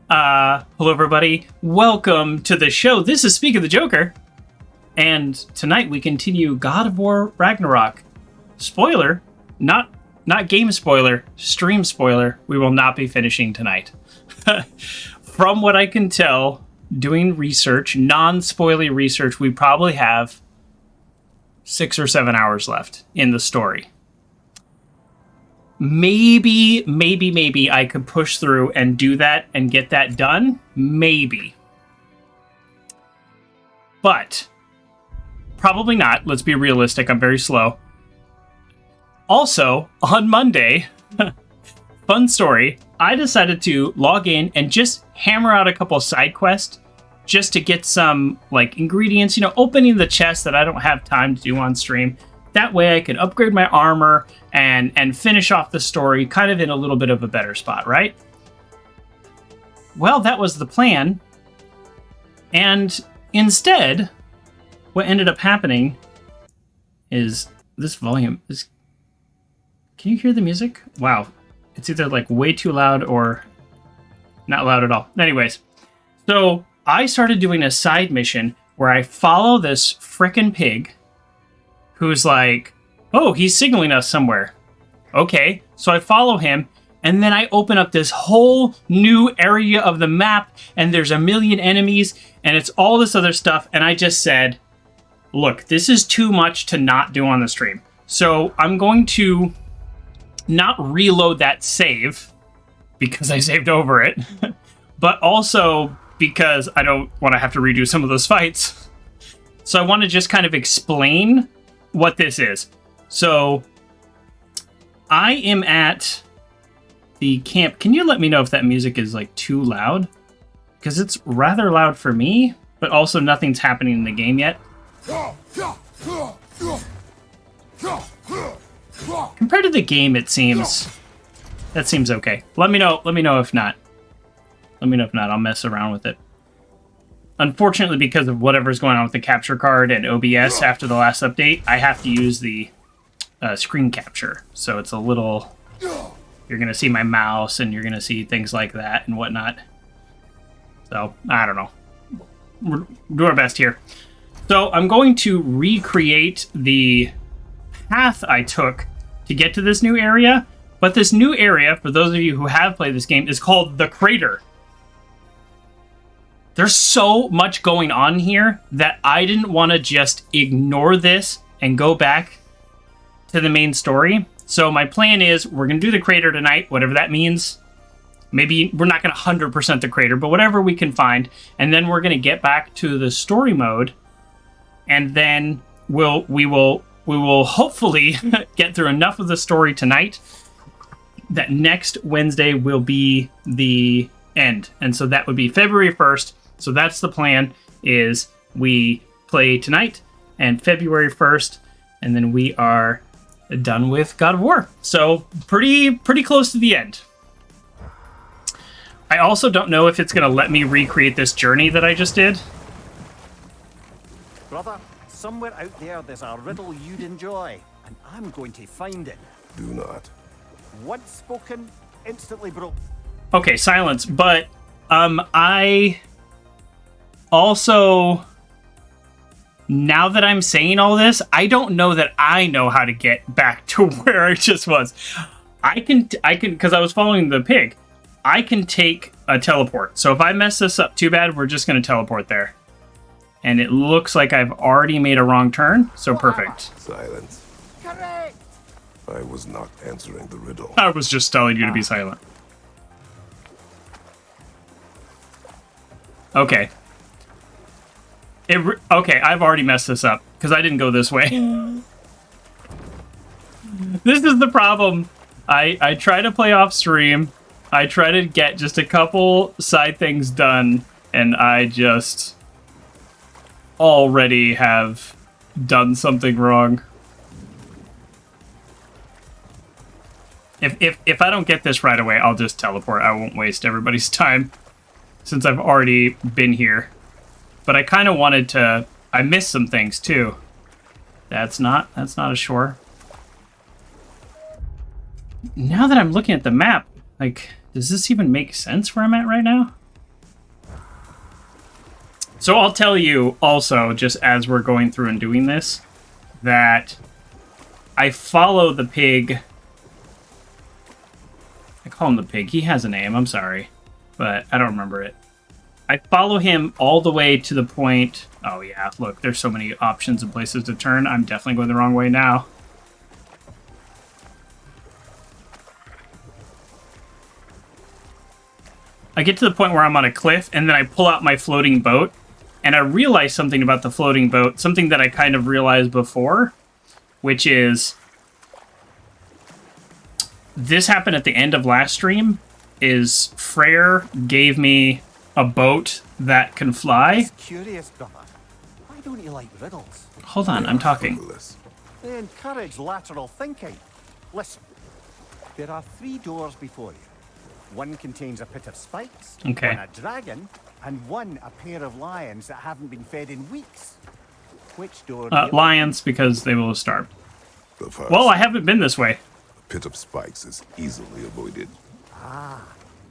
Hello everybody. Welcome to the show. This is Speak of the Joker. And tonight we continue God of War Ragnarok. Spoiler, not game spoiler, stream spoiler. We will not be finishing tonight. From what I can tell, doing research, non-spoily research, we probably have 6 or 7 hours left in the story. Maybe I could push through and do that and get that done. Maybe. But probably not. Let's be realistic. I'm very slow. Also, on Monday, fun story, I decided to log in and just hammer out a couple of side quests just to get some like ingredients, opening the chest that I don't have time to do on stream. That way I can upgrade my armor and finish off the story kind of in a little bit of a better spot, right? Well, that was the plan. And instead, what ended up happening is this volume is... Can you hear the music? Wow. It's either like way too loud or not loud at all. Anyways, so I started doing a side mission where I follow this frickin' pig who's like, oh, he's signaling us somewhere. Okay, so I follow him, and then I open up this whole new area of the map, and there's a million enemies, and it's all this other stuff, and I just said, look, this is too much to not do on the stream. So I'm going to not reload that save, because I saved over it, but also because I don't want to have to redo some of those fights. So I want to just kind of explain what this is. So I am at the camp. Can you let me know if that music is like too loud? Because it's rather loud for me, but also nothing's happening in the game yet. Compared to the game, that seems okay. Let me know if not. Let me know if not. I'll mess around with it. Unfortunately, because of whatever's going on with the capture card and OBS after the last update, I have to use the screen capture. So it's a little... You're going to see my mouse, and you're going to see things like that and whatnot. So, I don't know. We'll do our best here. So, I'm going to recreate the path I took to get to this new area. But this new area, for those of you who have played this game, is called The Crater. There's so much going on here that I didn't want to just ignore this and go back to the main story. So my plan is we're going to do the crater tonight, whatever that means. Maybe we're not going to 100% the crater, but whatever we can find. And then we're going to get back to the story mode. And then we will hopefully get through enough of the story tonight that next Wednesday will be the end. And so that would be February 1st. So that's the plan, is we play tonight and February 1st, and then we are done with God of War. So pretty close to the end. I also don't know if it's going to let me recreate this journey that I just did. Brother, somewhere out there's a riddle you'd enjoy, and I'm going to find it. Do not. Once spoken, instantly broke. Okay, silence. But I... Also, now that I'm saying all this, I don't know that I know how to get back to where I just was. I can, because I was following the pig. I can take a teleport. So if I mess this up too bad, we're just going to teleport there. And it looks like I've already made a wrong turn, so perfect. Silence. Correct. I was not answering the riddle. I was just telling you to be silent. Okay. Okay, I've already messed this up, because I didn't go this way. This is the problem. I try to play off stream. I try to get just a couple side things done, and I just already have done something wrong. If I don't get this right away, I'll just teleport. I won't waste everybody's time, since I've already been here. But I kind of wanted to... I missed some things, too. That's not a shore. Now that I'm looking at the map, like, does this even make sense where I'm at right now? So I'll tell you also, just as we're going through and doing this, that I follow the pig. I call him the pig. He has a name, I'm sorry. But I don't remember it. I follow him all the way to the point... Oh yeah, look, there's so many options and places to turn. I'm definitely going the wrong way now. I get to the point where I'm on a cliff, and then I pull out my floating boat, and I realize something about the floating boat, something that I kind of realized before, which is... This happened at the end of last stream, is Freyr gave me a boat that can fly. Just curious, brother. Why don't you like riddles? Hold on, I'm talking. Marvelous. They encourage lateral thinking. Listen, there are 3 doors before you. One contains a pit of spikes, Okay. one a dragon, and one a pair of lions that haven't been fed in weeks. Which door? do you Lions, because they will starve. The first, Well, I haven't been this way. a pit of spikes is easily avoided.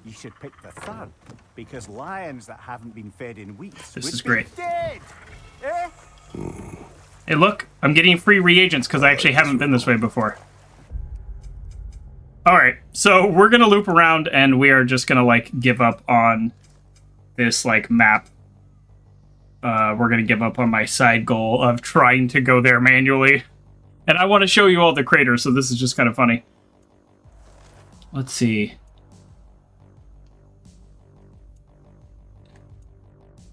You should pick the third, because lions that haven't been fed in weeks This would is be great. dead. Eh? Hey, look, I'm getting free reagents because I actually haven't been this way before. Alright, so we're gonna loop around and we are just gonna, like, give up on this, like, map. We're gonna give up on my side goal of trying to go there manually. And I want to show you all the craters, so this is just kind of funny. Let's see.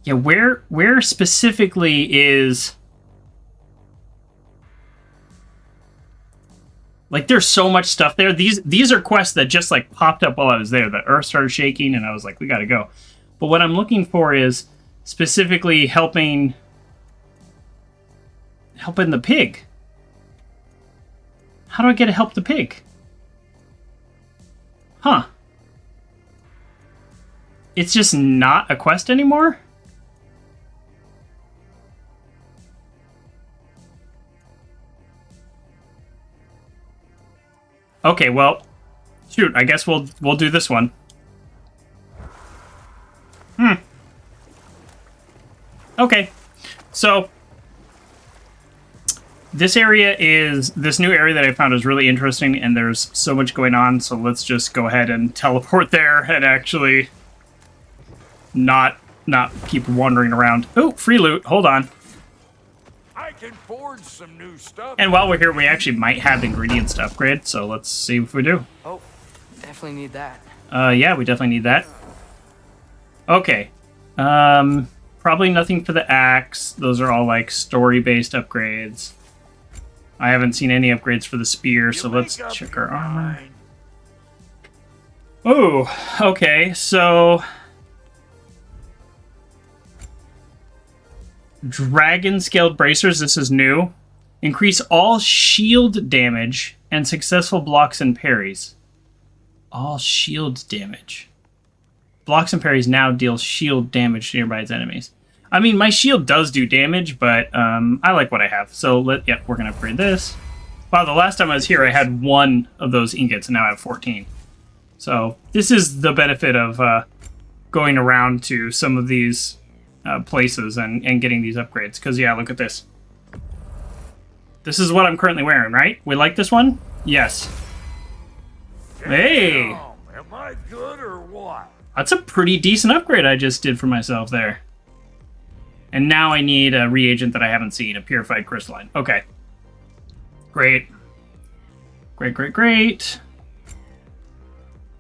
Yeah, where specifically is... Like, there's so much stuff there. These are quests that just, like, popped up while I was there. The earth started shaking, and I was like, we gotta go. But what I'm looking for is specifically helping the pig. How do I get to help the pig? Huh. It's just not a quest anymore? Okay, well, shoot, I guess we'll do this one. Okay, so this new area that I found is really interesting, and there's so much going on, so let's just go ahead and teleport there and actually not keep wandering around. Oh, free loot, hold on. I can forge some new stuff. And while we're here, we actually might have ingredients to upgrade, so let's see if we do. Oh, definitely need that. Yeah, we definitely need that. Okay. Probably nothing for the axe. Those are all, like, story-based upgrades. I haven't seen any upgrades for the spear, so let's check our armor. Oh, okay, so... Dragon Scaled Bracers, this is new. Increase all shield damage and successful blocks and parries. All shield damage. Blocks and parries now deal shield damage to nearby enemies. I mean, my shield does do damage, but I like what I have. So, we're going to upgrade this. Wow, the last time I was here, I had 1 of those ingots, and now I have 14. So, this is the benefit of going around to some of these places and getting these upgrades. Because, yeah, look at this. This is what I'm currently wearing, right? We like this one? Yes. Hey! Am I good or what? That's a pretty decent upgrade I just did for myself there. And now I need a reagent that I haven't seen, a purified crystalline. Okay. Great. Great.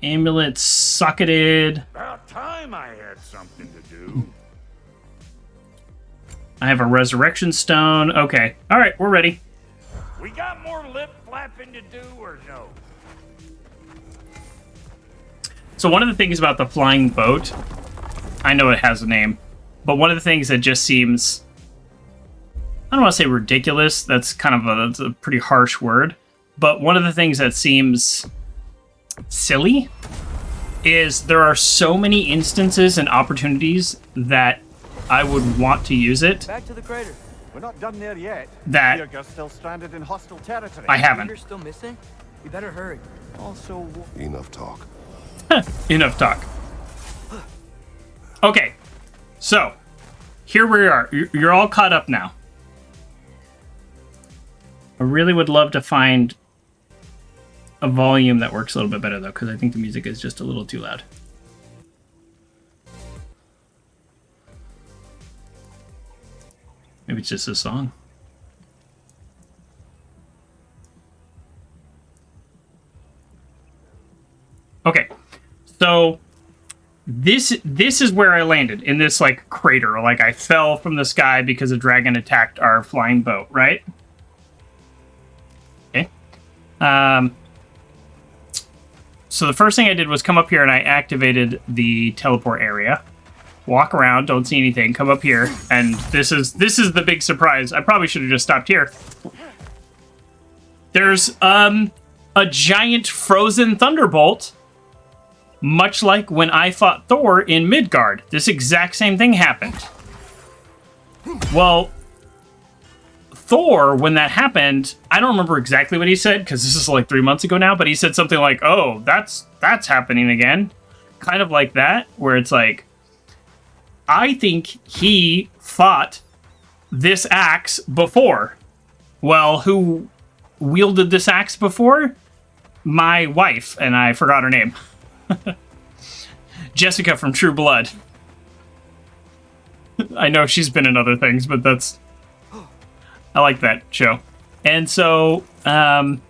Amulet socketed. About time I had something to do. I have a resurrection stone. Okay. All right, we're ready. We got more lip flapping to do or no? So one of the things about the flying boat, I know it has a name, but one of the things that just seems, I don't want to say ridiculous, that's kind of that's a pretty harsh word, but one of the things that seems silly is there are so many instances and opportunities that I would want to use it. Back to the crater. We're not done there yet. That You're still stranded in hostile territory. I haven't. You're still missing? We better hurry. Also, Enough talk. Enough talk. Okay, so here we are. You're all caught up now. I really would love to find a volume that works a little bit better, though, because I think the music is just a little too loud. Maybe it's just a song. Okay, so this is where I landed, in this like crater. Like I fell from the sky because a dragon attacked our flying boat, right? Okay. So the first thing I did was come up here and I activated the teleport area. Walk around, don't see anything, come up here, and this is the big surprise. I probably should have just stopped here. There's a giant frozen thunderbolt, much like when I fought Thor in Midgard. This exact same thing happened. Well, Thor, when that happened, I don't remember exactly what he said, because this is like 3 months ago now, but he said something like, oh, that's happening again. Kind of like that, where it's like, I think he fought this axe before. Well, who wielded this axe before? My wife, and I forgot her name. Jessica from True Blood. I know she's been in other things, but that's... I like that show. And so, I'm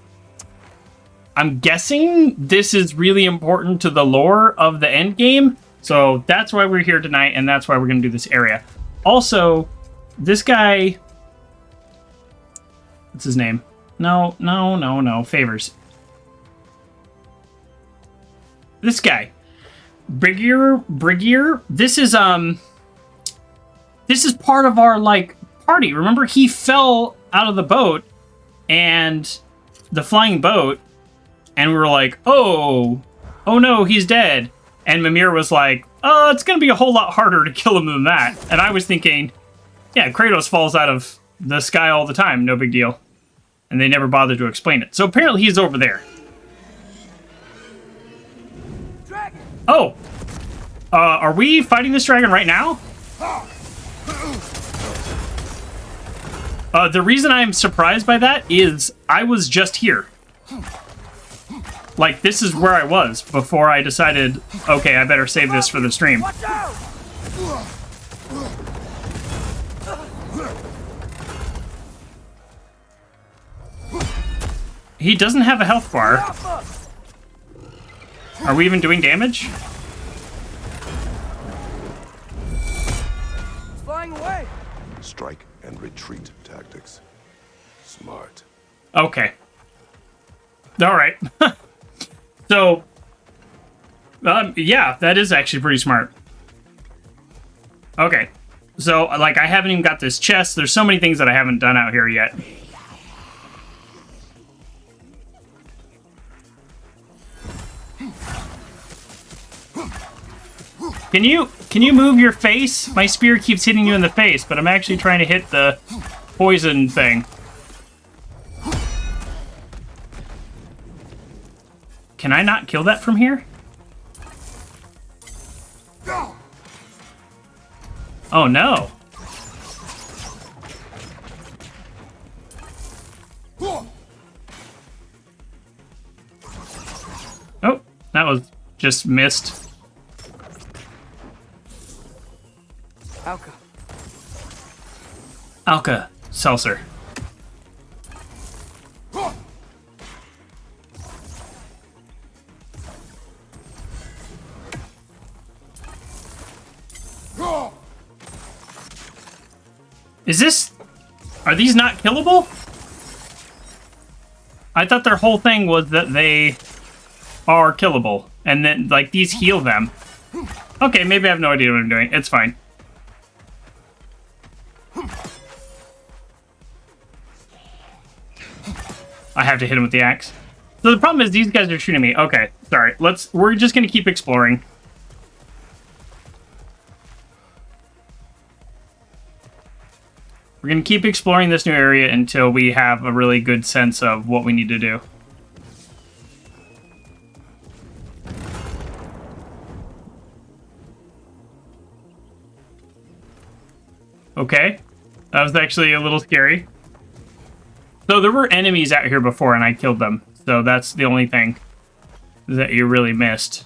guessing this is really important to the lore of the end game. So that's why we're here tonight, and that's why we're going to do this area. Also, this guy... What's his name? No. Favors. This guy. Brigier. This is part of our, like, party. Remember, he fell out of the boat, and the flying boat, and we were like, oh no, he's dead. And Mimir was like, oh, it's going to be a whole lot harder to kill him than that. And I was thinking, yeah, Kratos falls out of the sky all the time. No big deal. And they never bothered to explain it. So apparently he's over there. Dragon! Oh. Are we fighting this dragon right now? The reason I'm surprised by that is I was just here. Like, this is where I was before I decided, okay, I better save this for the stream. Watch out! He doesn't have a health bar. Are we even doing damage? It's flying away. Strike and retreat tactics. Smart. Okay. All right. So, yeah, that is actually pretty smart. Okay. So, like, I haven't even got this chest. There's so many things that I haven't done out here yet. Can you move your face? My spear keeps hitting you in the face, but I'm actually trying to hit the poison thing. Can I not kill that from here? Oh no. Oh, that was just missed. Alka Seltzer. Is this... Are these not killable? I thought their whole thing was that they are killable. And then, like, these heal them. Okay, maybe I have no idea what I'm doing. It's fine. I have to hit him with the axe. So the problem is these guys are shooting me. Okay, sorry. We're just gonna keep exploring. We're gonna keep exploring this new area until we have a really good sense of what we need to do. Okay. That was actually a little scary. So there were enemies out here before and I killed them. So that's the only thing that you really missed.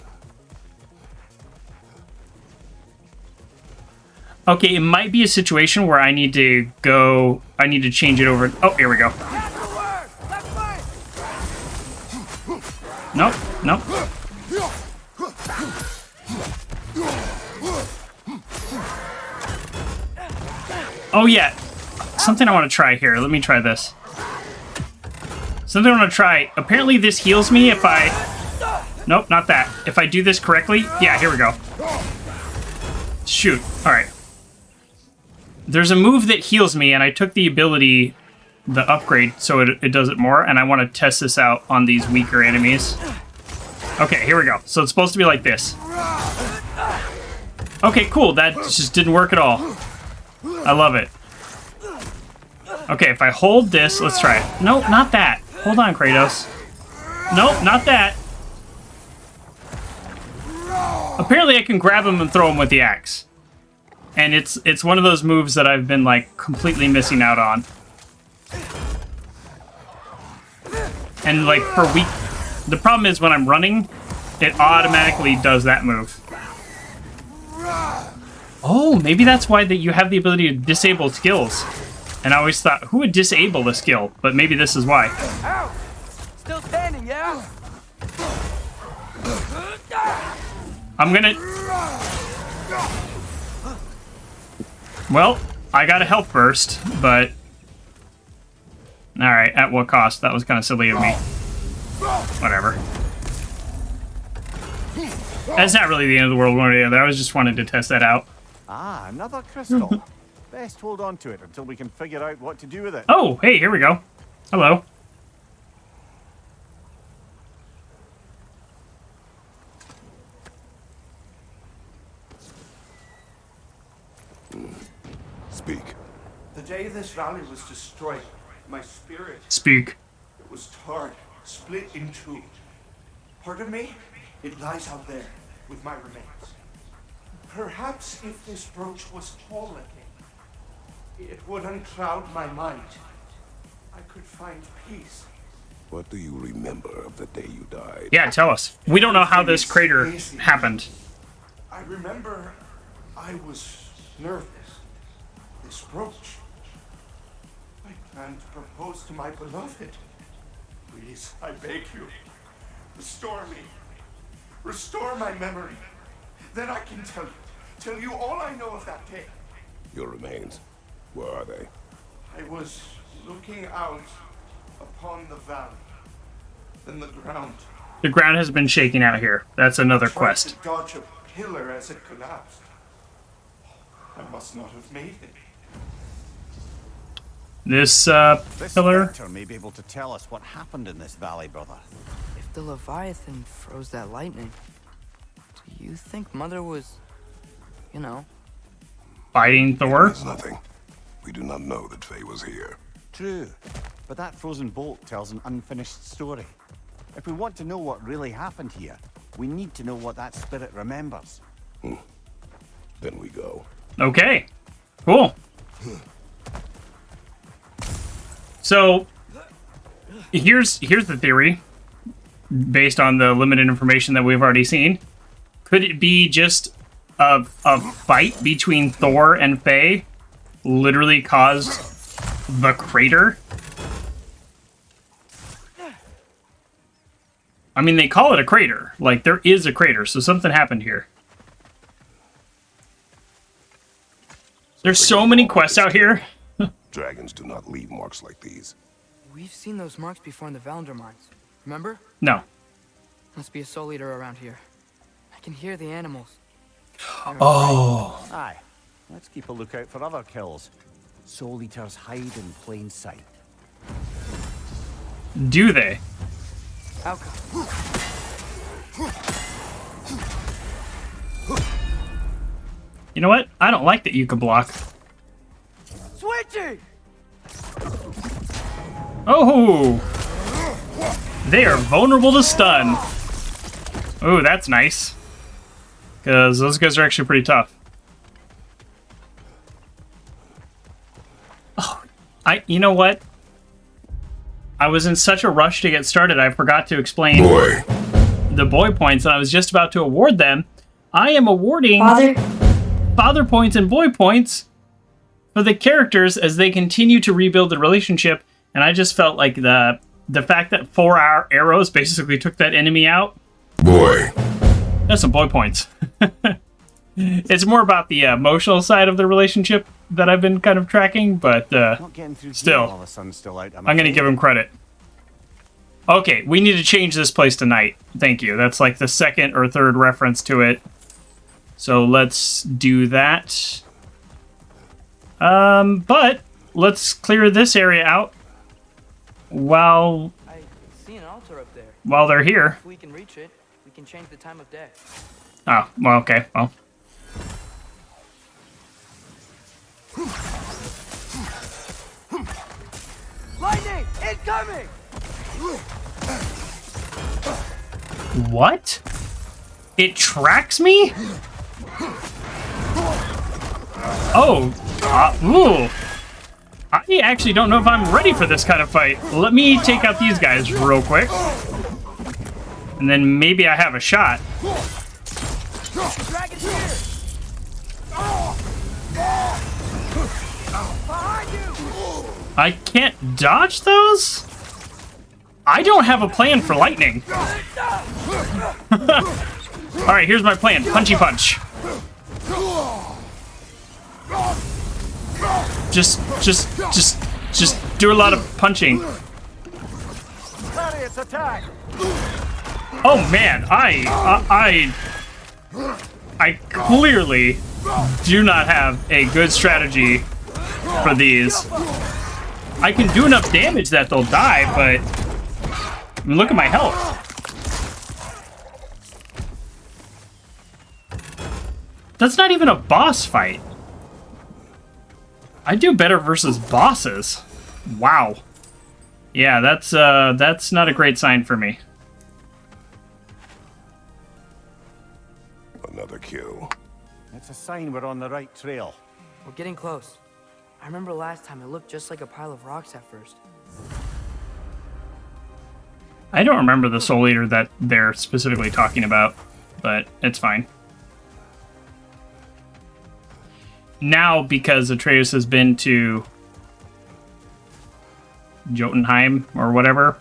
Okay, it might be a situation where I need to go... I need to change it over... Oh, here we go. Nope, nope. Oh, yeah. Something I want to try here. Let me try this. Something I want to try. Apparently this heals me if I... Nope, not that. If I do this correctly... Yeah, here we go. Shoot. Alright. There's a move that heals me, and I took the ability, the upgrade, so it does it more, and I want to test this out on these weaker enemies. Okay, here we go. So it's supposed to be like this. Okay, cool. That just didn't work at all. I love it. Okay, if I hold this, let's try it. Nope, not that. Hold on, Kratos. Nope, not that. Apparently I can grab him and throw him with the axe. And it's one of those moves that I've been, like, completely missing out on. And, like, for weak... The problem is when I'm running, it automatically does that move. Oh, maybe that's why that you have the ability to disable skills. And I always thought, who would disable a skill? But maybe this is why. Ow! Still standing, yeah? I'm gonna... Well, I got a health burst, but... Alright, at what cost? That was kind of silly of me. Whatever. That's not really the end of the world one or the other. I was just wanted to test that out. Ah, another crystal. Best hold on to it until we can figure out what to do with it. Oh, hey, here we go. Hello. Speak. The day this valley was destroyed, my spirit Speak. was torn, split in two. Part of me, it lies out there with my remains. Perhaps if this brooch was tall again, it would uncloud my mind. I could find peace. What do you remember of the day you died? Yeah, tell us. We don't know how this crater happened. I remember I was nervous. This brooch. I planned to propose to my beloved. Please, I beg you, restore me. Restore my memory. Then I can tell you all I know of that day. Your remains. Where are they? I was looking out upon the valley. Then the ground. The ground has been shaking out here. That's another Tried quest. to dodge a pillar as it collapsed. I must not have made it. This This pillar. spectre may be able to tell us what happened in this valley, brother. If the Leviathan froze that lightning, do you think Mother was, you know? Fighting Thor. There's nothing. We do not know that Faye was here. True, but that frozen bolt tells an unfinished story. If we want to know what really happened here, we need to know what that spirit remembers. Then we go. Okay. Cool. So here's the theory, based on the limited information that we've already seen. Could it be just a fight between Thor and Faye literally caused the crater? I mean, they call it a crater. Like, there is a crater, so something happened here. There's so many quests out here. Dragons do not leave marks like these. We've seen those marks before in the Valendar mines. Remember? No. Must be a soul eater around here. I can hear the animals. Oh. Aye, let's keep a lookout for other kills. Soul Eaters hide in plain sight. Do they? Outcome. You know what? I don't like that you can block. Switching! Oh! They are vulnerable to stun. Oh, that's nice. Because those guys are actually pretty tough. You know what? I was in such a rush to get started, I forgot to explain Boy. the boy points, and I was just about to award them. I am awarding father points and boy points for the characters as they continue to rebuild the relationship, and I just felt like the fact that 4 arrows basically took that enemy out. Boy. That's some boy points. It's more about the emotional side of the relationship that I've been kind of tracking, but Not getting through still, here while the sun's still out. I'm going to give him credit. Okay, we need to change this place to night. Thank you. That's like the second or third reference to it. So let's do that. But let's clear this area out while I see an altar up there. they're here. If we can reach it, we can change the time of day. Oh, well, okay. Well, Lightning! Incoming! what? It tracks me? Oh, ooh. I actually don't know if I'm ready for this kind of fight. Let me take out these guys real quick. And then maybe I have a shot. Dragon's here! Behind you! I can't dodge those? I don't have a plan for lightning. Alright, here's my plan. Punchy punch. Just do a lot of punching. Chariots attack! Oh man, I clearly do not have a good strategy for these. I can do enough damage that they'll die, but I mean, look at my health. That's not even a boss fight. I do better versus bosses. Wow. Yeah, that's not a great sign for me. Another kill. It's a sign we're on the right trail. We're getting close. I remember last time it looked just like a pile of rocks at first. I don't remember the Soul Eater that they're specifically talking about, but it's fine. Now, because Atreus has been to Jotunheim or whatever,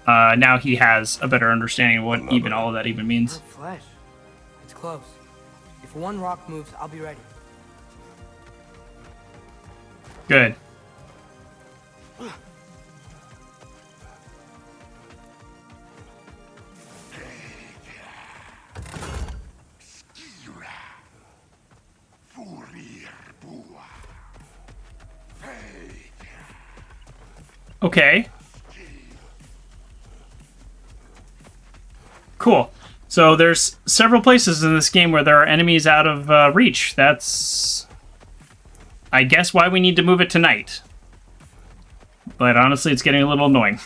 now he has a better understanding of what even all of that even means. Her flesh. It's close. If one rock moves, I'll be ready. Good. Okay. Cool. So there's several places in this game where there are enemies out of reach. That's, I guess, why we need to move it tonight. But honestly, it's getting a little annoying.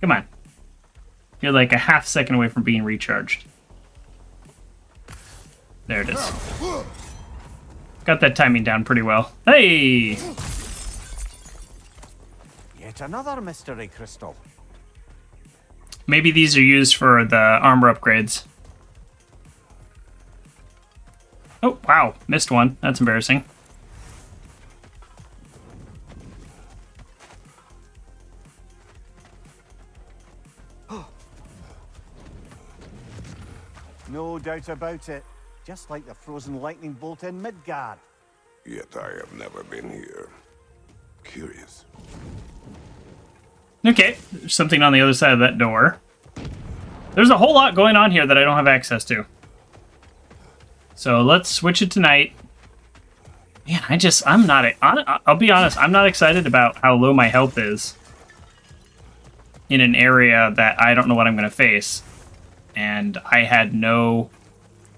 Come on. You're like a half second away from being recharged. There it is. Got that timing down pretty well. Hey! Yet another mystery crystal. Maybe these are used for the armor upgrades. Oh, wow. Missed one. That's embarrassing. No doubt about it. Just like the frozen lightning bolt in Midgard. Yet I have never been here. Curious. Okay, there's something on the other side of that door. There's a whole lot going on here that I don't have access to. So let's switch it tonight. Man, I'm not, I'll be honest, I'm not excited about how low my health is in an area that I don't know what I'm going to face. And I had no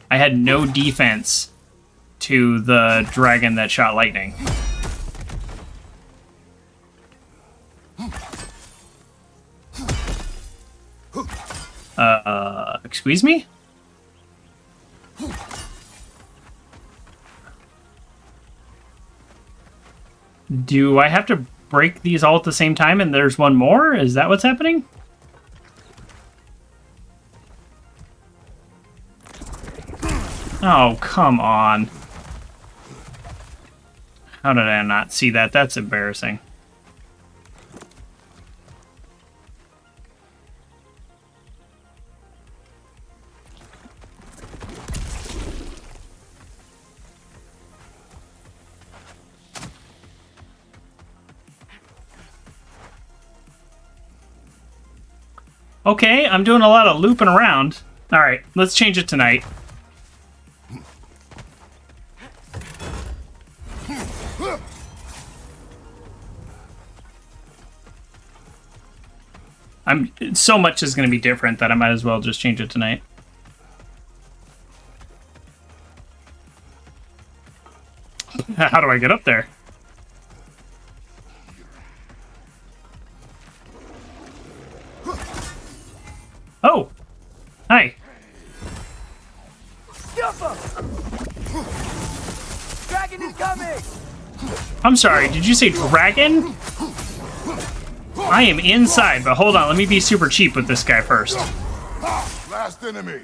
defense to the dragon that shot lightning. Excuse me? Do I have to break these all at the same time and there's one more? Is that what's happening? Oh, come on. How did I not see that? That's embarrassing. Okay, I'm doing a lot of looping around. Alright, let's change it tonight. So much is going to be different that I might as well just change it tonight. How do I get up there? Oh! Hi. Dragon is coming! I'm sorry, did you say dragon? I am inside, but hold on, let me be super cheap with this guy first. Last enemy.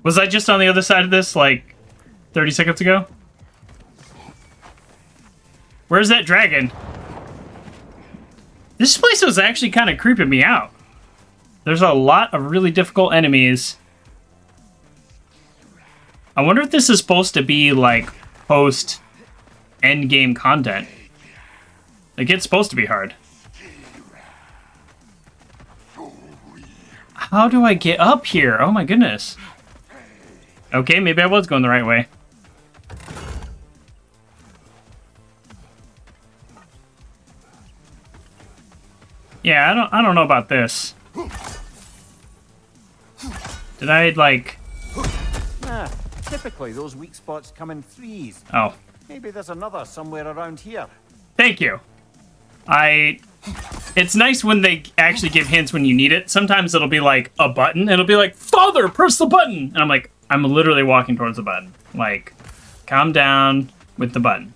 Was I just on the other side of this, like, 30 seconds ago? Where's that dragon? This place was actually kind of creeping me out. There's a lot of really difficult enemies. I wonder if this is supposed to be, like, post-endgame content. Like, it's supposed to be hard. How do I get up here? Oh my goodness. Okay, maybe I was going the right way. Yeah, I don't know about this. Did I, like... Nah, typically those weak spots come in threes. Oh. Maybe there's another somewhere around here. Thank you. It's nice when they actually give hints when you need it. Sometimes it'll be like a button. It'll be like, Father, press the button! And I'm like, I'm literally walking towards the button. Like, calm down with the button.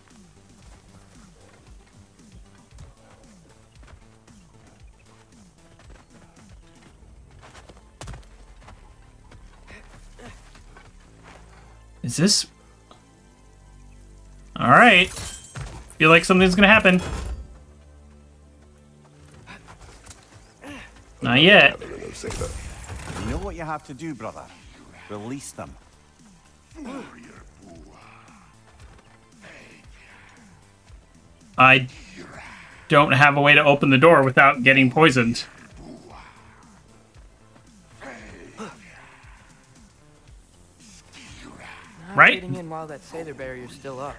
Is this... Alright. Feel like something's gonna happen. Not yet. You know what you have to do, brother? Release them. I don't have a way to open the door without getting poisoned. Right? Getting in while that Sather barrier's still up.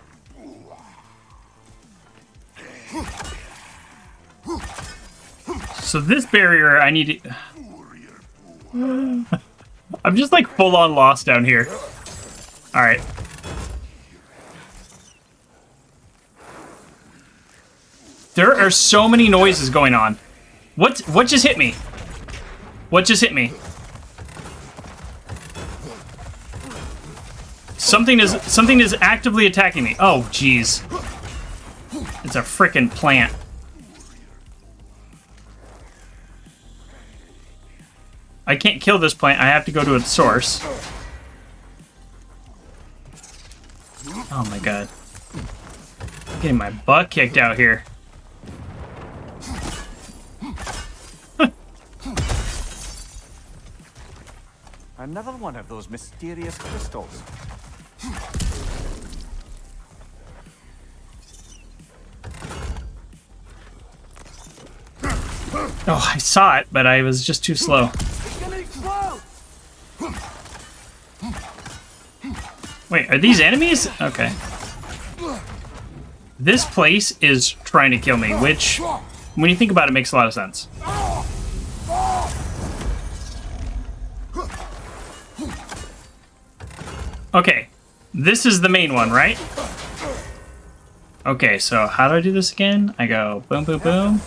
So this barrier, I need to... I'm just like full on lost down here. Alright. There are so many noises going on. What just hit me? What just hit me? Something is actively attacking me. Oh, jeez. It's a frickin' plant. I can't kill this plant. I have to go to its source. Oh my god. I'm getting my butt kicked out here. Another one of those mysterious crystals. Oh, I saw it, but I was just too slow. It's gonna explode! Wait, are these enemies? Okay. This place is trying to kill me, which, when you think about it, makes a lot of sense. Okay, this is the main one, right? Okay, so how do I do this again? I go boom, boom, boom.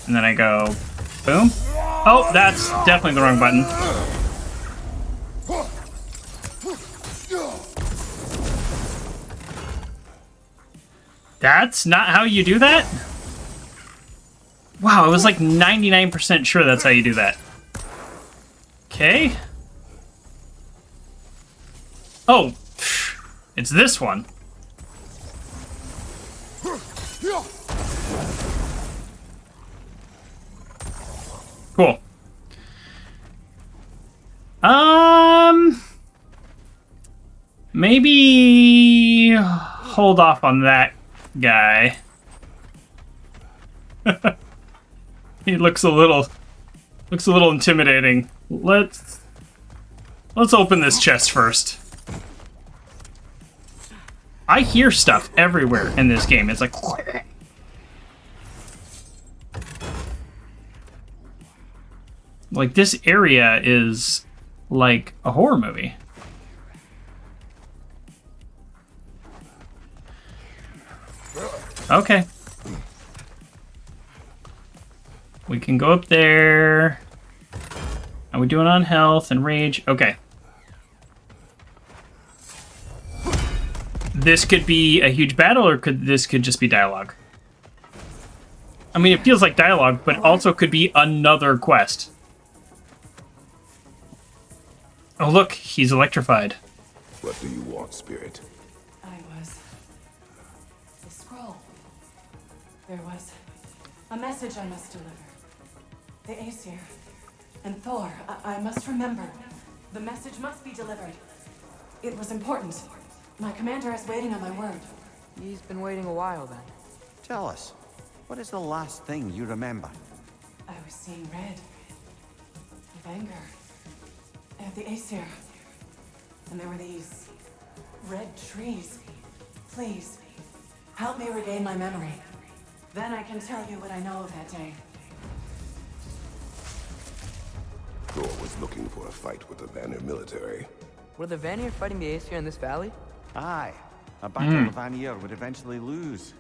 And then I go boom. Oh, that's definitely the wrong button. That's not how you do that? Wow, I was like 99% sure that's how you do that. Okay. Oh, it's this one. Cool. Maybe hold off on that guy. He looks a little intimidating. Let's open this chest first. I hear stuff everywhere in this game. It's like this area is like a horror movie. Okay. We can go up there. Are we doing on health and rage? Okay. This could be a huge battle, or this could just be dialogue? I mean, it feels like dialogue, but also could be another quest. Oh, look, he's electrified. What do you want, Spirit? The scroll. There was a message I must deliver. The Aesir and Thor, I must remember. The message must be delivered. It was important. My commander is waiting on my word. He's been waiting a while then. Tell us, what is the last thing you remember? I was seeing red. With anger. At the Aesir. And there were these red trees. Please, help me regain my memory. Then I can tell you what I know of that day. Thor was looking for a fight with the Vanir military. Were the Vanir fighting the Aesir in this valley? Aye, a battle of Vanir would eventually lose.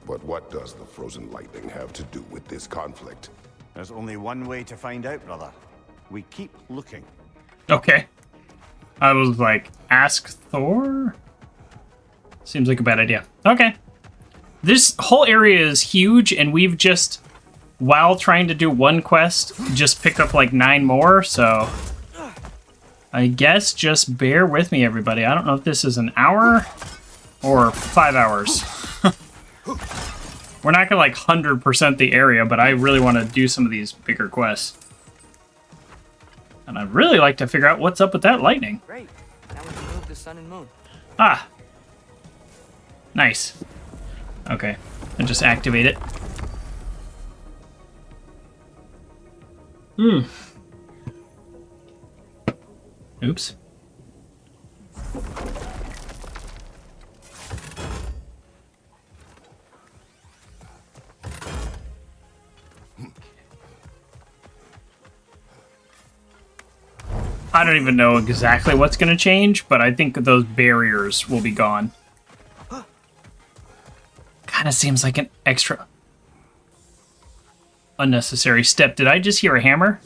But what does the frozen lightning have to do with this conflict? There's only one way to find out, brother. We keep looking. Okay. I was like, ask Thor? Seems like a bad idea. Okay. This whole area is huge, and we've just, while trying to do one quest, just picked up like 9 more, so I guess just bear with me, everybody. I don't know if this is an hour or 5 hours. We're not gonna like 100% the area, but I really want to do some of these bigger quests. And I'd really like to figure out what's up with that lightning. Great. Now we can move the sun and moon. Ah. Nice. Okay. And just activate it. Oops. I don't even know exactly what's going to change, but I think those barriers will be gone. Kind of seems like an extra unnecessary step. Did I just hear a hammer?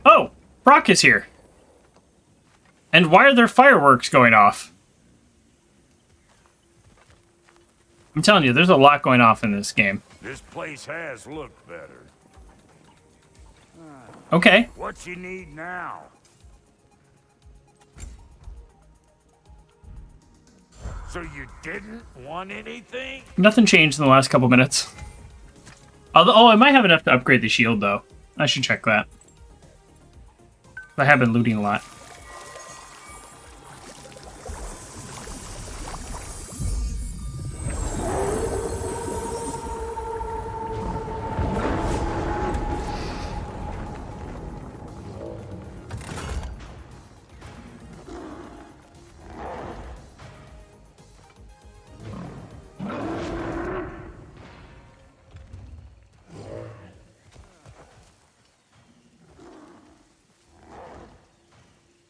Oh, Brock is here. And why are there fireworks going off? I'm telling you, there's a lot going off in this game. This place has looked better. Okay. What you need now? So you didn't want anything? Nothing changed in the last couple minutes. Although, oh, I might have enough to upgrade the shield, though. I should check that. I have been looting a lot.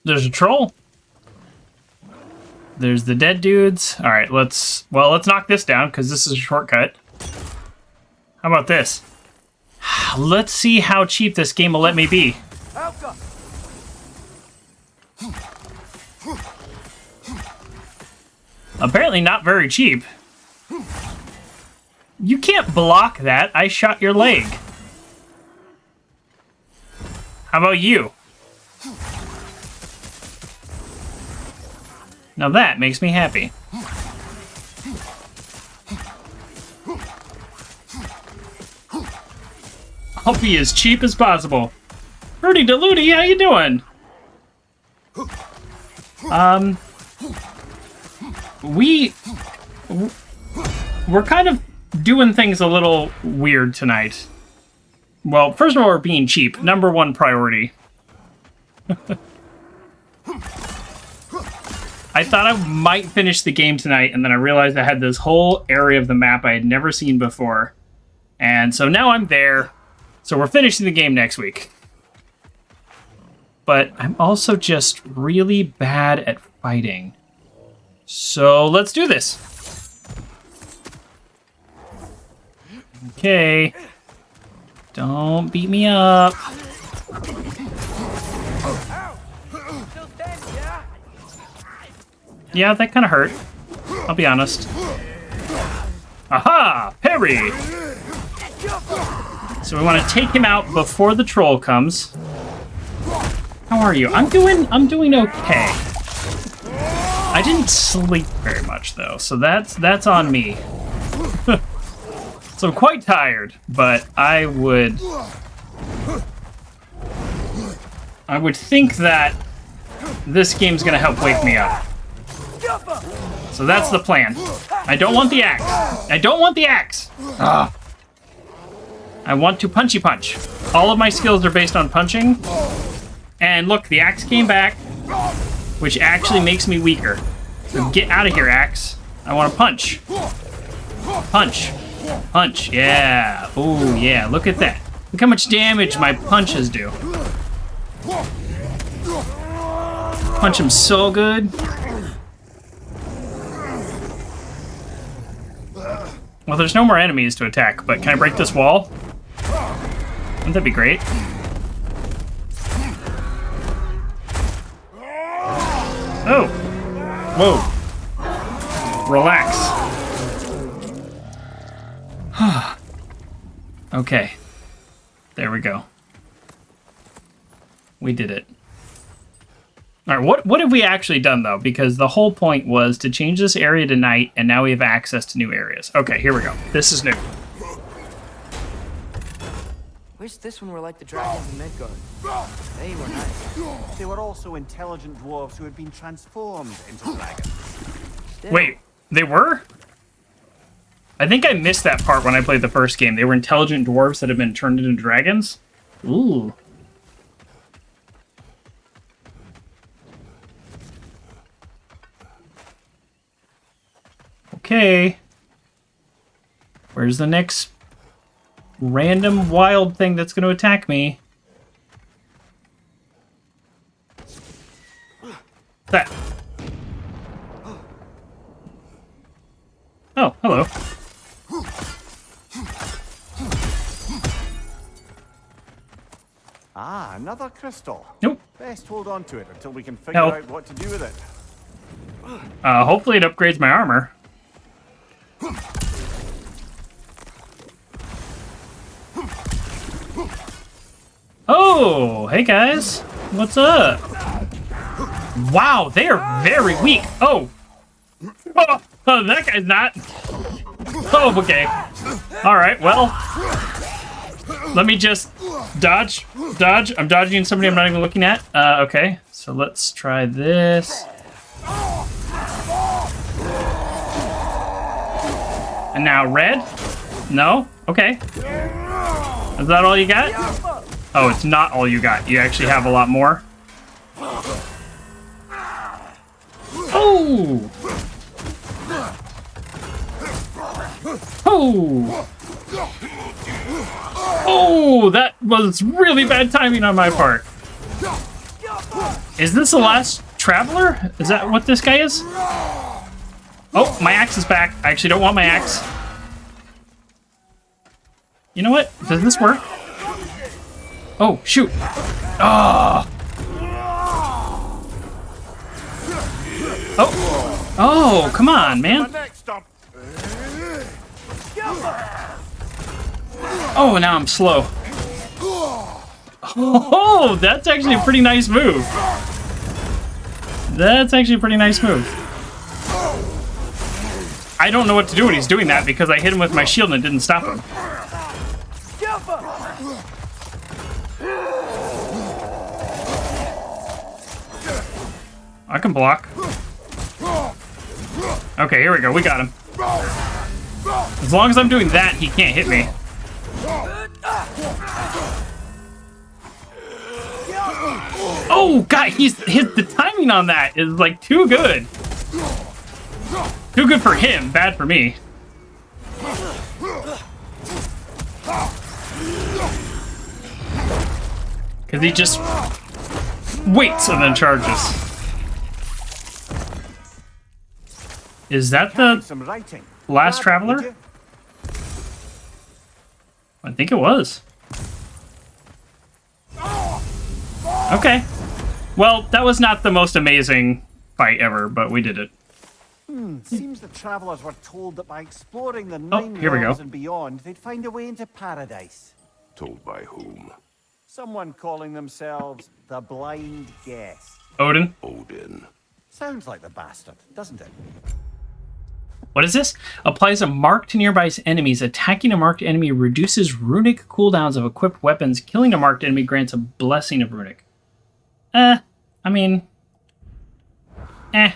There's a troll. There's the dead dudes. All right, let's knock this down because this is a shortcut. How about this? Let's see how cheap this game will let me be. Alka! Apparently not very cheap. You can't block that. I shot your leg. How about you? Now that makes me happy. I'll be as cheap as possible. Rudy DeLudy, how you doing? We're kind of doing things a little weird tonight. Well, first of all, we're being cheap. Number one priority. I thought I might finish the game tonight, and then I realized I had this whole area of the map I had never seen before. And so now I'm there. So we're finishing the game next week. But I'm also just really bad at fighting. So let's do this. Okay. Don't beat me up. Still standing, yeah? Yeah, that kind of hurt. I'll be honest. Aha! Parry! So we want to take him out before the troll comes. How are you? I'm doing okay. I didn't sleep very much though, so that's on me. So I'm quite tired, but I would think that this game's gonna help wake me up. So that's the plan. I don't want the axe. I don't want the axe. Ugh. I want to punchy punch. All of my skills are based on punching. And look, the axe came back, which actually makes me weaker. So get out of here, axe. I want to punch. Punch. Punch, yeah. Oh, yeah, look at that. Look how much damage my punches do. Punch him so good. Well, there's no more enemies to attack, but can I break this wall? Wouldn't that be great? Oh! Whoa. Relax. Okay. There we go. We did it. Alright, what have we actually done, though? Because the whole point was to change this area to night, and now we have access to new areas. Okay, here we go. This is new. Wish this one were like the dragons in Midgard. They were nice. They were also intelligent dwarves who had been transformed into dragons. Still, Wait, they were? I think I missed that part when I played the first game. They were intelligent dwarves that had been turned into dragons? Ooh. Okay. Where's the next random wild thing that's going to attack me? That. Oh, hello. Ah, another crystal. Nope. Best hold on to it until we can figure Help. out what to do with it. Hopefully it upgrades my armor. Oh, hey guys. What's up? Wow, they are very weak. Oh. Oh, that guy's not. Oh, okay. All right, well. Let me just dodge. Dodge. I'm dodging somebody I'm not even looking at. Okay, so let's try this. And now red? No? Okay. Is that all you got? Oh, it's not all you got. You actually have a lot more. Oh! Oh! Oh, that was really bad timing on my part. Is this the last Traveler? Is that what this guy is? Oh, my axe is back. I actually don't want my axe. You know what? Does this work? Oh, shoot. Oh. Oh. Oh, come on, man. Oh, now I'm slow. Oh, that's actually a pretty nice move. That's actually a pretty nice move. I don't know what to do when he's doing that because I hit him with my shield and it didn't stop him. I can block. Okay, here we go. We got him. As long as I'm doing that, he can't hit me. Oh, God, the timing on that is like too good. Too good for him, bad for me. Because he just waits and then charges. Is that the last traveler? I think it was. Okay. Well, that was not the most amazing fight ever, but we did it. Seems the travelers were told that by exploring the Oh, nine here we go. realms and beyond, they'd find a way into paradise. Told by whom? Someone calling themselves the Blind Guest. Odin. Odin. Sounds like the bastard, doesn't it? What is this? Applies a mark to nearby enemies. Attacking a marked enemy reduces runic cooldowns of equipped weapons. Killing a marked enemy grants a blessing of runic. I mean... Eh.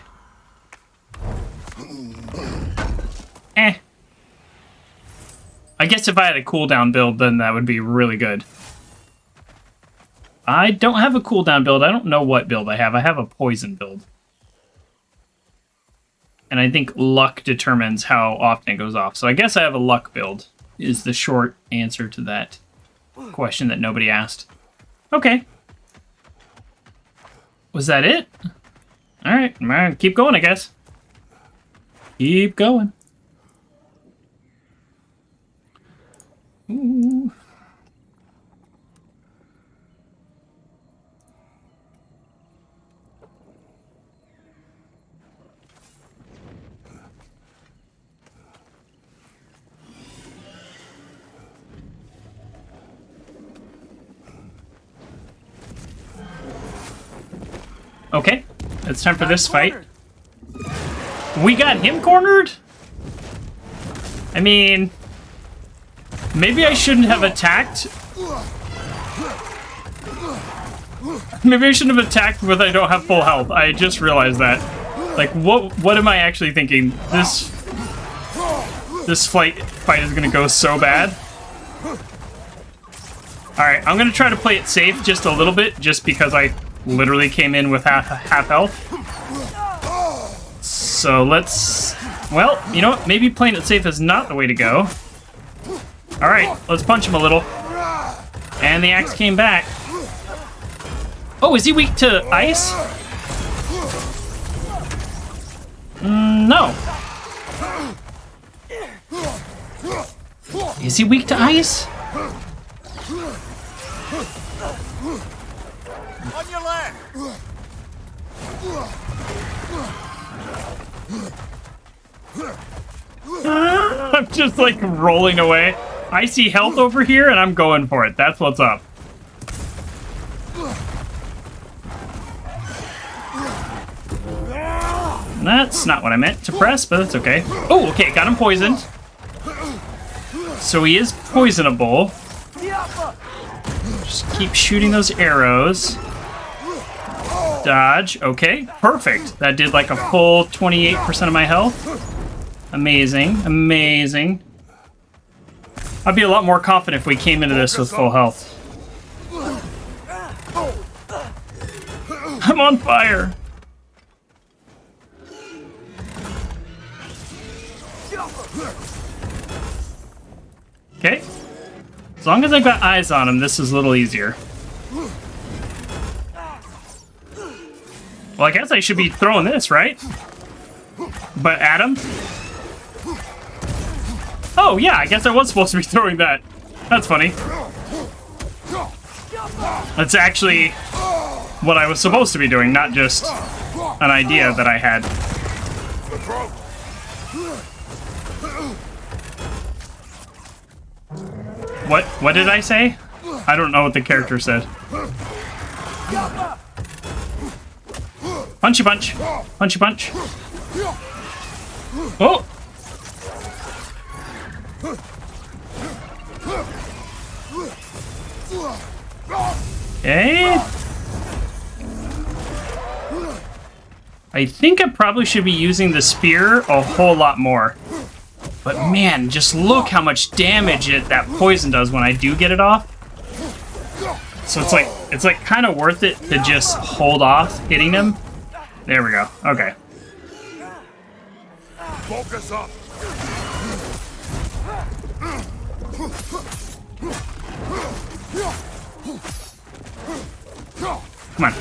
I guess if I had a cooldown build, then that would be really good. I don't have a cooldown build. I don't know what build I have. I have a poison build. And I think luck determines how often it goes off. So I guess I have a luck build, is the short answer to that question that nobody asked. Okay. Was that it? All right, keep going, I guess. Keep going. Ooh. Okay, it's time for this fight. We got him cornered? I mean, maybe I shouldn't have attacked. Maybe I shouldn't have attacked when I don't have full health. I just realized that. Like, what am I actually thinking? This fight is gonna go so bad. Alright, I'm gonna try to play it safe just a little bit, just because I literally came in with half health. So let's... Well, you know what? Maybe playing it safe is not the way to go. Alright, let's punch him a little. And the axe came back. Oh, is he weak to ice? No. Is he weak to ice? On your left! I'm just like rolling away. I see health over here and I'm going for it. That's what's up. That's not what I meant to press, but that's okay. Oh, okay, got him poisoned. So he is poisonable. Just keep shooting those arrows. Dodge. Okay, perfect. That did like a full 28% of my health. Amazing, amazing. I'd be a lot more confident if we came into this with full health. I'm on fire. Okay. As long as I've got eyes on him, this is a little easier. Well, I guess I should be throwing this, right? But Adam? Oh, yeah, I guess I was supposed to be throwing that. That's funny. That's actually what I was supposed to be doing, not just an idea that I had. What did I say? I don't know what the character said. Punchy punch. Punchy punch. Oh! Okay. I think I probably should be using the spear a whole lot more. But man, just look how much damage that poison does when I do get it off. So it's like kind of worth it to just hold off hitting them. There we go. Okay. Focus up. Come on.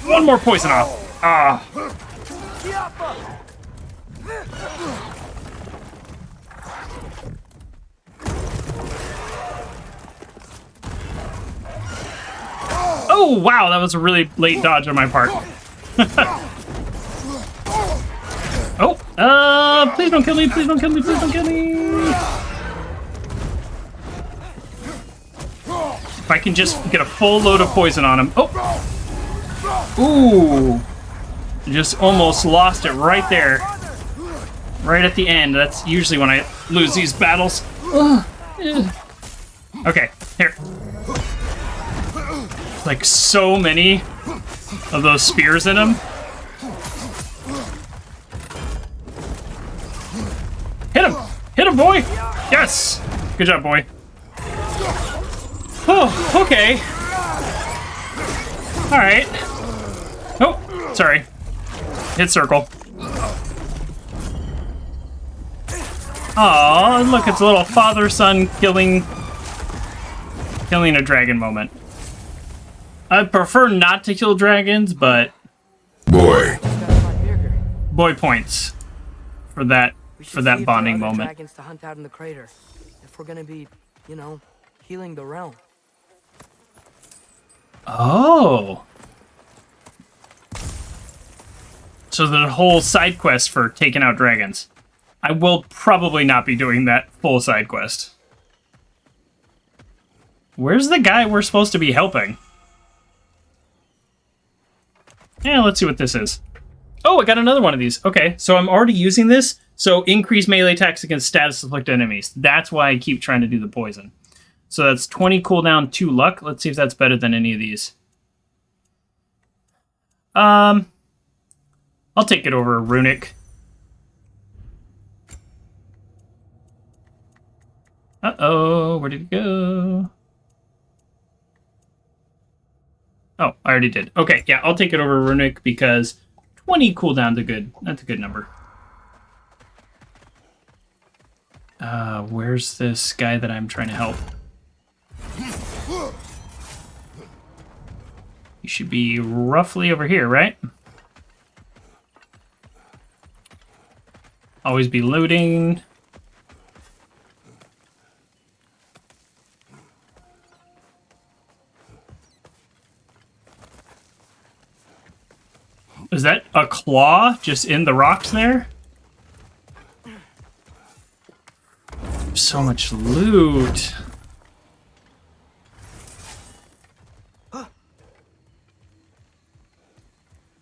One more poison off. Ah. Oh, wow, that was a really late dodge on my part. Oh, please don't kill me, please don't kill me, please don't kill me. If I can just get a full load of poison on him. Oh! Ooh! Just almost lost it right there. Right at the end. That's usually when I lose these battles. Okay, here. Like so many of those spears in him. Hit him! Hit him, boy! Yes! Good job, boy. Oh, okay. Alright. Oh, sorry. Hit circle. Aw, look, it's a little father-son killing a dragon moment. I prefer not to kill dragons, but Boy. boy points for that bonding moment. Dragons to hunt out in the crater, if we're gonna be, you know, healing the realm. Oh. So the whole side quest for taking out dragons. I will probably not be doing that full side quest. Where's the guy we're supposed to be helping? Yeah, let's see what this is. Oh, I got another one of these. Okay, so I'm already using this. So increase melee attacks against status afflicted enemies. That's why I keep trying to do the poison. So that's 20 cooldown, 2 luck. Let's see if that's better than any of these. I'll take it over Runic. Uh-oh, where did it go? Oh, I already did. Okay, yeah, I'll take it over Runic because 20 cooldown's that's a good number. Where's this guy that I'm trying to help? You should be roughly over here, right? Always be looting. Is that a claw just in the rocks there? So much loot.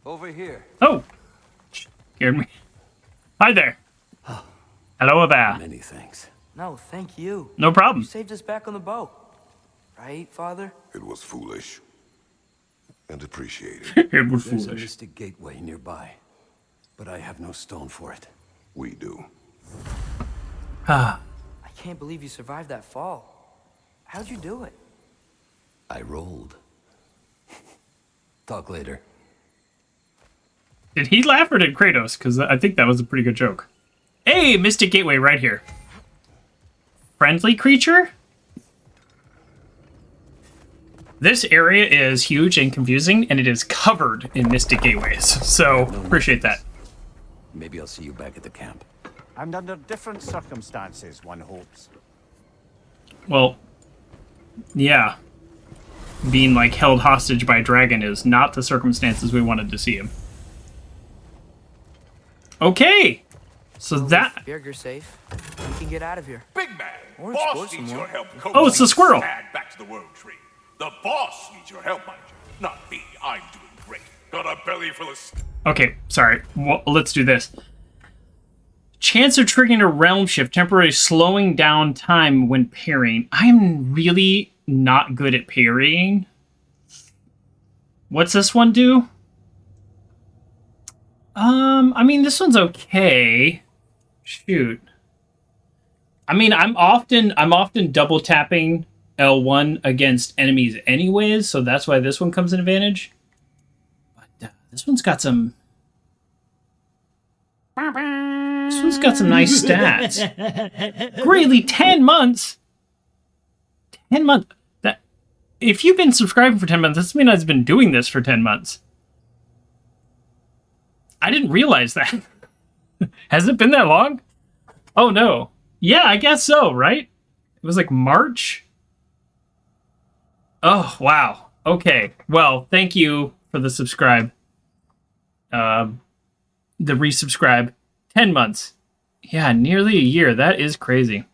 Over here. Oh! Scared me. Hi there. Hello there. Many thanks. No, thank you. No problem. You saved us back on the boat. Right, Father? It was foolish. And appreciated. It was There's a foolish. mystic gateway nearby, but I have no stone for it. We do. Ah. I can't believe you survived that fall. How'd you do it? I rolled. Talk later. Did he laugh or did Kratos? Because I think that was a pretty good joke. Hey, Mystic Gateway right here. Friendly creature? This area is huge and confusing, and it is covered in mystic gateways. So, appreciate that. Maybe I'll see you back at the camp. And under different circumstances, one hopes. Well, yeah. Being, like, held hostage by a dragon is not the circumstances we wanted to see him. Okay! So that... If you're safe, we can get out of here. Big man, Or boss explore needs some your more. help. Oh, it's the squirrel. Back to the world tree. The boss needs your help, mind you. Not me. I'm doing great. Got a belly full of... Okay, sorry. Well, let's do this. Chance of triggering a realm shift, temporarily slowing down time when parrying. I'm really not good at parrying. What's this one do? I mean, this one's okay. Shoot. I mean, I'm often double tapping L1 against enemies anyways, so that's why this one comes in advantage. But this one's got some... This one's got some nice stats. Greatly, 10 months? 10 months? That, if you've been subscribing for 10 months, that means I've been doing this for 10 months. I didn't realize that. Has it been that long? Oh, no. Yeah, I guess so, right? It was like March? Oh, wow. Okay. Well, thank you for the subscribe. The resubscribe. 10 months. Yeah, nearly a year. That is crazy.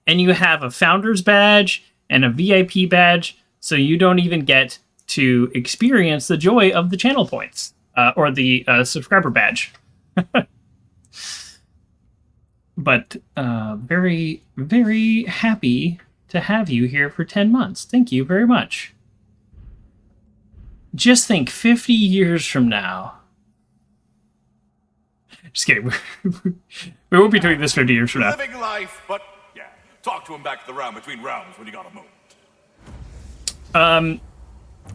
And you have a founder's badge and a VIP badge, so you don't even get to experience the joy of the channel points or the subscriber badge. But very, very happy to have you here for 10 months. Thank you very much. Just think, 50 years from now. Just kidding. We won't be doing this 50 years from now. Living life, but yeah. Talk to him back to the realm between realms when you got a moment.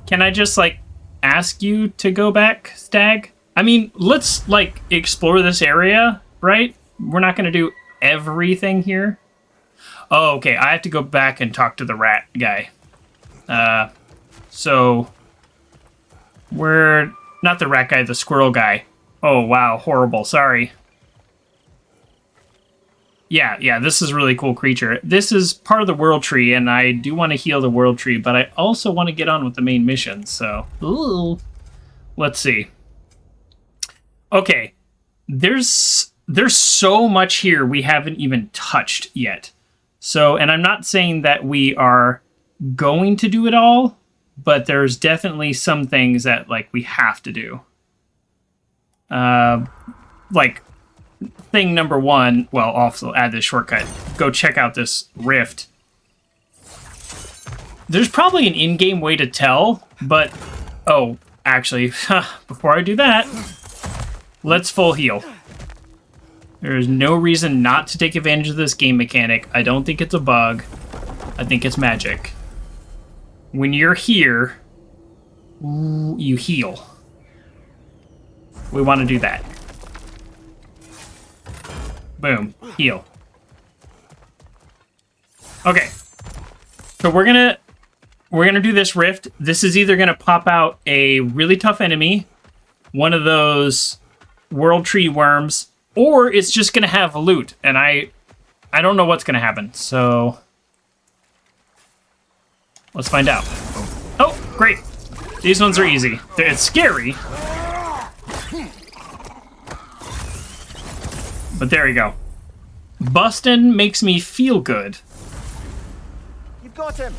Can I just, like, ask you to go back, Stag? I mean, let's, like, explore this area, right? We're not going to do everything here. Oh, okay. I have to go back and talk to the rat guy. So we're not the rat guy, the squirrel guy. Oh, wow. Horrible. Sorry. Yeah, this is a really cool creature. This is part of the world tree, and I do want to heal the world tree, but I also want to get on with the main mission, so... Ooh. Let's see. Okay. There's so much here we haven't even touched yet. So, and I'm not saying that we are going to do it all, but there's definitely some things that, like, we have to do. Like, thing number one, well, also add this shortcut. Go check out this rift. There's probably an in-game way to tell, but... Oh, actually, before I do that, let's full heal. There is no reason not to take advantage of this game mechanic. I don't think it's a bug. I think it's magic. When you're here, you heal. We want to do that. Boom. Heal. Okay. So we're gonna do this rift. This is either gonna pop out a really tough enemy, one of those world tree worms, or it's just gonna have loot, and I don't know what's gonna happen. So let's find out. Oh, great. These ones are easy. It's scary. But there you go. Bustin' makes me feel good. You've got him!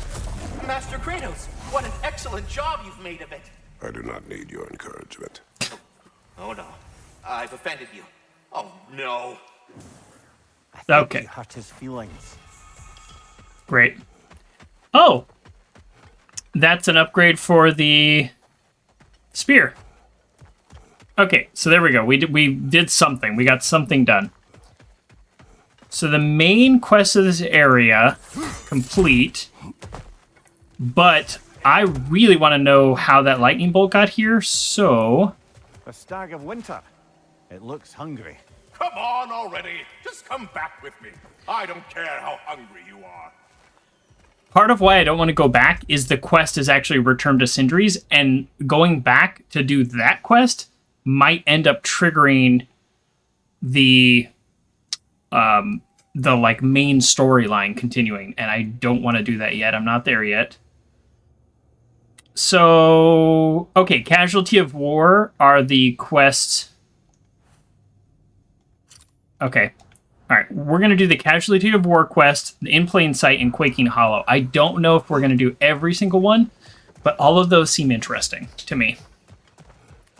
Master Kratos, what an excellent job you've made of it. I do not need your encouragement. Oh no, I've offended you. Oh no. I think Okay. you hurt his feelings. Great. Oh! That's an upgrade for the spear. Okay, so there we go. We did something. We got something done. So the main quest of this area, complete. But I really want to know how that lightning bolt got here, so... A stag of winter. It looks hungry. Come on already. Just come back with me. I don't care how hungry you are. part of why I don't want to go back is the quest is actually Return to Sindri's, and going back to do that quest might end up triggering the like main storyline continuing, and I don't want to do that yet. I'm not there yet. So, okay, Casualty of War are the quests. Okay. All right, we're going to do the Casualty of War quest, the In Plain Sight, and Quaking Hollow. I don't know if we're going to do every single one, but all of those seem interesting to me.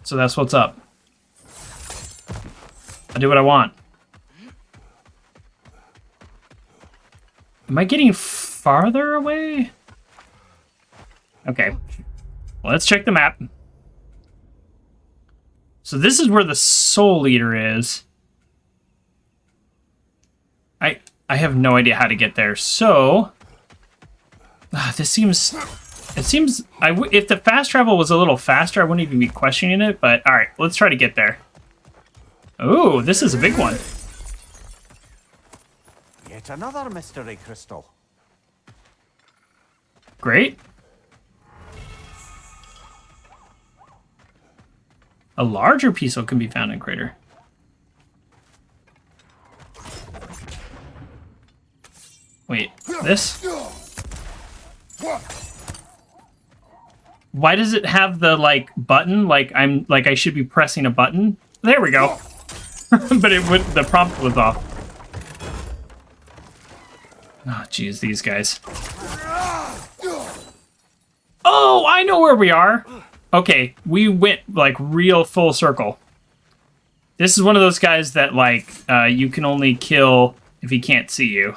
So that's what's up. I do what I want. Am I getting farther away? Okay. Let's check the map. So this is where the Soul Eater is. I have no idea how to get there. So this seems... It seems... if the fast travel was a little faster, I wouldn't even be questioning it. But all right, let's try to get there. Oh, this is a big one. Yet another mystery crystal. Great. A larger piece can be found in crater. Wait, this? Why does it have the like button? Like I should be pressing a button? There we go. But the prompt was off. Oh, geez, these guys. Oh, I know where we are. Okay, we went like real full circle. This is one of those guys that like you can only kill if he can't see you.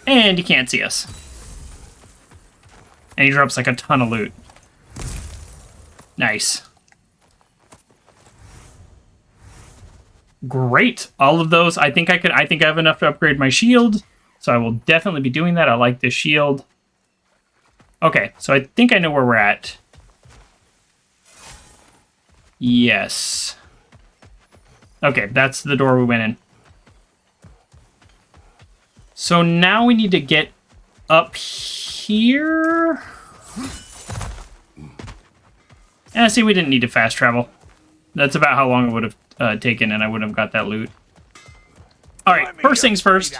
And he can't see us. And he drops like a ton of loot. Nice. Great. All of those. I think I have enough to upgrade my shield. So I will definitely be doing that. I like this shield. Okay, so I think I know where we're at. Yes. Okay, that's the door we went in. So now we need to get up here. Yeah, see, we didn't need to fast travel. That's about how long it would have taken, and I wouldn't have got that loot. All right, first things first.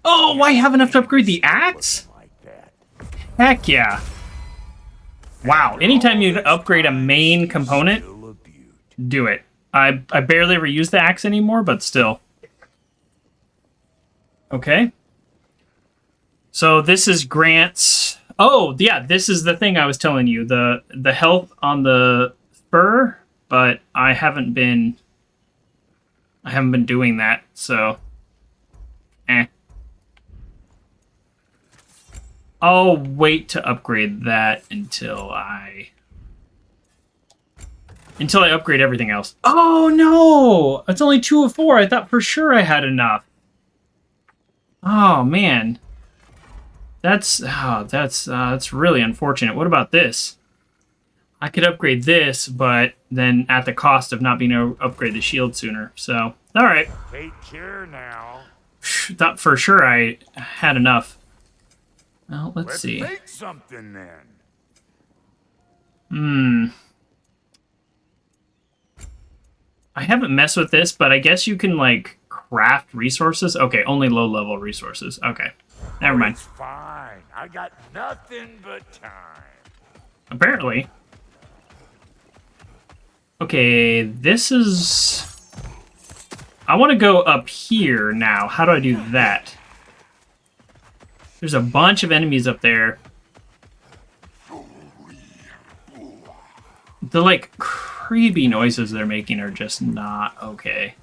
Oh, I have enough to upgrade the axe? Heck yeah. Wow, anytime you upgrade a main component, do it. I barely ever use the axe anymore, but still. Okay. So this is Grant's... Oh, yeah, this is the thing I was telling you. The health on the spur, but I haven't been doing that, so... I'll wait to upgrade that until I upgrade everything else. Oh no! It's only 2 of 4. I thought for sure I had enough. Oh man. That's really unfortunate. What about this? I could upgrade this, but then at the cost of not being able to upgrade the shield sooner. So, all right. Take care now. Thought for sure I had enough. Well, let's see. Make something then. I haven't messed with this, but I guess you can like craft resources. Okay, only low-level resources. Okay, never mind. It's fine. I got nothing but time. Apparently. Okay, this is... I want to go up here now. How do I do that? There's a bunch of enemies up there. The, like, creepy noises they're making are just not okay.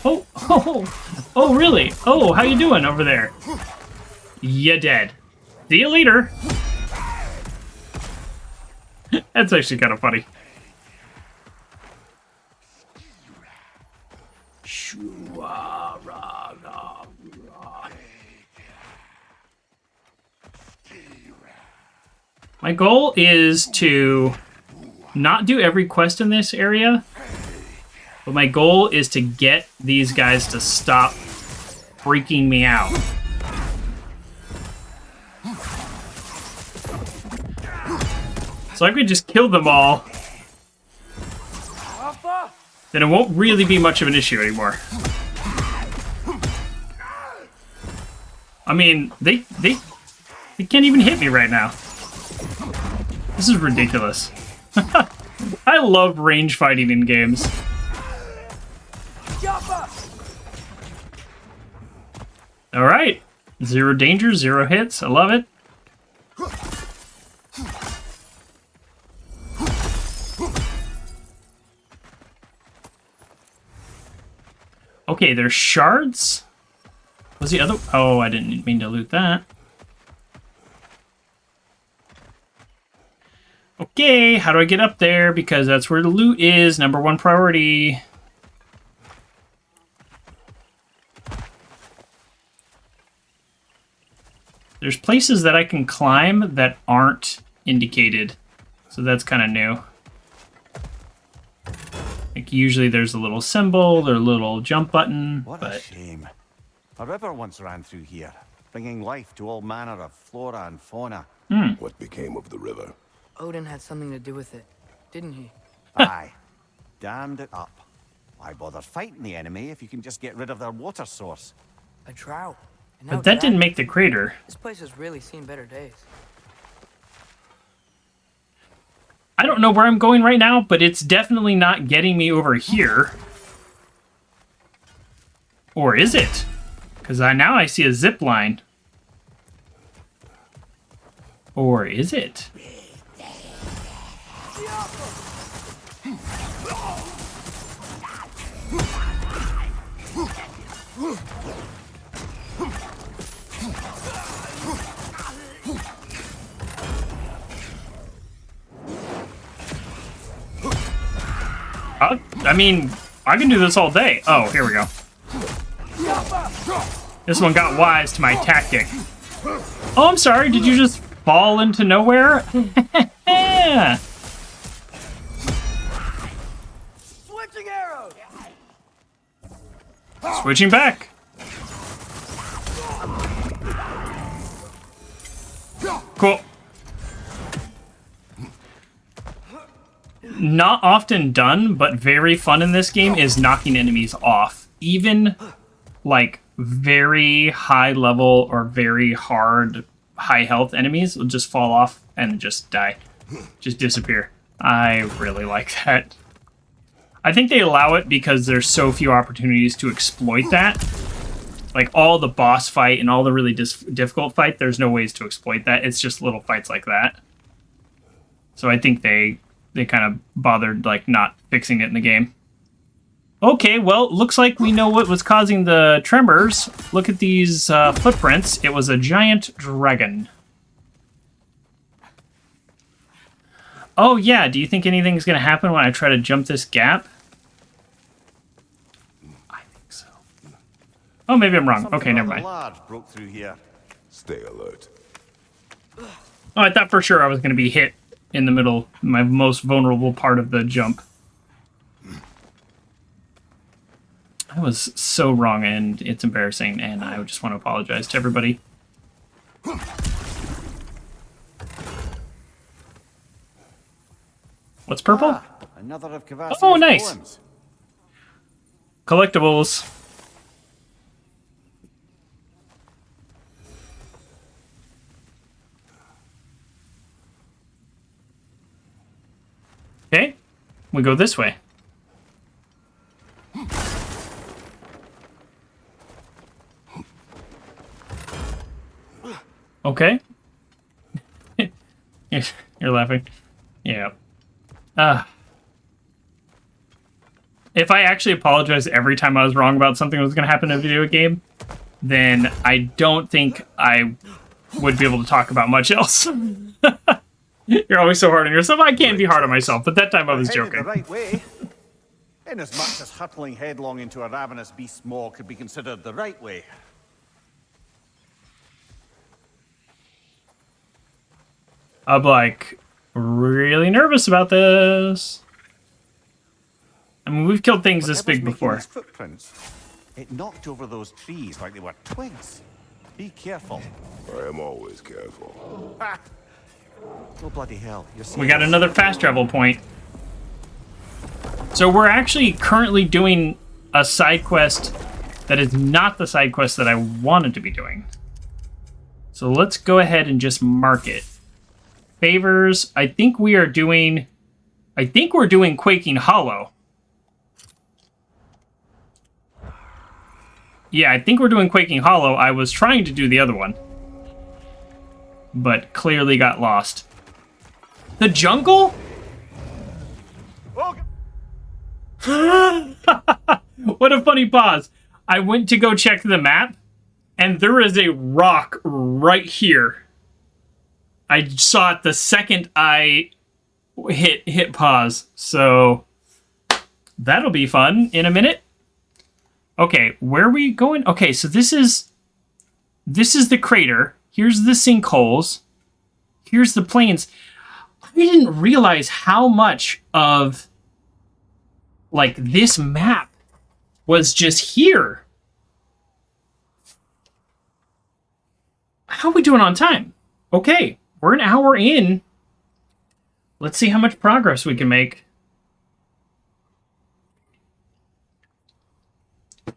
Oh, really? Oh, how you doing over there? You dead. See you later. That's actually kind of funny. My goal is to not do every quest in this area, but my goal is to get these guys to stop freaking me out. So I could just kill them all, then it won't really be much of an issue anymore. I mean, they can't even hit me right now. This is ridiculous. I love range fighting in games. All right, 0 danger, 0 hits. I love it. Okay, there's shards. Was the other? Oh, I didn't mean to loot that. Okay, how do I get up there? Because that's where the loot is. #1 priority. There's places that I can climb that aren't indicated. So that's kind of new. Like usually there's a little symbol or a little jump button. What a shame. A river once ran through here, bringing life to all manner of flora and fauna. What became of the river? Odin had something to do with it, didn't he? Aye. Dammed it up. Why bother fighting the enemy if you can just get rid of their water source? A drought. And now But that didn't dragon- make the crater. This place has really seen better days. I don't know where I'm going right now, but it's definitely not getting me over here. Or is it? Because now I see a zip line. Or is it? I mean, I can do this all day. Oh, here we go. This one got wise to my tactic. Oh, I'm sorry. Did you just fall into nowhere? Yeah. Switching arrows! Switching back. Cool. Not often done, but very fun in this game is knocking enemies off. Even, like, very high level or very hard, high health enemies will just fall off and just die. Just disappear. I really like that. I think they allow it because there's so few opportunities to exploit that. Like, all the boss fight and all the really difficult fight, there's no ways to exploit that. It's just little fights like that. So I think they kind of bothered, like, not fixing it in the game. Okay, well, looks like we know what was causing the tremors. Look at these footprints. It was a giant dragon. Oh, yeah, do you think anything's going to happen when I try to jump this gap? I think so. Oh, maybe I'm wrong. Something Okay, never rather mind. large broke through here. Stay alert. Oh, I thought for sure I was going to be hit in the middle, my most vulnerable part of the jump. I was so wrong, and it's embarrassing, and I just want to apologize to everybody. What's purple? Ah, another of Kvasi's Oh, nice. poems. Collectibles. Okay, we go this way. Okay. You're laughing. Yeah. If I actually apologize every time I was wrong about something that was going to happen in a video game, then I don't think I would be able to talk about much else. You're always so hard on yourself. I can't be hard on myself, but that time I was Headed joking. the right way. Inasmuch as hurtling headlong into a ravenous beast's maw could be considered the right way. I'm like, really nervous about this. I mean, we've killed things this big Whatever's making before. these footprints, it knocked over those trees like they were twigs. Be careful. I am always careful. Ah! Oh, bloody hell. You're We got another fast travel point. So we're actually currently doing a side quest that is not the side quest that I wanted to be doing. So let's go ahead and just mark it. Favors, I think we're doing Quaking Hollow. Yeah, I think we're doing Quaking Hollow. I was trying to do the other one, but clearly got lost. The jungle? What a funny pause. I went to go check the map, and there is a rock right here. I saw it the second I hit pause, so that'll be fun in a minute. Okay, where are we going? Okay, so this is the crater. Here's the sinkholes. Here's the plains. I didn't realize how much of like this map was just here. How are we doing on time? Okay, we're an hour in. Let's see how much progress we can make.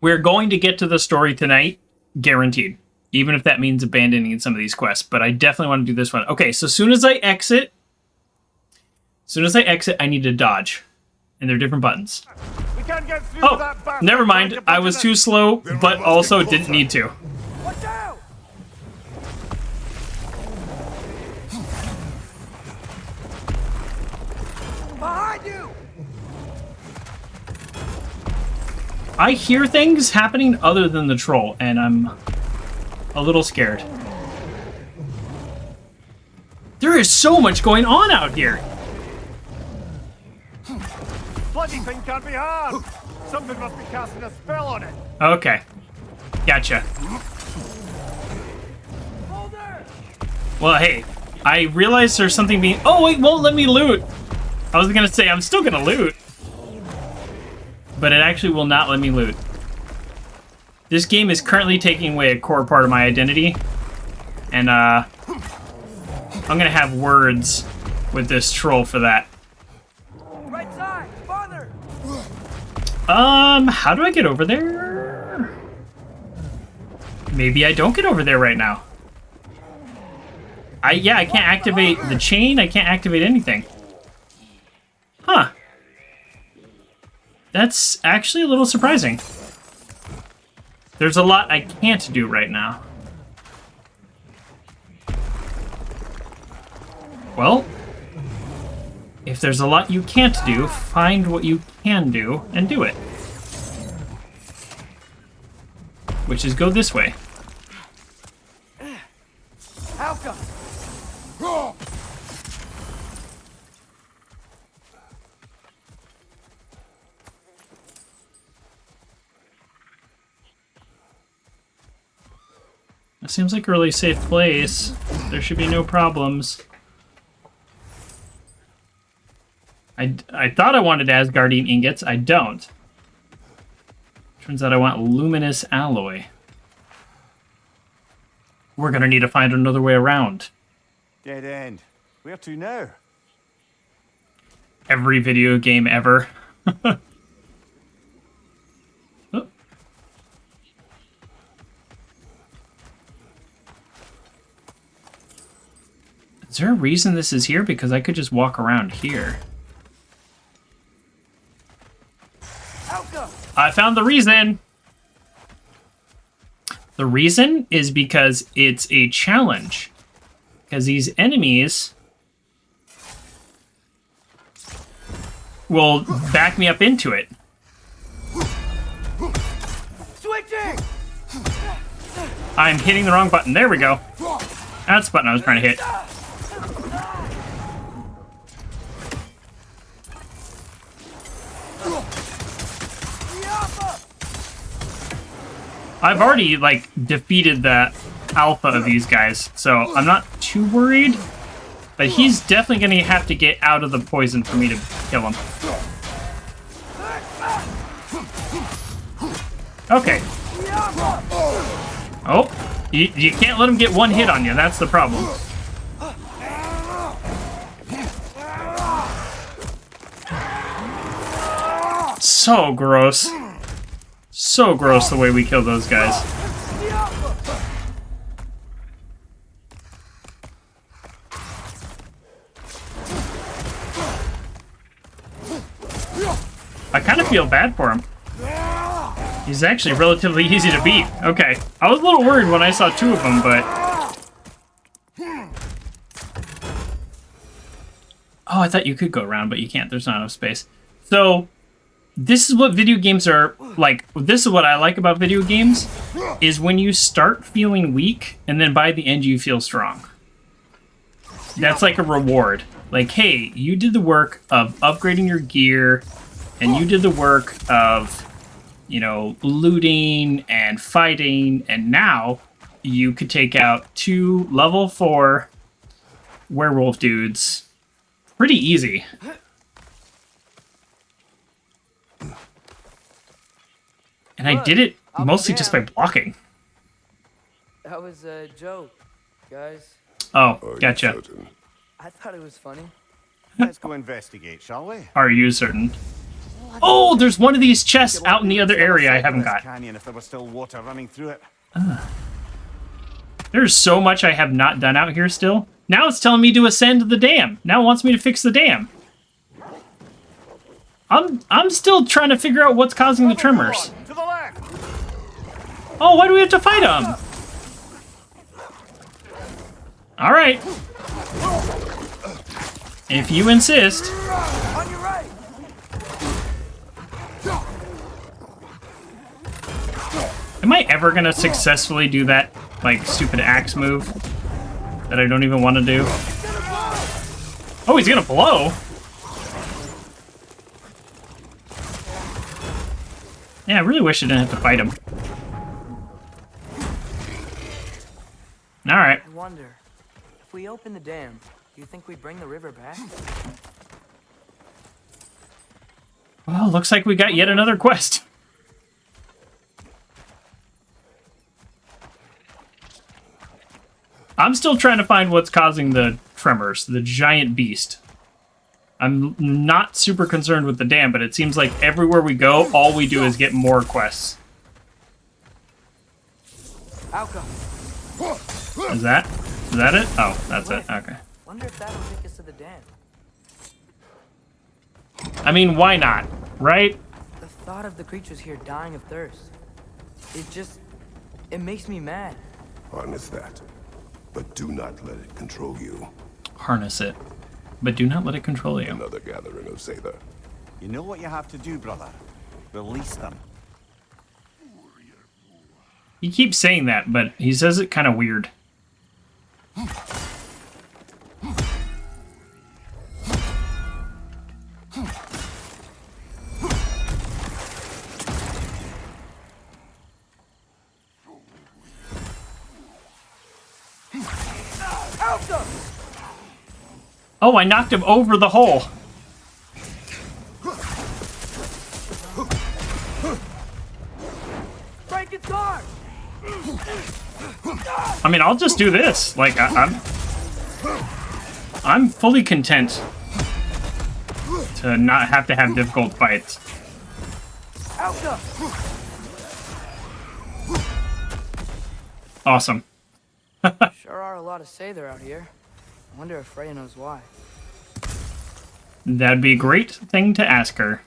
We're going to get to the story tonight, guaranteed. Even if that means abandoning some of these quests. But I definitely want to do this one. Okay, so as soon as I exit, I need to dodge. And they're different buttons. We can't get through Oh, that back. never mind. I was too slow, but also didn't need to. Watch out! Behind you! I hear things happening other than the troll, and I'm a little scared. There is so much going on out here. Bloody thing can't be harmed. Something must be casting a spell on it. Okay. Gotcha. Well, hey, I realized there's something being... Oh, wait, won't let me loot. I was going to say, I'm still going to loot. But it actually will not let me loot. This game is currently taking away a core part of my identity. And, I'm going to have words with this troll for that. Right side, farther. How do I get over there? Maybe I don't get over there right now. I can't activate the chain. I can't activate anything. Huh. That's actually a little surprising. There's a lot I can't do right now. Well, if there's a lot you can't do, find what you can do and do it. Which is go this way. Alka. It seems like a really safe place. There should be no problems. I thought I wanted Asgardian ingots. I don't. Turns out I want luminous alloy. We're gonna need to find another way around. Dead end. Where to now? Every video game ever. Oh. Is there a reason this is here? Because I could just walk around here. Alka. I found the reason! The reason is because it's a challenge. Because these enemies will back me up into it. Switching. I'm hitting the wrong button. There we go. That's the button I was trying to hit. I've already, like, defeated the alpha of these guys, so I'm not too worried. But he's definitely going to have to get out of the poison for me to kill him. Okay. Oh, you can't let him get one hit on you. That's the problem. So gross. So gross the way we kill those guys. I kind of feel bad for him. He's actually relatively easy to beat. Okay. I was a little worried when I saw two of them, but... Oh, I thought you could go around, but you can't. There's not enough space. So, this is what video games are like. This is what I like about video games, is when you start feeling weak, and then by the end you feel strong. That's like a reward. Like, hey, you did the work of upgrading your gear, and you did the work of, you know, looting and fighting, and now you could take out 2 level 4 werewolf dudes pretty easy. And I did it mostly just by blocking. That was a joke, guys. Oh, gotcha. I thought it was funny. Let's go investigate, shall we? Are you certain? Oh, there's one of these chests out in the other area I haven't got. Canyon if there was still water running through it. There's so much I have not done out here still. Now it's telling me to ascend the dam. Now it wants me to fix the dam. I'm still trying to figure out what's causing the tremors. To the left. Oh, why do we have to fight them? All right. If you insist. On your right. Am I ever gonna successfully do that, like, stupid axe move that I don't even want to do? Oh, he's gonna blow. Yeah, I really wish I didn't have to fight him. Alright. I wonder, if we open the dam, do you think we'd bring the river back? Well, looks like we got yet another quest. I'm still trying to find what's causing the tremors, the giant beast. I'm not super concerned with the dam, but it seems like everywhere we go, all we do is get more quests. Alka. Is that it? Oh, that's it. Okay. Wonder if that'll take us to the dam. I mean, why not? Right? The thought of the creatures here dying of thirst, it makes me mad. Harness that. But do not let it control you. Harness it. But do not let it control you. Another gathering of Sather. You know what you have to do, brother. Release them. He keeps saying that, but he says it kind of weird. Oh, I knocked him over the hole. Break its guard! I mean, I'll just do this. Like, I'm fully content to not have to have difficult fights. Alka! Awesome. Sure are a lot of Sather out here. I wonder if Freya knows why. That'd be a great thing to ask her.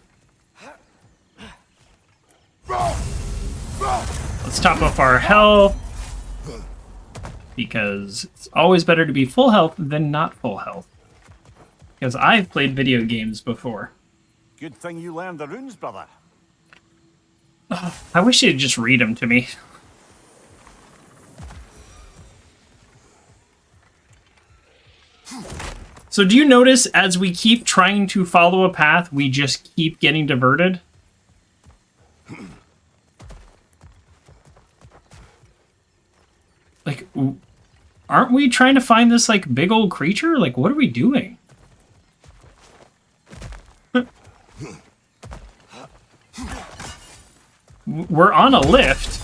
Let's top up our health, because it's always better to be full health than not full health. Because I've played video games before. Good thing you learned the runes, brother. I wish you'd just read them to me. So do you notice as we keep trying to follow a path, we just keep getting diverted? Like, Aren't we trying to find this, like, big old creature? Like, what are we doing? We're on a lift.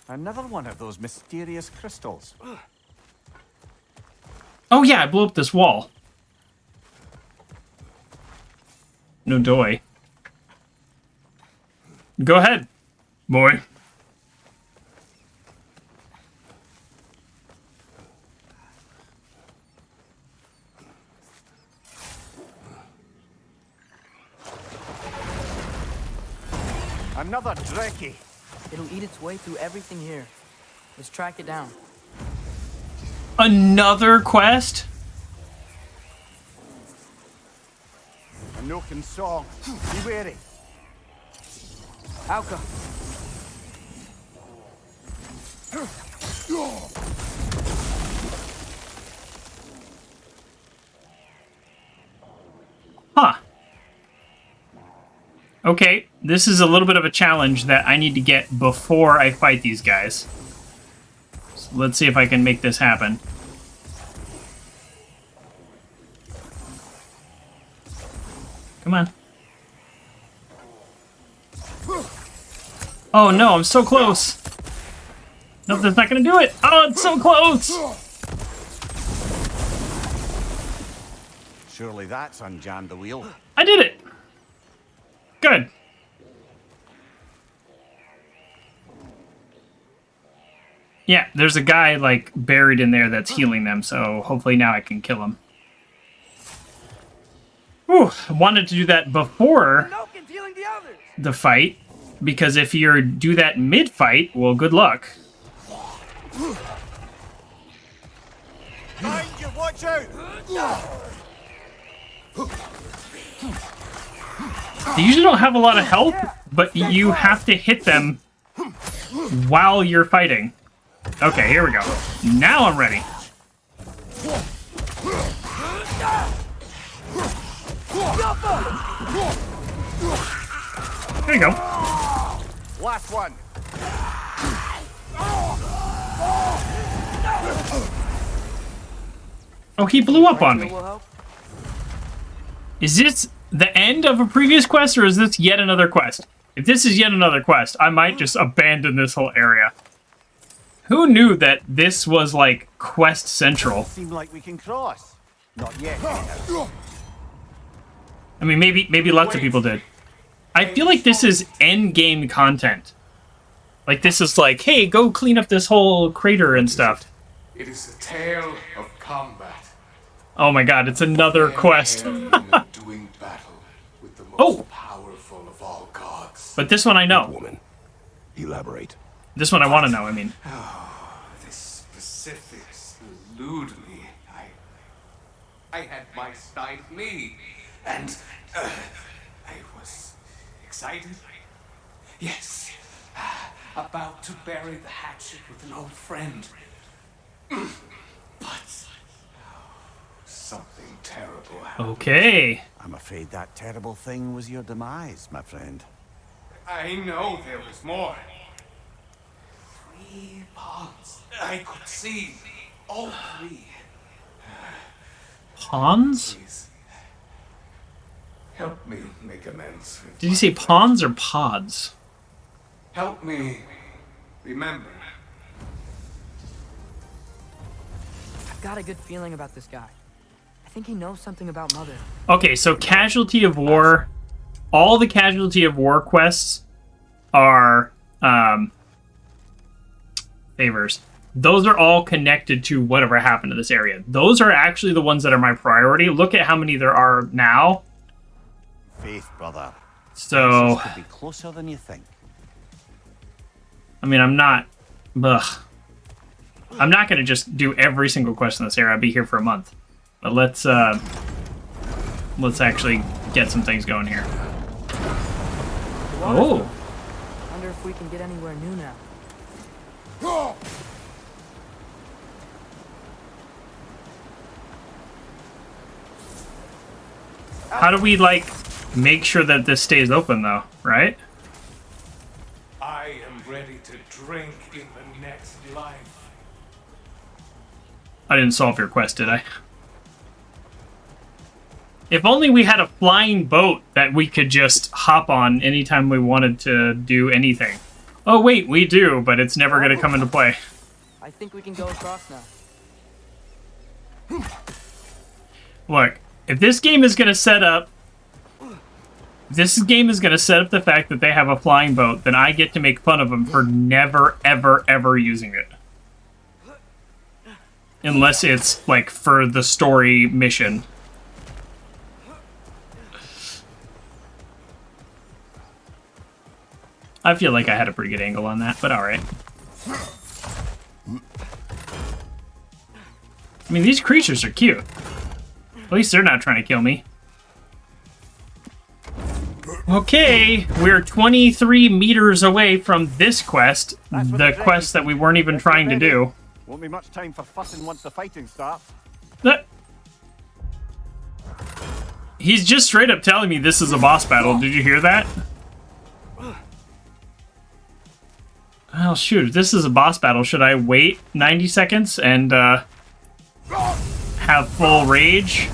Another one of those mysterious crystals. Oh yeah, I blew up this wall. No doy. Go ahead, boy. Another Drekkie. It'll eat its way through everything here. Let's track it down. Another quest? A Noken song. Be wary. Alka. Huh. Okay, this is a little bit of a challenge that I need to get before I fight these guys. So let's see if I can make this happen. Come on. Oh no, I'm so close. Nope, that's not gonna do it. Oh, it's so close. Surely that's unjammed the wheel. I did it. Good. Yeah, there's a guy, like, buried in there that's healing them, so hopefully now I can kill him. Whew, I wanted to do that before the fight, because if you do that mid-fight, well, good luck. Behind you, watch out! They usually don't have a lot of health, but you have to hit them while you're fighting. Okay, here we go. Now I'm ready. There you go. Last one. Oh, he blew up on me. Is this the end of a previous quest, or is this yet another quest? If this is yet another quest, I might just abandon this whole area. Who knew that this was, like, quest central? Seem like we can cross. Not yet. I mean, maybe lots of people did. I feel like this is end-game content. Like, this is like, hey, go clean up this whole crater and stuff. It is a tale of combat. Oh my god, it's another quest. Doing battle with the most powerful of all gods. But this one I know. Woman. Elaborate. This one I want to know, I mean. Oh, the specifics elude me. I had my side me, and I was excited. Yes, about to bury the hatchet with an old friend. But something terrible happened. Okay. I'm afraid that terrible thing was your demise, my friend. I know there was more. 3 ponds. I could see all 3. Pawns? Please, help me make amends. Did you say pawns or pods? Help me remember. I've got a good feeling about this guy. I think he knows something about Mother. Okay, so Casualty of War, all the Casualty of War quests are favors. Those are all connected to whatever happened to this area. Those are actually the ones that are my priority. Look at how many there are now. Faith, brother. So, This could be closer than you think. I mean, I'm not going to just do every single quest in this area. I'll be here for a month. But let's actually get some things going here. Oh. Wonder if we can get anywhere new now. How do we, like, make sure that this stays open, though, right? I am ready to drink in the next life. I didn't solve your quest, did I? If only we had a flying boat that we could just hop on anytime we wanted to do anything. Oh wait, we do, but it's never going to come into play. I think we can go across now. Look, if this game is going to set up... This game is going to set up the fact that they have a flying boat, then I get to make fun of them for never, ever, ever using it. Unless it's, like, for the story mission. I feel like I had a pretty good angle on that, but alright. I mean, these creatures are cute. At least they're not trying to kill me. Okay, we're 23 meters away from this quest. The quest that we weren't even trying to do. Won't be much time for fussing once the fighting starts. He's just straight up telling me this is a boss battle. Did you hear that? Oh, shoot. If this is a boss battle, should I wait 90 seconds and have full rage?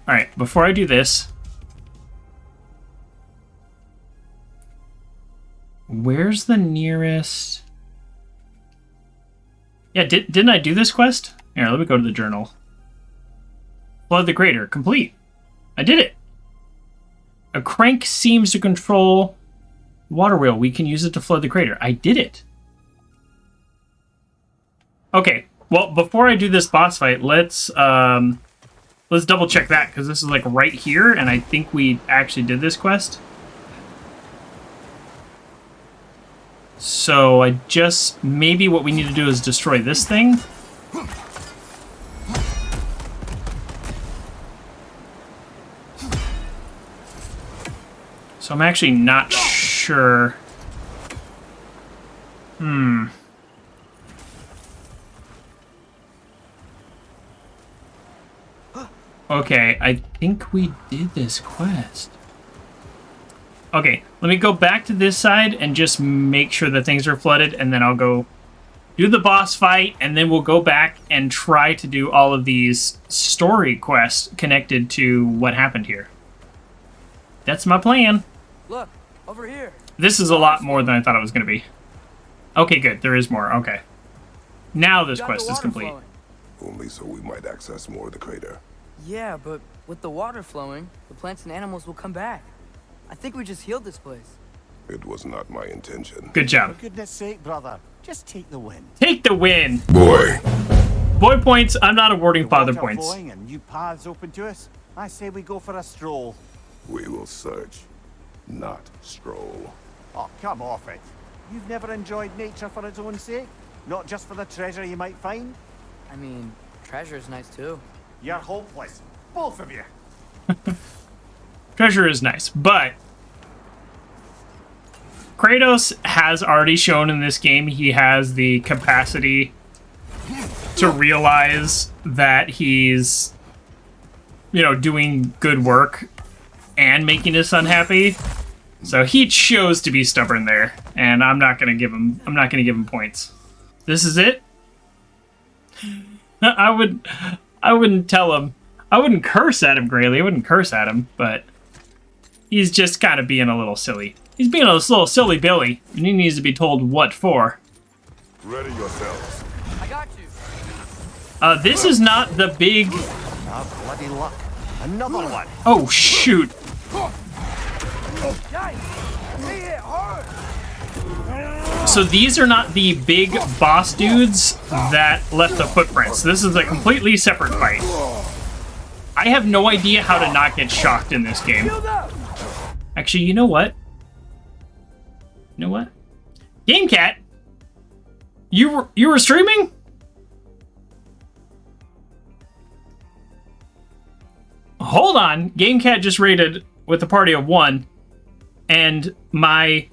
Alright, before I do this... Where's the nearest... Yeah, didn't I do this quest? Here, let me go to the journal. Flood the crater. Complete. I did it. A crank seems to control water wheel. We can use it to flood the crater. I did it. Okay. Well, before I do this boss fight, let's double check that, because this is like right here, and I think we actually did this quest. So I just, maybe what we need to do is destroy this thing. So I'm actually not sure. Okay, I think we did this quest. Okay, let me go back to this side and just make sure that things are flooded, and then I'll go do the boss fight, and then we'll go back and try to do all of these story quests connected to what happened here. That's my plan. Look, over here. This is a lot more than I thought it was going to be. Okay, good. There is more. Okay. Now this quest is complete. Flowing. Only so we might access more of the crater. Yeah, but with the water flowing, the plants and animals will come back. I think we just healed this place. It was not my intention. Good job. For goodness sake, brother, just take the win. Take the win. Boy. Boy points. I'm not awarding The father water points. flowing and new paths open to us. I say we go for a stroll. We will search, not stroll. Oh, come off it. You've never enjoyed nature for its own sake? Not just for the treasure you might find? I mean, treasure's nice too. You're hopeless. Both of you. Treasure is nice, but Kratos has already shown in this game he has the capacity to realize that he's, you know, doing good work and making his son happy. So he chose to be stubborn there, and I'm not gonna give him points. This is it? I wouldn't tell him. I wouldn't curse at him, Grayly. I wouldn't curse at him, but he's just kind of being a little silly. He's being a little silly Billy, and he needs to be told what for. Ready yourselves. I got you. This is not the big... Ah, bloody luck. Another one. Oh, shoot. So these are not the big boss dudes that left the footprints. This is a completely separate fight. I have no idea how to not get shocked in this game. Actually, you know what? You know what? GameCat, you were streaming? Hold on. GameCat just rated with a party of 1, and my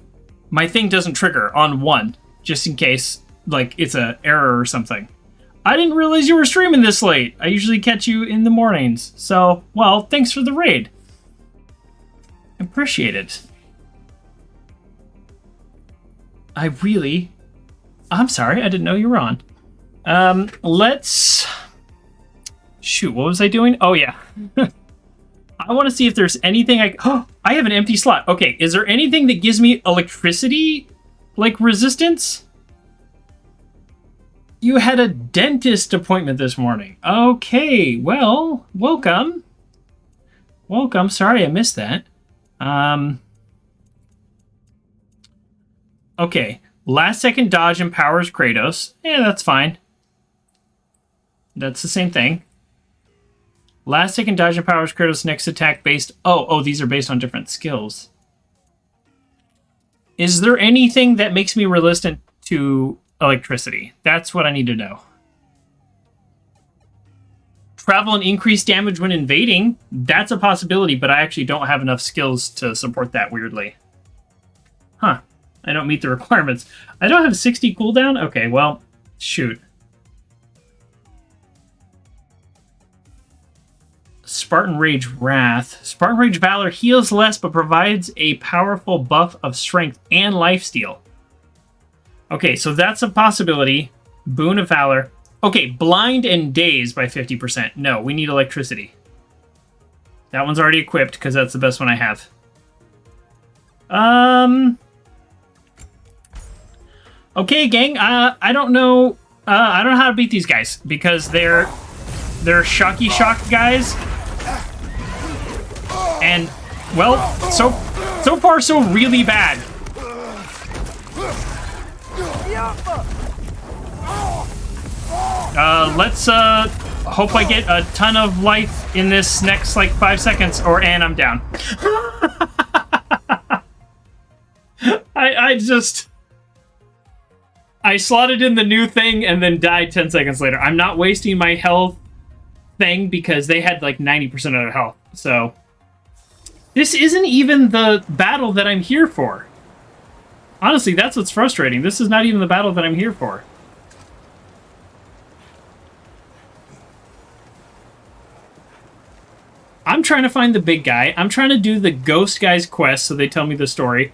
thing doesn't trigger on 1, just in case, like, it's an error or something. I didn't realize you were streaming this late. I usually catch you in the mornings. So, well, thanks for the raid. Appreciate it. I'm sorry, I didn't know you were on. Let's... Shoot, what was I doing? Oh, yeah. I want to see if there's anything I have an empty slot. Okay, is there anything that gives me electricity, like, resistance? You had a dentist appointment this morning. Okay, well, welcome. Welcome. Sorry I missed that. Okay, last second dodge empowers Kratos. Yeah, that's fine. That's the same thing. Last second dodge empowers Kratos' next attack based... Oh, these are based on different skills. Is there anything that makes me resistant to electricity? That's what I need to know. Travel and increase damage when invading. That's a possibility, but I actually don't have enough skills to support that, weirdly. Huh. I don't meet the requirements. I don't have 60 cooldown? Okay, well, shoot. Spartan Rage Wrath. Spartan Rage Valor heals less, but provides a powerful buff of strength and lifesteal. Okay, so that's a possibility. Boon of Valor. Okay, blind and daze by 50%. No, we need electricity. That one's already equipped, because that's the best one I have. Okay, gang, I don't know... I don't know how to beat these guys, because they're shocky shock guys. And, well, so far so really bad. Let's hope I get a ton of life in this next like 5 seconds, and I'm down. I slotted in the new thing and then died 10 seconds later. I'm not wasting my health thing because they had like 90% of their health. So this isn't even the battle that I'm here for. Honestly, that's what's frustrating. This is not even the battle that I'm here for. I'm trying to find the big guy. I'm trying to do the ghost guy's quest so they tell me the story.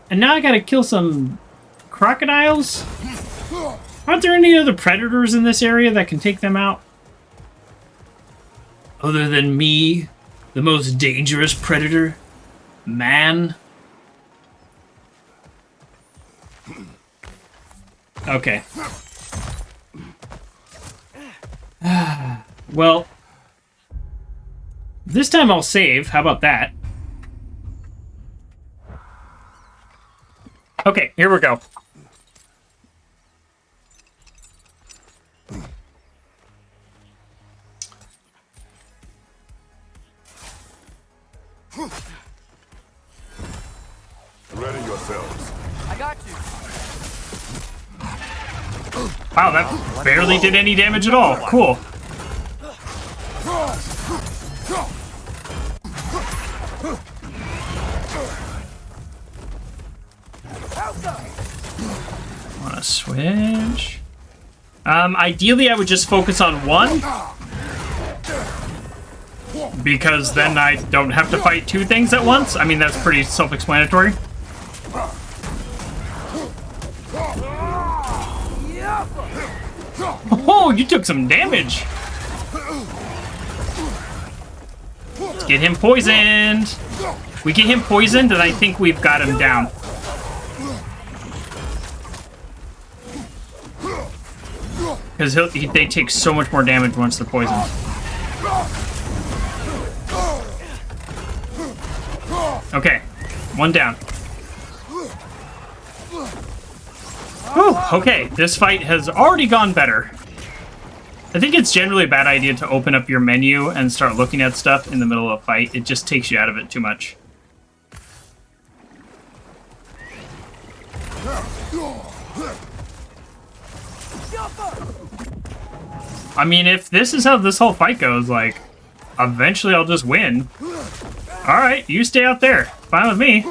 And now I gotta kill some crocodiles? Aren't there any other predators in this area that can take them out? Other than me, the most dangerous predator? Man? Okay. Well, this time I'll save. How about that? Okay, here we go. Ready yourselves. I got you. Wow, that barely did any damage at all. Cool. Wanna switch? Ideally I would just focus on one. Because then I don't have to fight two things at once. I mean, that's pretty self-explanatory. Oh, you took some damage. Let's get him poisoned. If we get him poisoned, then I think we've got him down. Because they take so much more damage once they're poisoned. Okay, one down. Whew, okay, this fight has already gone better. I think it's generally a bad idea to open up your menu and start looking at stuff in the middle of a fight. It just takes you out of it too much. I mean, if this is how this whole fight goes, like, eventually I'll just win. Alright, you stay out there. Fine with me.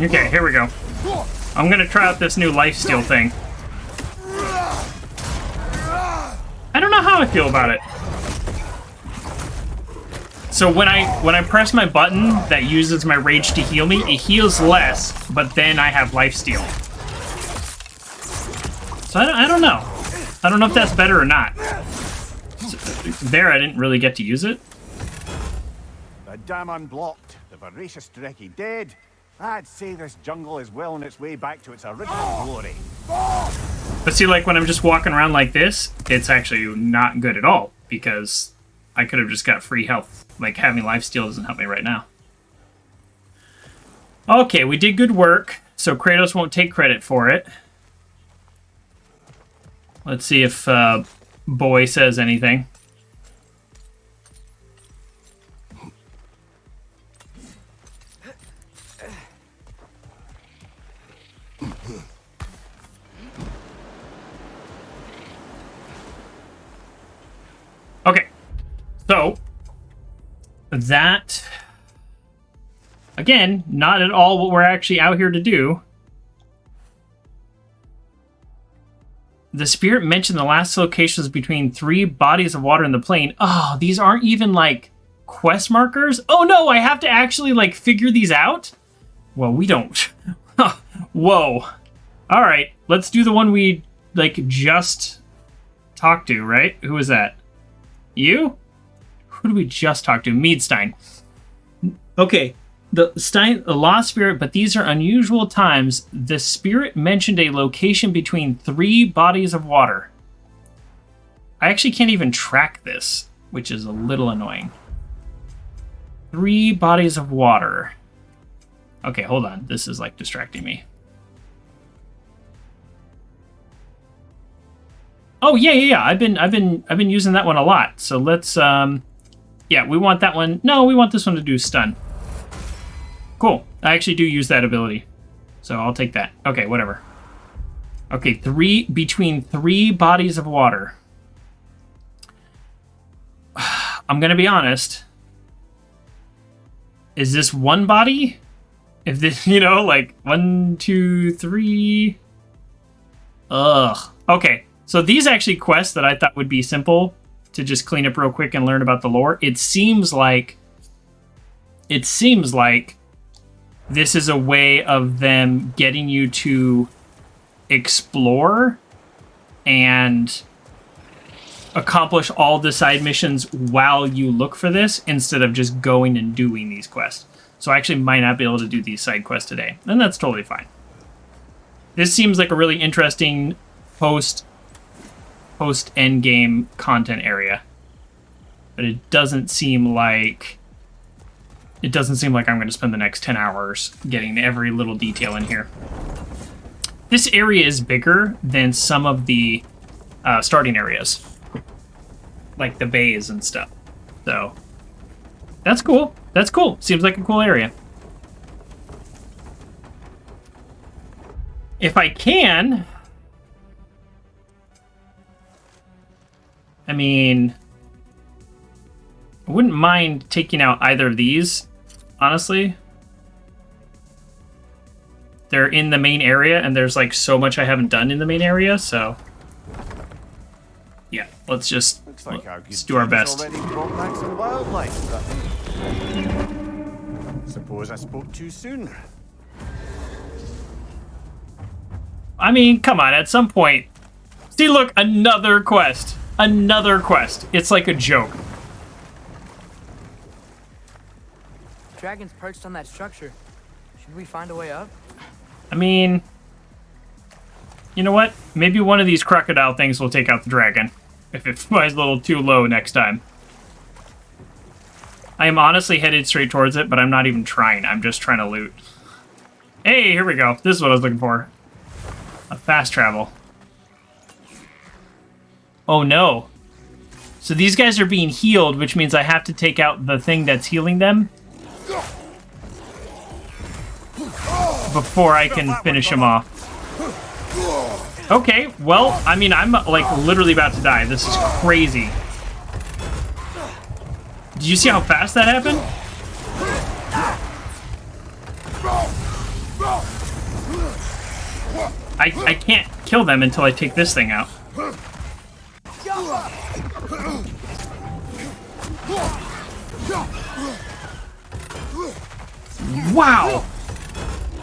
Okay, here we go. I'm gonna try out this new lifesteal thing. I don't know how I feel about it. So when I press my button that uses my rage to heal me, it heals less, but then I have lifesteal. So I don't know. I don't know if that's better or not. So, there, I didn't really get to use it. The dam unblocked, the voracious Drekkie dead. I'd say this jungle is well on its way back to its original glory. But see, like, when I'm just walking around like this, it's actually not good at all, because I could have just got free health. Like, having lifesteal doesn't help me right now. Okay, we did good work, so Kratos won't take credit for it. Let's see if Boy says anything. Okay, so that, again, not at all what we're actually out here to do. The spirit mentioned the last locations between 3 bodies of water in the plain. Oh, these aren't even like quest markers? Oh no, I have to actually like figure these out? Well, we don't. Whoa. All right, let's do the one we like just talked to, right? Who was that? You? Who did we just talk to? Meadstein. Okay, the lost spirit, but these are unusual times. The spirit mentioned a location between 3 bodies of water. I actually can't even track this, which is a little annoying. 3 bodies of water. Okay, hold on. This is like distracting me. Oh yeah. I've been using that one a lot. So let's yeah, we want that one. No, we want this one to do stun. Cool. I actually do use that ability. So I'll take that. Okay, whatever. Okay, between 3 bodies of water. I'm gonna be honest. Is this one body? If this, you know, like 1, 2, 3. Ugh. Okay. So these actually quests that I thought would be simple to just clean up real quick and learn about the lore. It seems like this is a way of them getting you to explore and accomplish all the side missions while you look for this instead of just going and doing these quests. So I actually might not be able to do these side quests today, and that's totally fine. This seems like a really interesting post-endgame content area, but it doesn't seem like I'm going to spend the next 10 hours getting every little detail in here. This area is bigger than some of the starting areas, like the bays and stuff. So that's cool. That's cool. Seems like a cool area. If I can, I mean, I wouldn't mind taking out either of these, honestly. They're in the main area, and there's like so much I haven't done in the main area, so yeah, let's just do our best. Already brought back some wildlife, but suppose I spoke too soon. I mean, come on, at some point. See, look, another quest. Another quest. It's like a joke. Dragon's perched on that structure. Should we find a way up? I mean, you know what? Maybe one of these crocodile things will take out the dragon. If it flies a little too low next time. I am honestly headed straight towards it, but I'm not even trying. I'm just trying to loot. Hey, here we go. This is what I was looking for. A fast travel. Oh no. So these guys are being healed, which means I have to take out the thing that's healing them before I can finish them off. Okay, well, I mean, I'm like literally about to die. This is crazy. Did you see how fast that happened? I can't kill them until I take this thing out. Wow!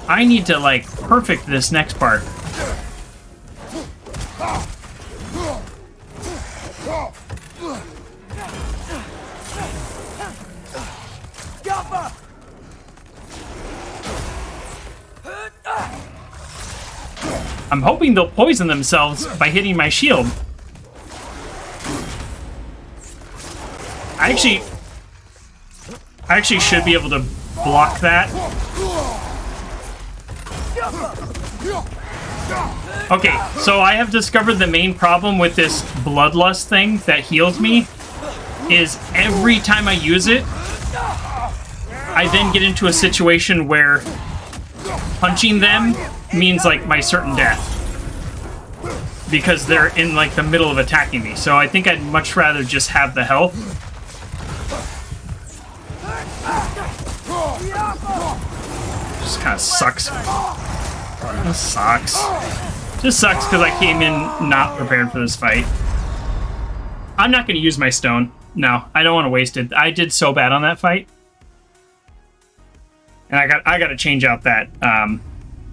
I need to, like, perfect this next part. I'm hoping they'll poison themselves by hitting my shield. I actually should be able to block that. Okay, so I have discovered the main problem with this bloodlust thing that heals me is every time I use it, I then get into a situation where punching them means like my certain death. Because they're in like the middle of attacking me. So I think I'd much rather just have the health. Just kind of sucks. This sucks. Just sucks because I came in not prepared for this fight. I'm not going to use my stone. No, I don't want to waste it. I did so bad on that fight. And I got to change out that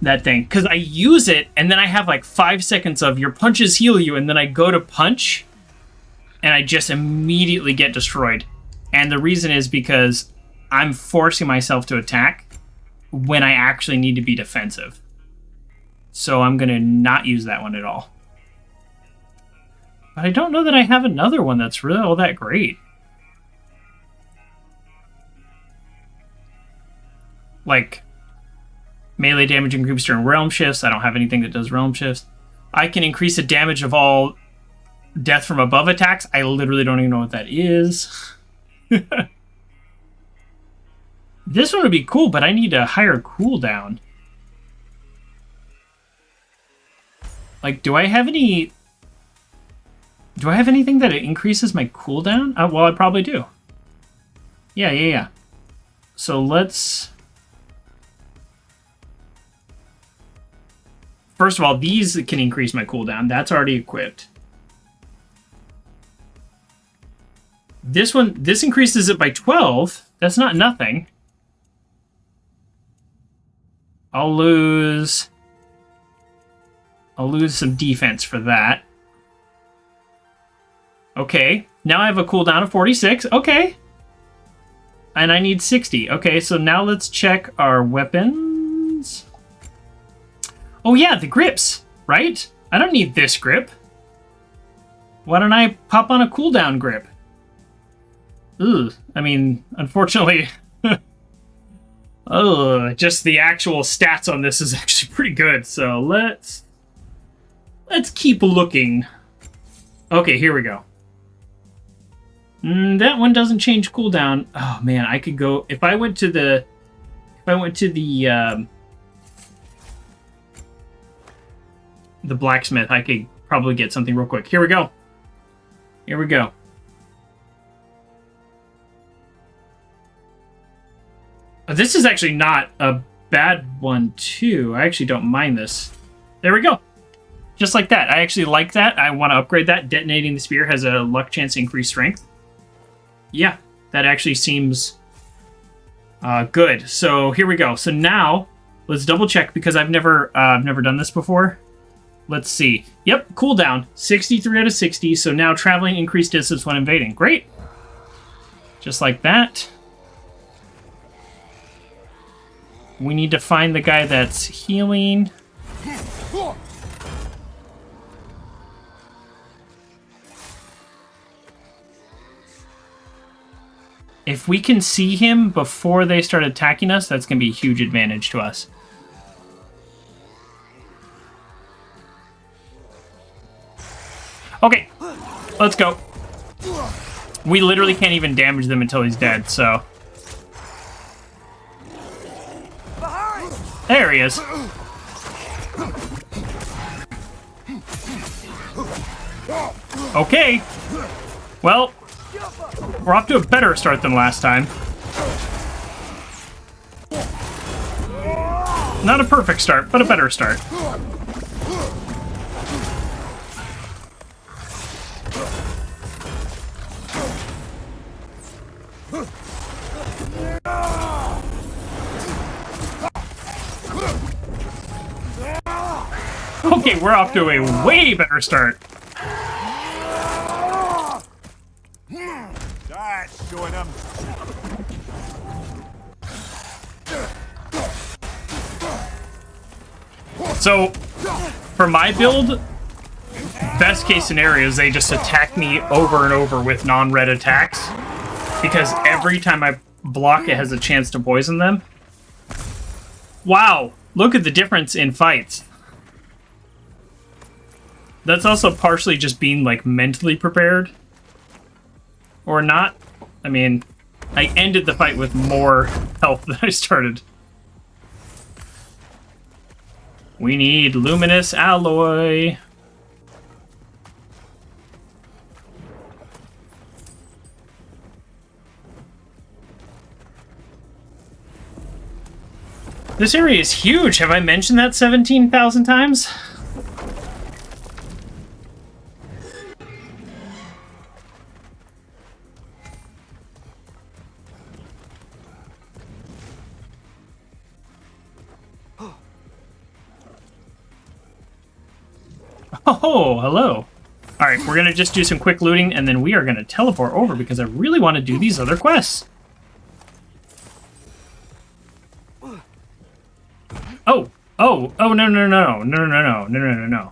that thing because I use it and then I have like 5 seconds of your punches heal you, and then I go to punch and I just immediately get destroyed. And the reason is because I'm forcing myself to attack when I actually need to be defensive. So I'm going to not use that one at all. But I don't know that I have another one that's really all that great. Like, melee damage increased during realm shifts. I don't have anything that does realm shifts. I can increase the damage of all death from above attacks. I literally don't even know what that is. This one would be cool, but I need a higher cooldown. Like, do I have anything that increases my cooldown? Well, I probably do. Yeah. So let's... First of all, these can increase my cooldown. That's already equipped. This one, this increases it by 12. That's not nothing. I'll lose some defense for that. Okay, now I have a cooldown of 46. Okay. And I need 60. Okay, so now let's check our weapons. Oh yeah, the grips, right? I don't need this grip. Why don't I pop on a cooldown grip? Ugh, I mean, unfortunately... just the actual stats on this is actually pretty good, so let's keep looking. Okay, here we go. That one doesn't change cooldown. Oh man, I could go if I went to the blacksmith, I could probably get something real quick. Here we go. This is actually not a bad one, too. I actually don't mind this. There we go. Just like that. I actually like that. I want to upgrade that. Detonating the spear has a luck chance to increase strength. Yeah, that actually seems good. So here we go. So now let's double check because I've never done this before. Let's see. Yep, cooldown 63 out of 60. So now traveling increased distance when invading. Great. Just like that. We need to find the guy that's healing. If we can see him before they start attacking us, that's going to be a huge advantage to us. Okay, let's go. We literally can't even damage them until he's dead, so... There he is. Okay. Well, we're off to a better start than last time. Not a perfect start, but a better start. Okay, we're off to a way better start. That's showing him. So, for my build, best case scenario is they just attack me over and over with non-red attacks, because every time I block, it has a chance to poison them. Wow, look at the difference in fights. That's also partially just being, like, mentally prepared. Or not. I mean, I ended the fight with more health than I started. We need luminous alloy. This area is huge. Have I mentioned that 17,000 times? Oh, hello. All right, we're going to just do some quick looting, and then we are going to teleport over because I really want to do these other quests. Oh, no.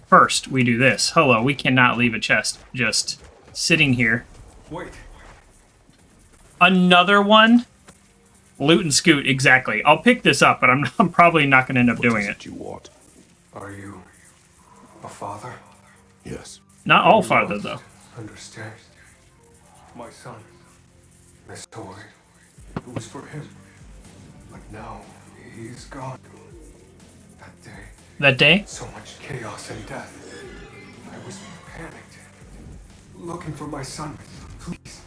First, we do this. Hello, we cannot leave a chest just sitting here. Wait. Another one? Loot and scoot, exactly. I'll pick this up, but I'm probably not going to end up doing it. What you want? Are you a father? Yes. Not all father, though. Understand. My son. This toy. It was for him. But now he's gone. That day. That day? So much chaos and death. I was panicked. Looking for my son. Please.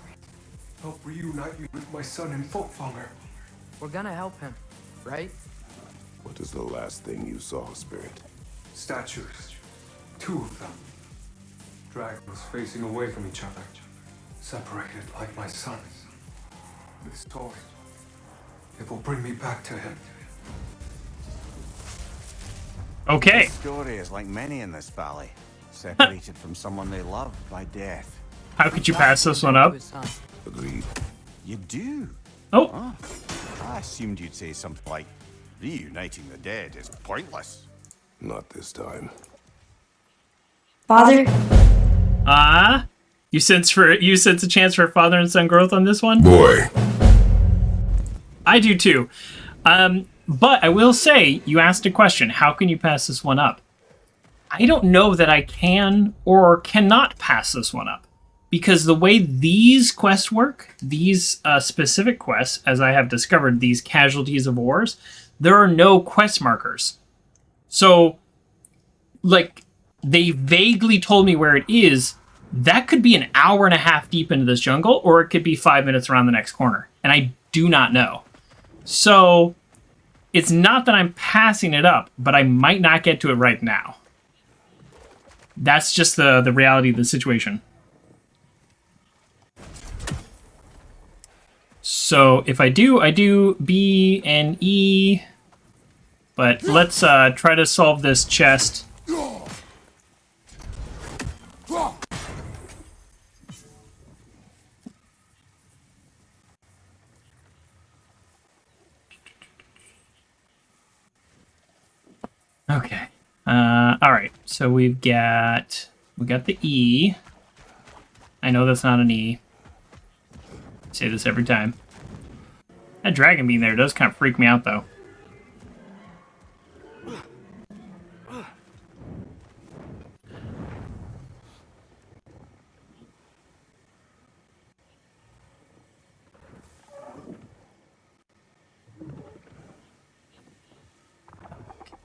Help reunite me with my son in Folkvanger. We're gonna help him, right? What is the last thing you saw, Spirit? Statues. 2 of them. Dragons facing away from each other. Separated like my son. This toy. It will bring me back to him. Okay. This story is like many in this valley. Separated from someone they love by death. How could you pass this one up? Agreed. You do? Oh. Huh. I assumed you'd say something like, reuniting the dead is pointless. Not this time. Father? You sense a chance for father and son growth on this one? Boy. I do too. But I will say, you asked a question. How can you pass this one up? I don't know that I can or cannot pass this one up. Because the way these quests work, these specific quests, as I have discovered, these casualties of wars, there are no quest markers. So, like, they vaguely told me where it is. That could be an hour and a half deep into this jungle, or it could be 5 minutes around the next corner. And I do not know. So, it's not that I'm passing it up, but I might not get to it right now. That's just the reality of the situation. So if I do B and E, but let's try to solve this chest. Okay. All right. So we got the E. I know that's not an E. I say this every time. That dragon being there does kind of freak me out, though.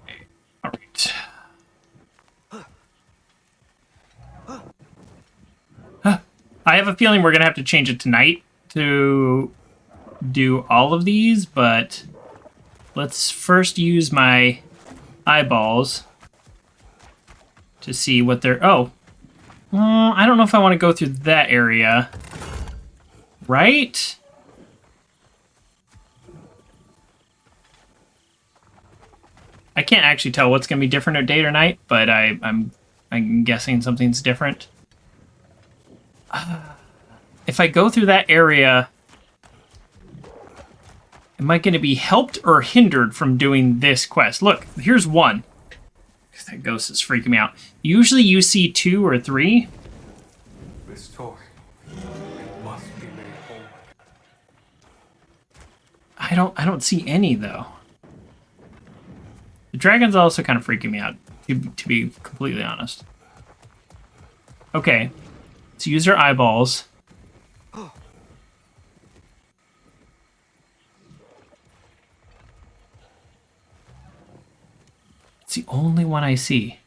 Okay. All right. I have a feeling we're going to have to change it tonight to do all of these, but let's first use my eyeballs to see what they're... Oh. I don't know if I want to go through that area. Right? I I can't actually tell what's going to be different at day or night, but I'm guessing something's different. If I go through that area, am I going to be helped or hindered from doing this quest? Look, here's one. That ghost is freaking me out. Usually you see 2 or 3. Restore. It must be made whole. I don't see any though. The dragon's also kind of freaking me out, to be completely honest. Okay, let's use our eyeballs. It's the only one I see.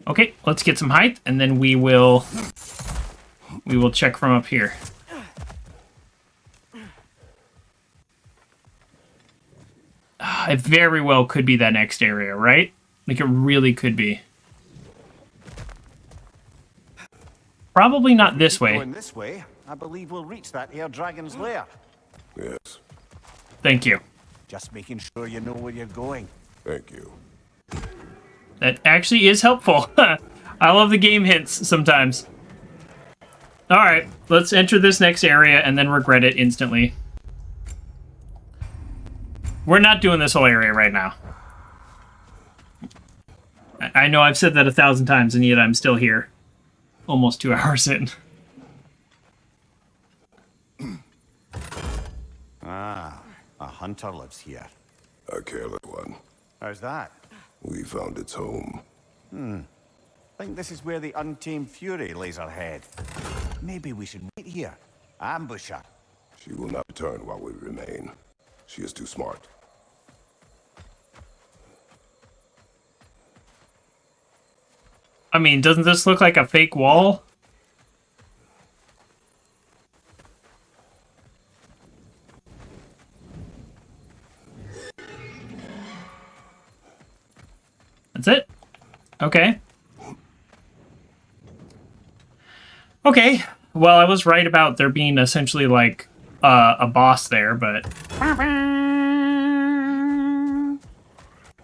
Okay, let's get some height, and then we will check from up here. It very well could be that next area, right? Like, it really could be. Probably not this way. Going this way, I believe we'll reach that air dragon's lair. Yes, Thank you. Just making sure you know where you're going. thank you. That actually is helpful. I love the game hints sometimes. Alright, let's enter this next area and then regret it instantly. We're not doing this whole area right now. I know I've said that 1,000 times, and yet I'm still here. Almost 2 hours in. Ah, a hunter lives here. A careless one. How's that? We found its home. Think this is where the untamed fury lays her head. Maybe we should wait here. Ambush her. She will not return while we remain. She is too smart. I mean, doesn't this look like a fake wall? That's it? Okay. Okay. Well, I was right about there being essentially like a boss there, but...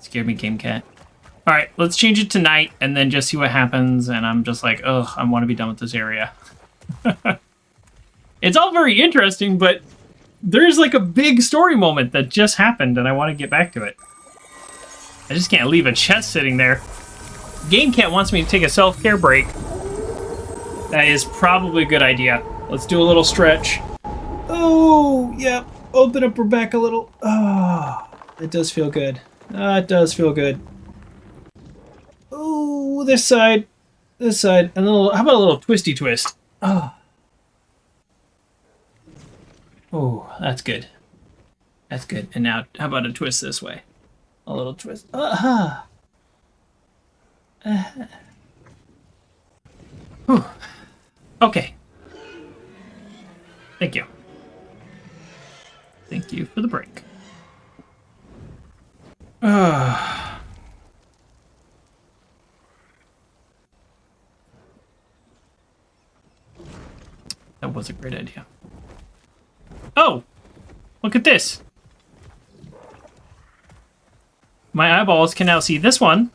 Scared me, Game Cat. Alright, let's change it to night and then just see what happens, and I'm just like, ugh, I want to be done with this area. It's all very interesting, but there's like a big story moment that just happened, and I want to get back to it. I just can't leave a chest sitting there. Game Cat wants me to take a self-care break. That is probably a good idea. Let's do a little stretch. Oh, yeah. Open up her back a little. Oh, it does feel good. It does feel good. Oh, this side, and a little. How about a little twisty twist? Oh, that's good. That's good. And now, how about a twist this way? A little twist. Whew. Okay. Thank you. Thank you for the break. That was a great idea. Oh! Look at this! My eyeballs can now see this one.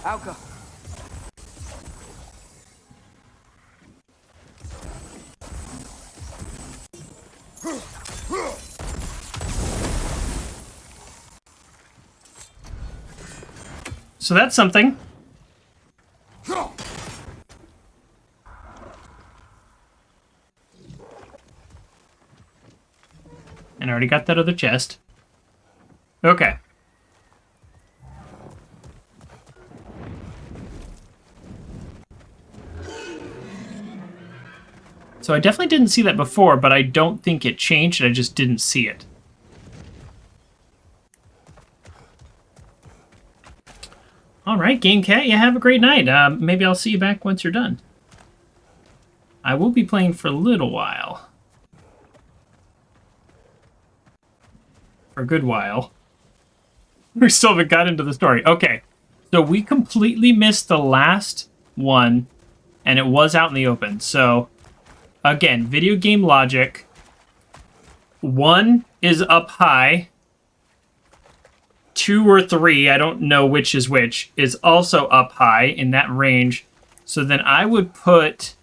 Alka. So that's something. And I already got that other chest. Okay. So I definitely didn't see that before, but I don't think it changed. I just didn't see it. All right, Game Cat, you have a great night. Maybe I'll see you back once you're done. I will be playing for a little while. For a good while. We still haven't got into the story. Okay, so we completely missed the last one, and it was out in the open. So, again, video game logic. 1 is up high. 2 or 3, I don't know which is which, is also up high in that range. So then I would put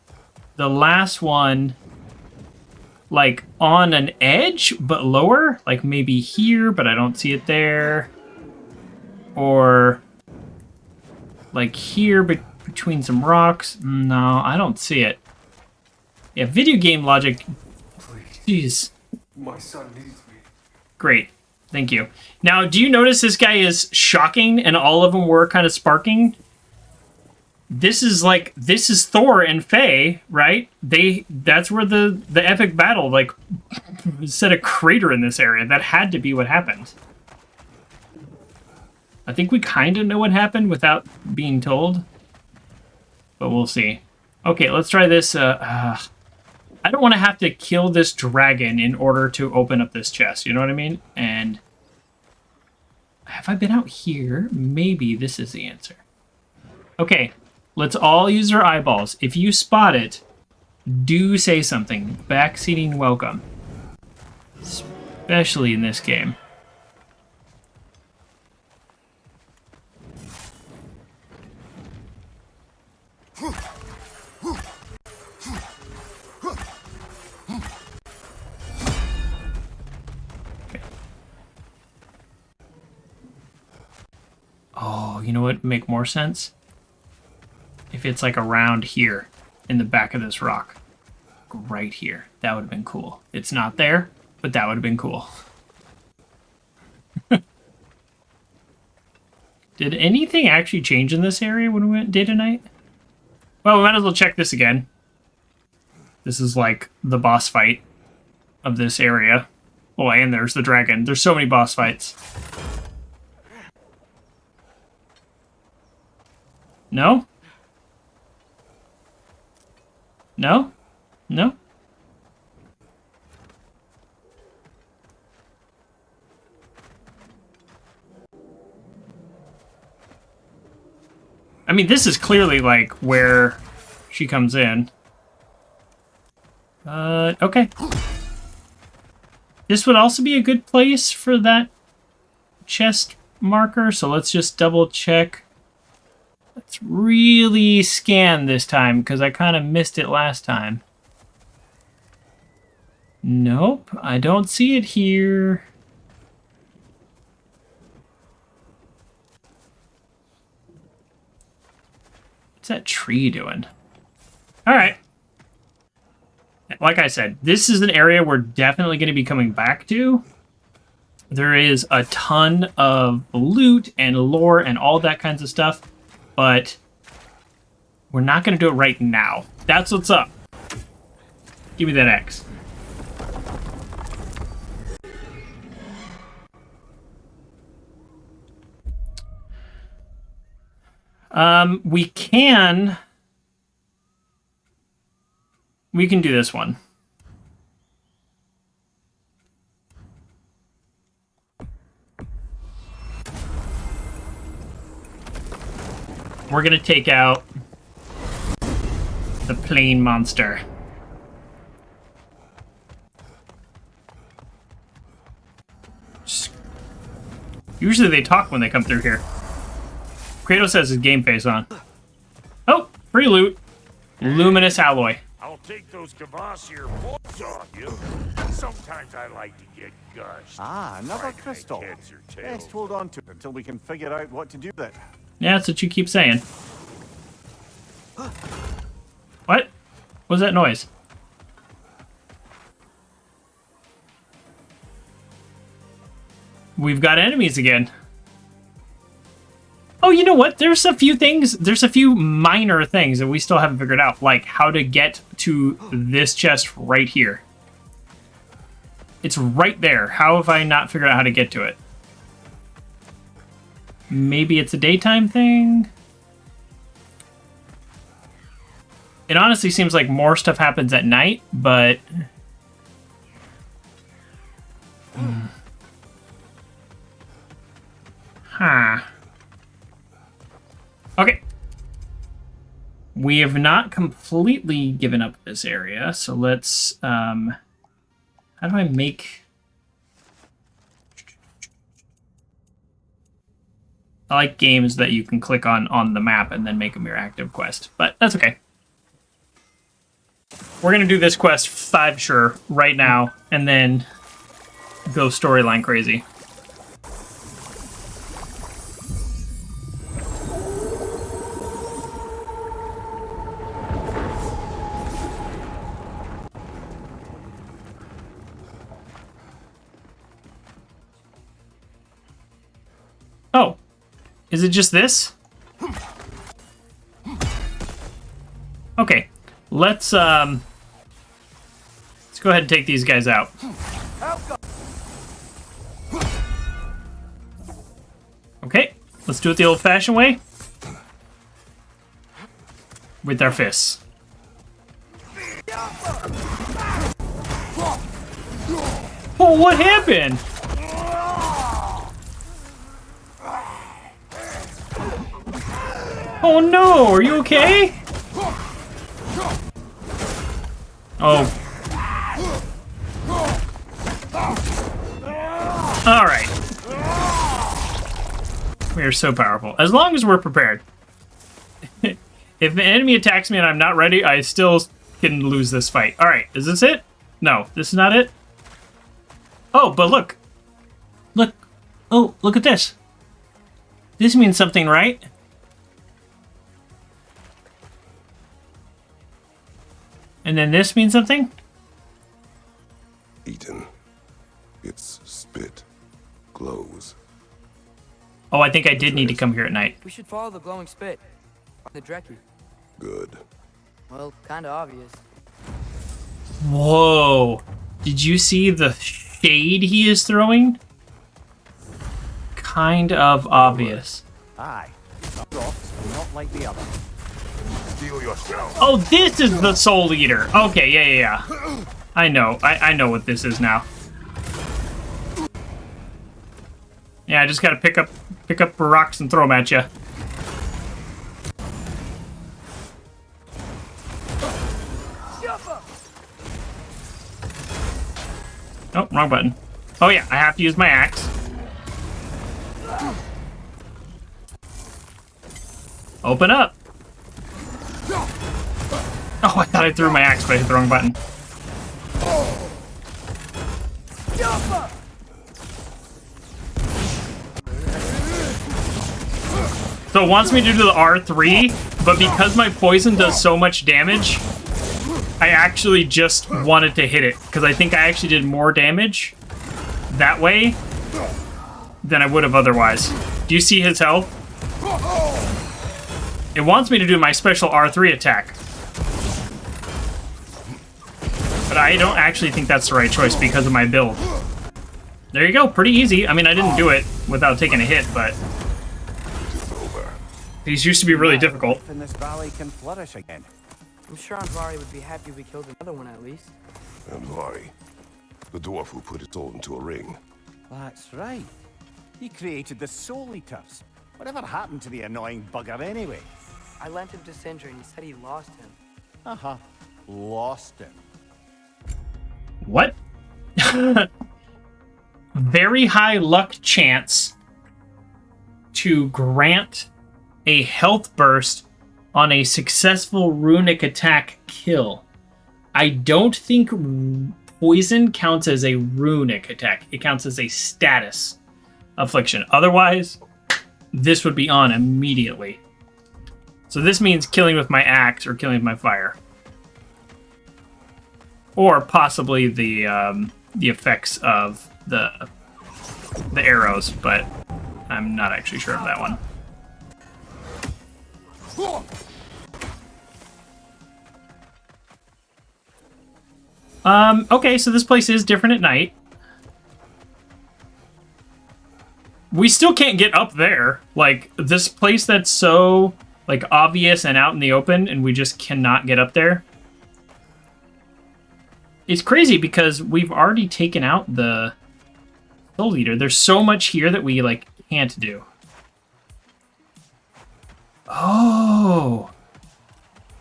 the last one like on an edge, but lower. Like maybe here, but I don't see it there. Or like here between some rocks. No, I don't see it. Yeah, video game logic. Jeez. My son needs me. Great. Thank you. Now, do you notice this guy is shocking and all of them were kind of sparking? This is Thor and Faye, right? That's where the epic battle, like, set a crater in this area. That had to be what happened. I think we kind of know what happened without being told. But we'll see. Okay, let's try this. I don't want to have to kill this dragon in order to open up this chest. You know what I mean? And have I been out here? Maybe this is the answer. Okay, let's all use our eyeballs. If you spot it, do say something. Backseating welcome. Especially in this game. Oh, you know what would make more sense? If it's like around here in the back of this rock. Right here. That would have been cool. It's not there, but that would have been cool. Did anything actually change in this area when we went day to night? Well, we might as well check this again. This is like the boss fight of this area. Oh, and there's the dragon. There's so many boss fights. No? No? No? I mean, this is clearly, like, where she comes in. Okay. This would also be a good place for that chest marker, so let's just double check. Let's really scan this time, because I kind of missed it last time. Nope, I don't see it here. What's that tree doing? All right. Like I said, this is an area we're definitely going to be coming back to. There is a ton of loot and lore and all that kinds of stuff, but we're not going to do it right now. That's what's up. Give me that X. We can do this one. We're gonna take out the plane monster. Usually they talk when they come through here. Kratos has his game face on. Oh, free loot. Luminous alloy. I'll take those Cavassier paws off you. Sometimes I like to get gushed. Ah, another Trying to make crystal. heads or tails. Best hold on to it until we can figure out what to do with it. Yeah, that's what you keep saying. What? What's that noise? We've got enemies again. Oh, you know what? There's a few minor things that we still haven't figured out, like how to get to this chest right here. It's right there. How have I not figured out how to get to it? Maybe it's a daytime thing? It honestly seems like more stuff happens at night, but... Huh. Okay. We have not completely given up this area, so let's... how do I make I like games that you can click on the map and then make them your active quest, but that's okay. We're gonna do this quest 5 sure right now, and then go storyline crazy. Oh, is it just this? Okay, let's go ahead and take these guys out. Okay, let's do it the old-fashioned way. With our fists. Oh, what happened? Oh no, are you okay? Oh. Alright. We are so powerful. As long as we're prepared. If the enemy attacks me and I'm not ready, I still can lose this fight. Alright, is this it? No, this is not it? Oh, but look. Look. Oh, look at this. This means something, right? And then this means something? Eaten. Its spit glows. Oh, I think I did need to come here at night. We should follow the glowing spit. The Drekkie. Good. Well, kinda obvious. Whoa. Did you see the shade he is throwing? Kind of obvious. Aye. Some rocks are not like the other. Steel yourself. Oh, this is the Soul Eater. Okay, yeah. I know. I know what this is now. Yeah, I just gotta pick up rocks and throw them at you. Oh, wrong button. Oh yeah, I have to use my axe. Open up. Oh, I thought I threw my axe, but I hit the wrong button. So it wants me to do the R3, but because my poison does so much damage, I actually just wanted to hit it, because I think I actually did more damage that way than I would have otherwise. Do you see his health? It wants me to do my special R3 attack. But I don't actually think that's the right choice because of my build. There you go, pretty easy. I mean, I didn't do it without taking a hit, but these used to be really difficult. And this valley can flourish again. I'm sure Anvari would be happy we killed another one at least. Anvari, the dwarf who put his soul into a ring. That's right. He created the Soul Eaters. Whatever happened to the annoying bugger anyway? I lent him to Sindri and he said he lost him. Uh-huh. Lost him. What? Very high luck chance to grant a health burst on a successful runic attack kill. I don't think poison counts as a runic attack. It counts as a status affliction. Otherwise, this would be on immediately. So this means killing with my axe or killing with my fire. Or possibly the effects of the arrows, but I'm not actually sure of that one. Okay, so this place is different at night. We still can't get up there. Like, this place that's so, like, obvious and out in the open, and we just cannot get up there. It's crazy because we've already taken out the Soul Eater. There's so much here that we, like, can't do. Oh.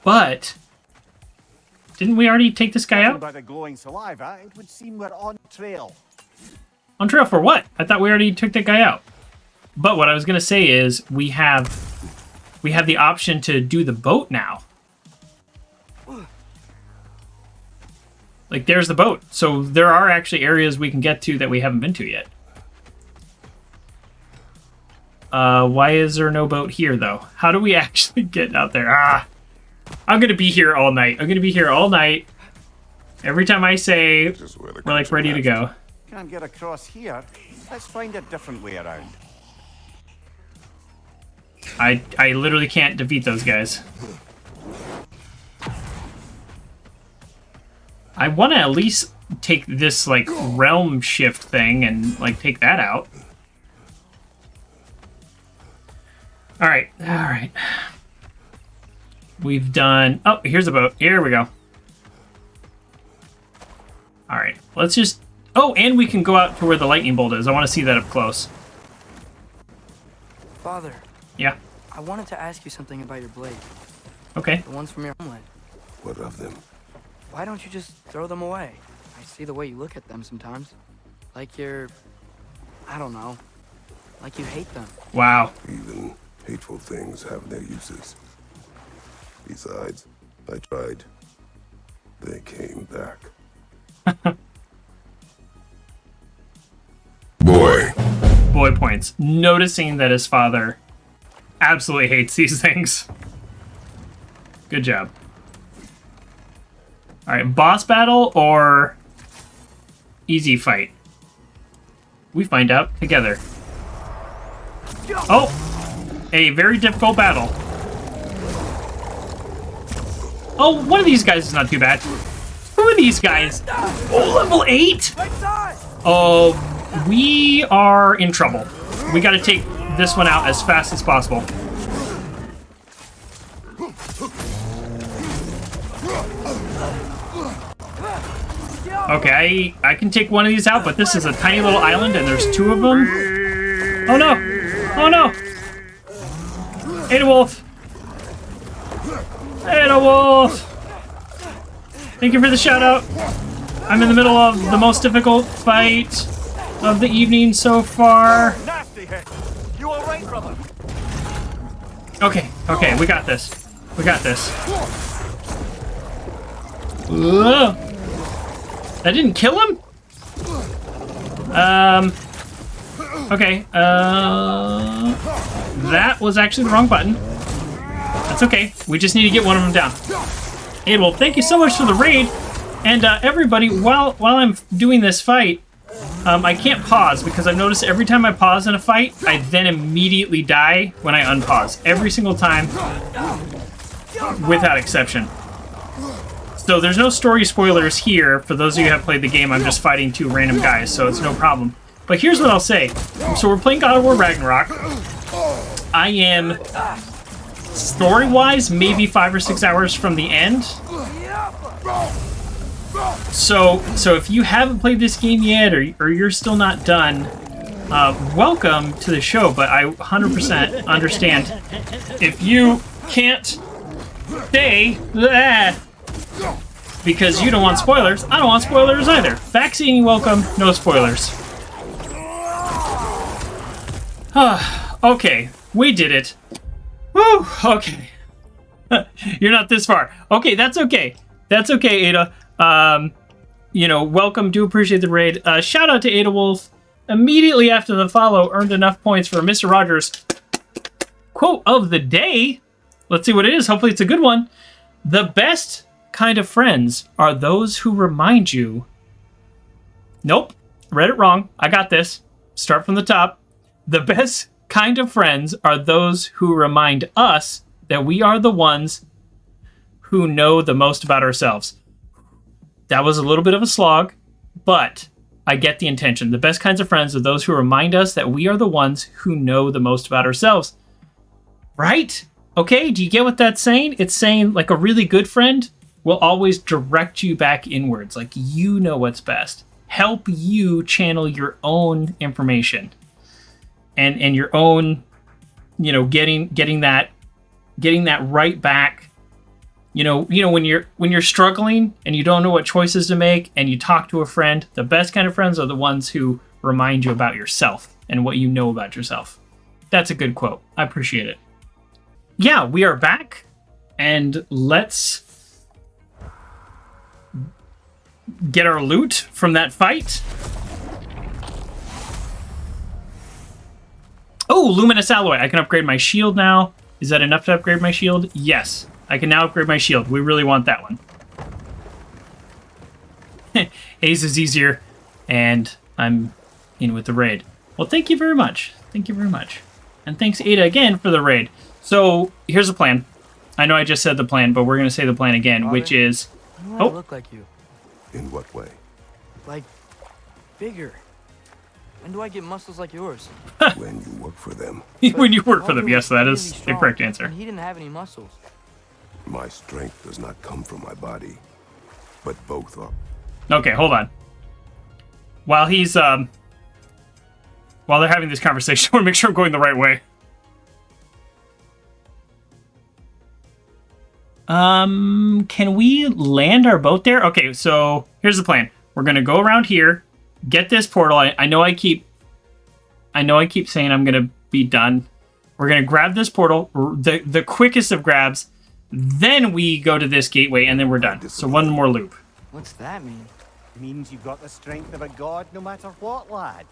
But didn't we already take this guy out? By the glowing saliva, it would seem we're on trail. On trail for what? I thought we already took that guy out. But what I was going to say is we have the option to do the boat now. Like, there's the boat. So there are actually areas we can get to that we haven't been to yet. Why is there no boat here, though? How do we actually get out there? I'm going to be here all night. I'm going to be here all night. Every time I say we're, like, ready to go. Can't get across here. Let's find a different way around. I literally can't defeat those guys. I want to at least take this, like, realm shift thing and, like, take that out. Alright, alright. We've done... Oh, here's a boat. Here we go. Alright, let's just... Oh, and we can go out to where the lightning bolt is. I want to see that up close. Father. Yeah? I wanted to ask you something about your blade. Okay. The ones from your homeland. What of them? Why don't you just throw them away? I see the way you look at them sometimes. Like you're... I don't know. Like you hate them. Wow. Even hateful things have their uses. Besides, I tried. They came back. Boy. Boy points. Noticing that his father absolutely hates these things. Good job. Alright, boss battle or easy fight? We find out together. Oh! A very difficult battle. Oh, one of these guys is not too bad. Who are these guys? Oh, level 8? Oh, we are in trouble. We gotta take this one out as fast as possible. Okay, I can take one of these out, but this is a tiny little island and there's 2 of them. Oh no! Oh no! Ada Wolf! Ada Wolf! Thank you for the shout out. I'm in the middle of the most difficult fight of the evening so far. Nasty hit. You all right, brother? Okay, okay, we got this. We got this. Ugh. That didn't kill him? Okay, that was actually the wrong button. That's okay. We just need to get one of them down. Hey, well, thank you so much for the raid. And everybody, while I'm doing this fight, I can't pause because I've noticed every time I pause in a fight, I then immediately die when I unpause. Every single time, without exception. So there's no story spoilers here. For those of you who have played the game, I'm just fighting 2 random guys, so it's no problem. But here's what I'll say. So we're playing God of War Ragnarok. I am, story-wise, maybe 5 or 6 hours from the end. So if you haven't played this game yet, or you're still not done, welcome to the show, but I 100% understand if you can't stay there because you don't want spoilers. I don't want spoilers either. Vaccine welcome, no spoilers. Okay, we did it. Woo, okay. You're not this far. Okay, that's okay. That's okay, Ada. You know, welcome. Do appreciate the raid. Shout out to Ada Wolf. Immediately after the follow, earned enough points for Mr. Rogers' quote of the day. Let's see what it is. Hopefully it's a good one. The best kind of friends are those who remind you... Nope. Read it wrong. I got this. Start from the top. The best kind of friends are those who remind us that we are the ones who know the most about ourselves. That was a little bit of a slog, but I get the intention. The best kinds of friends are those who remind us that we are the ones who know the most about ourselves. Right? Okay, do you get what that's saying? It's saying, like, a really good friend will always direct you back inwards. Like, you know what's best. Help you channel your own information. And your own, you know, getting that right back. You know when you're struggling and you don't know what choices to make and you talk to a friend, the best kind of friends are the ones who remind you about yourself and what you know about yourself. That's a good quote. I appreciate it. Yeah, we are back, and let's get our loot from that fight. Oh, luminous alloy. I can upgrade my shield now. Is that enough to upgrade my shield? Yes. I can now upgrade my shield. We really want that one. Ace is easier, and I'm in with the raid. Well, thank you very much. Thank you very much. And thanks, Ada, again for the raid. So, here's the plan. I know I just said the plan, but we're going to say the plan again, Father, which is... I look like you. In what way? Like, bigger. When do I get muscles like yours? When you work for them. When you work for them. Father Yes, was that really is the strong, correct answer. and he didn't have any muscles. My strength does not come from my body, but both are. Okay, hold on. While he's, while they're having this conversation, I want to make sure I'm going the right way. Can we land our boat there? Okay, so here's the plan. We're gonna go around here, get this portal. I know I keep saying I'm gonna be done. We're gonna grab this portal, the quickest of grabs. Then we go to this gateway, and then we're done. So one more loop. What's that mean? Means you've got the strength of a god no matter what, lad.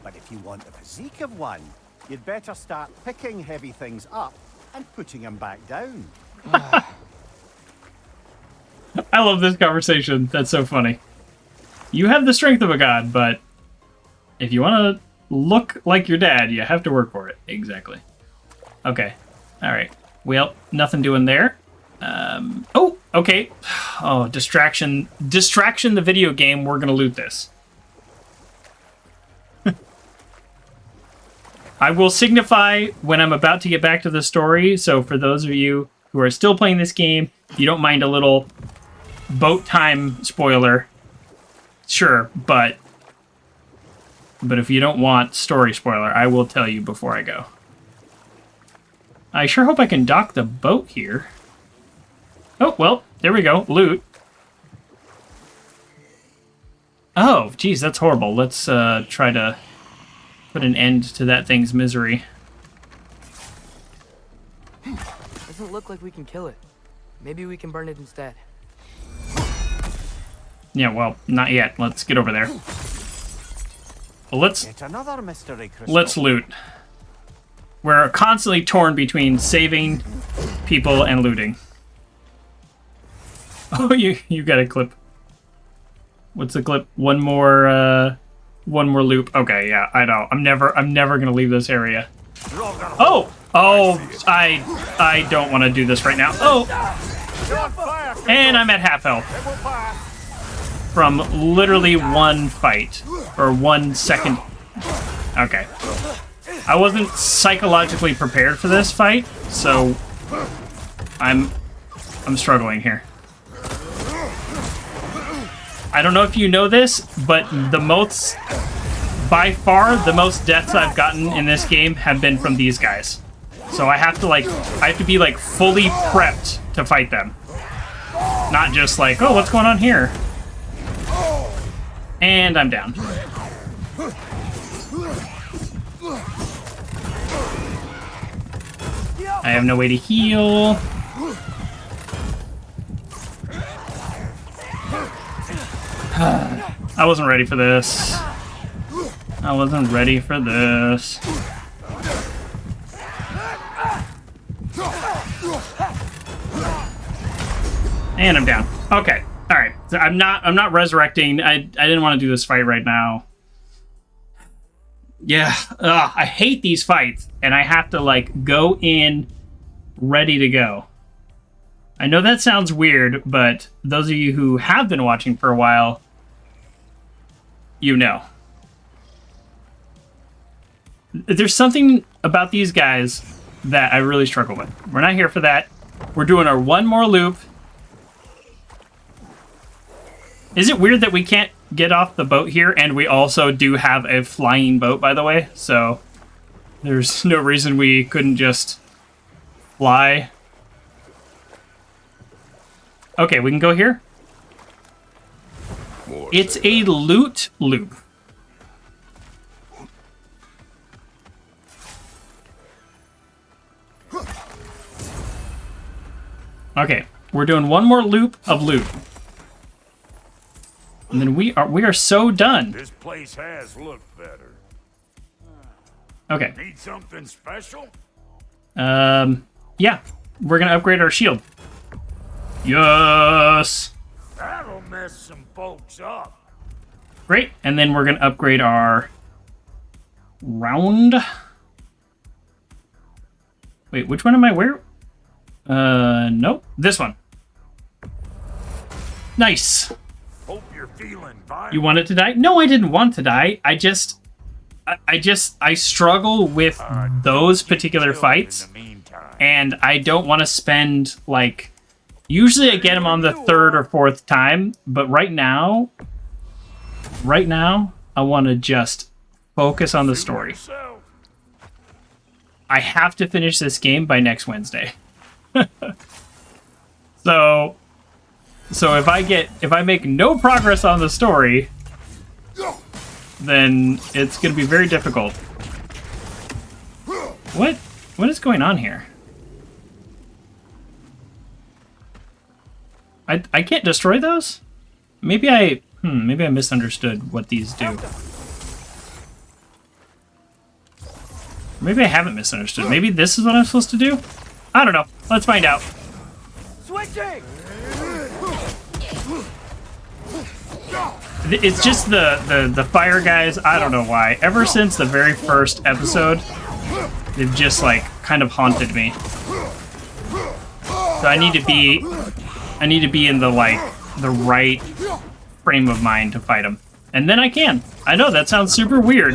But if you want the physique of one, you'd better start picking heavy things up and putting them back down. I love this conversation. That's so funny. You have the strength of a god, but if you want to look like your dad, you have to work for it. Exactly. Okay. All right. Well, nothing doing there. Oh, okay. Oh, distraction. Distraction, the video game. We're going to loot this. I will signify when I'm about to get back to the story. So for those of you who are still playing this game, if you don't mind a little boat time spoiler, sure. But if you don't want story spoiler, I will tell you before I go. I sure hope I can dock the boat here. Oh, well, there we go. Loot. Oh, geez, that's horrible. Let's try to put an end to that thing's misery. Doesn't look like we can kill it. Maybe we can burn it instead. Yeah, well, not yet. Let's get over there. Well, It's another mystery crystal. let's loot. We're constantly torn between saving people and looting. Oh, you got a clip. What's the clip? One more loop. Okay, yeah, I know. I'm never gonna leave this area. Oh, I don't want to do this right now. Oh, and I'm at half health from literally one fight or 1 second. Okay. I wasn't psychologically prepared for this fight, so I'm struggling here. I don't know if you know this, but by far the most deaths I've gotten in this game have been from these guys. So I have to be like fully prepped to fight them. Not just like, oh, what's going on here? And I'm down. I have no way to heal. I wasn't ready for this. I wasn't ready for this. And I'm down. Okay. All right. So I'm not resurrecting. I didn't want to do this fight right now. Yeah. I hate these fights, and I have to like go in ready to go. I know that sounds weird, but those of you who have been watching for a while, you know. There's something about these guys that I really struggle with. We're not here for that. We're doing our one more loop. Is it weird that we can't get off the boat here? And we also do have a flying boat, by the way. So there's no reason we couldn't just fly. Okay, we can go here. It's a loot loop. Okay, we're doing one more loop of loot. And then we are so done. This place has looked better. Okay. Need something special? Yeah. We're gonna upgrade our shield. Yes! That'll mess some folks up. Great. And then we're gonna upgrade our round. Wait, which one am I wearing? Nope. This one. Nice. Hope you're feeling fine. You wanted to die? No, I didn't want to die. I struggle with those particular fights, and I don't want to spend, like, usually I get them on the 3rd or 4th time, but right now, I want to just focus on the story. I have to finish this game by next Wednesday. So if I make no progress on the story, then it's going to be very difficult. What is going on here? I can't destroy those? Maybe I misunderstood what these do. Maybe I haven't misunderstood. Maybe this is what I'm supposed to do? I don't know. Let's find out. Switching! It's just the fire guys. I don't know why. Ever since the very first episode, they've just, like, kind of haunted me. So I need to be in the, like, the right frame of mind to fight them. And then I can. I know that sounds super weird.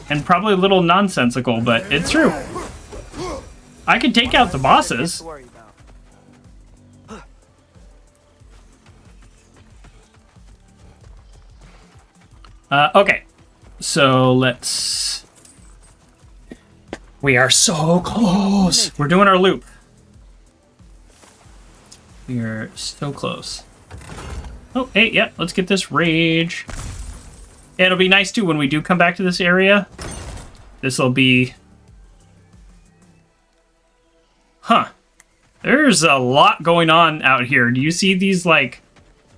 And probably a little nonsensical, but it's true. I can take out the bosses. Okay. So let's... We are so close. We're doing our loop. We are so close. Oh, hey, yeah, let's get this rage. It'll be nice, too, when we do come back to this area. This'll be... Huh. There's a lot going on out here. Do you see these, like,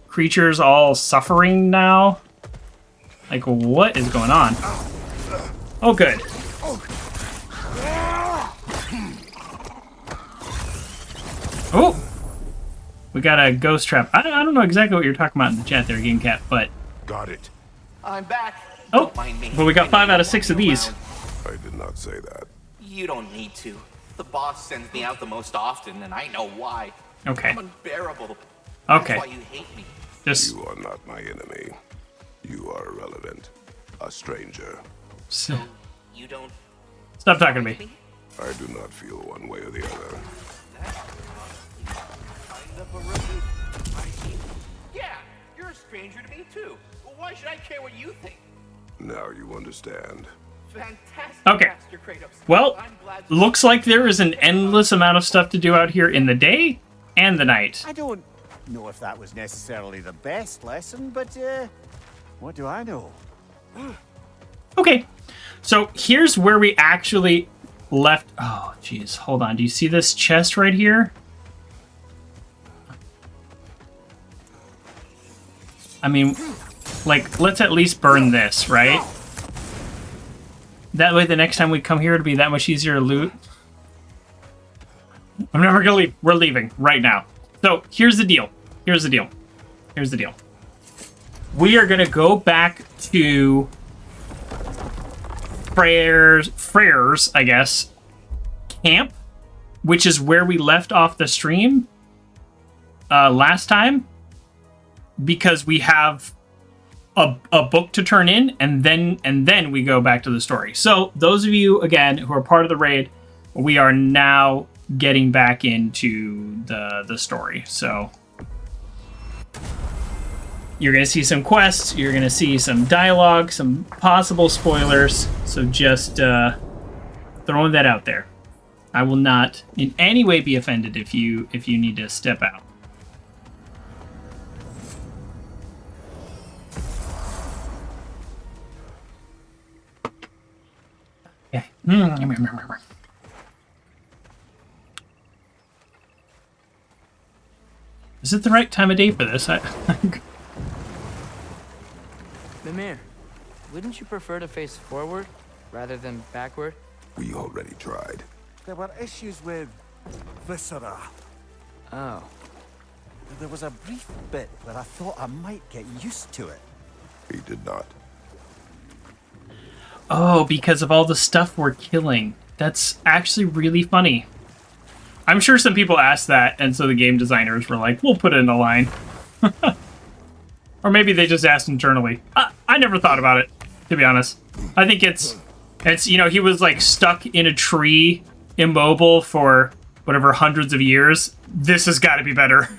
creatures all suffering now? Like, what is going on? Oh, good. Oh! We got a ghost trap. I don't know exactly what you're talking about in the chat there, Game Cat, but... Got it. I'm back. Oh, Don't mind me. but we got 5 out of 6 of these. I did not say that. You don't need to. The boss sends me out the most often, and I know why. Okay. I'm unbearable. Okay. That's why you hate me. Just... You are not my enemy. You are irrelevant. A stranger. You don't... Stop talking to me. I do not feel one way or the other. Kind of a relief. Yeah, you're a stranger to me too. Well, why should I care what you think? Now you understand. Fantastic, Okay. Master Kratos. Well, I'm glad looks like there is an endless amount of stuff to do out here in the day and the night. I don't know if that was necessarily the best lesson, but what do I know? Okay, so here's where we actually left. Oh, geez, hold on. Do you see this chest right here? I mean, like, let's at least burn this, right? That way the next time we come here, it'll be that much easier to loot. I'm never gonna leave. We're leaving right now. So, here's the deal. Here's the deal. Here's the deal. We are gonna go back to Freyr's, I guess, camp, which is where we left off the stream last time, because we have a book to turn in, and then we go back to the story. So those of you, again, who are part of the raid, we are now getting back into the story. So you're going to see some quests, you're going to see some dialogue, some possible spoilers. So just throwing that out there. I will not in any way be offended if you need to step out. Is it the right time of day for this? Mimir, wouldn't you prefer to face forward rather than backward? We already tried. There were issues with viscera. Oh. There was a brief bit where I thought I might get used to it. He did not. Oh, because of all the stuff we're killing. That's actually really funny. I'm sure some people asked that, and so the game designers were like, we'll put it in a line. Or maybe they just asked internally. I never thought about it, to be honest. I think it's he was like stuck in a tree, immobile for whatever hundreds of years. This has got to be better.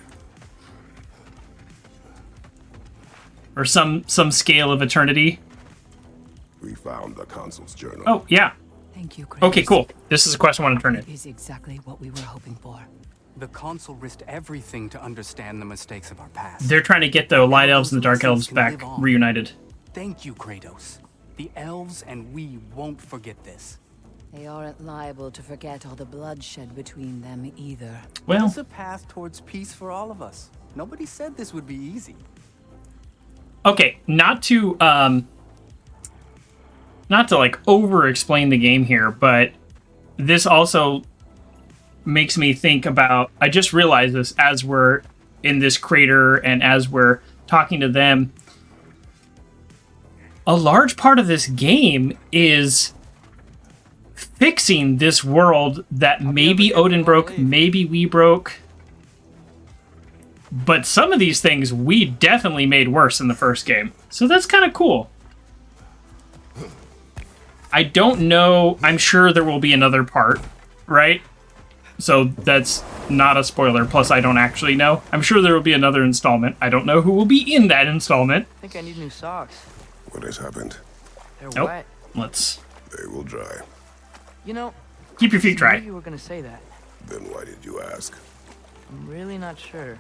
Or some scale of eternity. We found the consul's journal. Oh, yeah. Thank you, Kratos. Okay, cool. This is a quest I want to turn in. It is exactly what we were hoping for. The consul risked everything to understand the mistakes of our past. They're trying to get the Light Elves and the Dark Elves back reunited. Thank you, Kratos. The elves and we won't forget this. They aren't liable to forget all the bloodshed between them either. Well, it's a path towards peace for all of us. Nobody said this would be easy. Okay, not to like over-explain the game here, but this also makes me think about, I just realized this as we're in this crater and as we're talking to them. A large part of this game is fixing this world that maybe Odin broke, maybe we broke. But some of these things we definitely made worse in the first game. So that's kind of cool. I don't know. I'm sure there will be another part, right? So that's not a spoiler. Plus, I don't actually know. I'm sure there will be another installment. I don't know who will be in that installment. I think I need new socks. What has happened? They're wet. Let's... They will dry. You know... Keep your feet dry. I knew you were going to say that. Then why did you ask? I'm really not sure.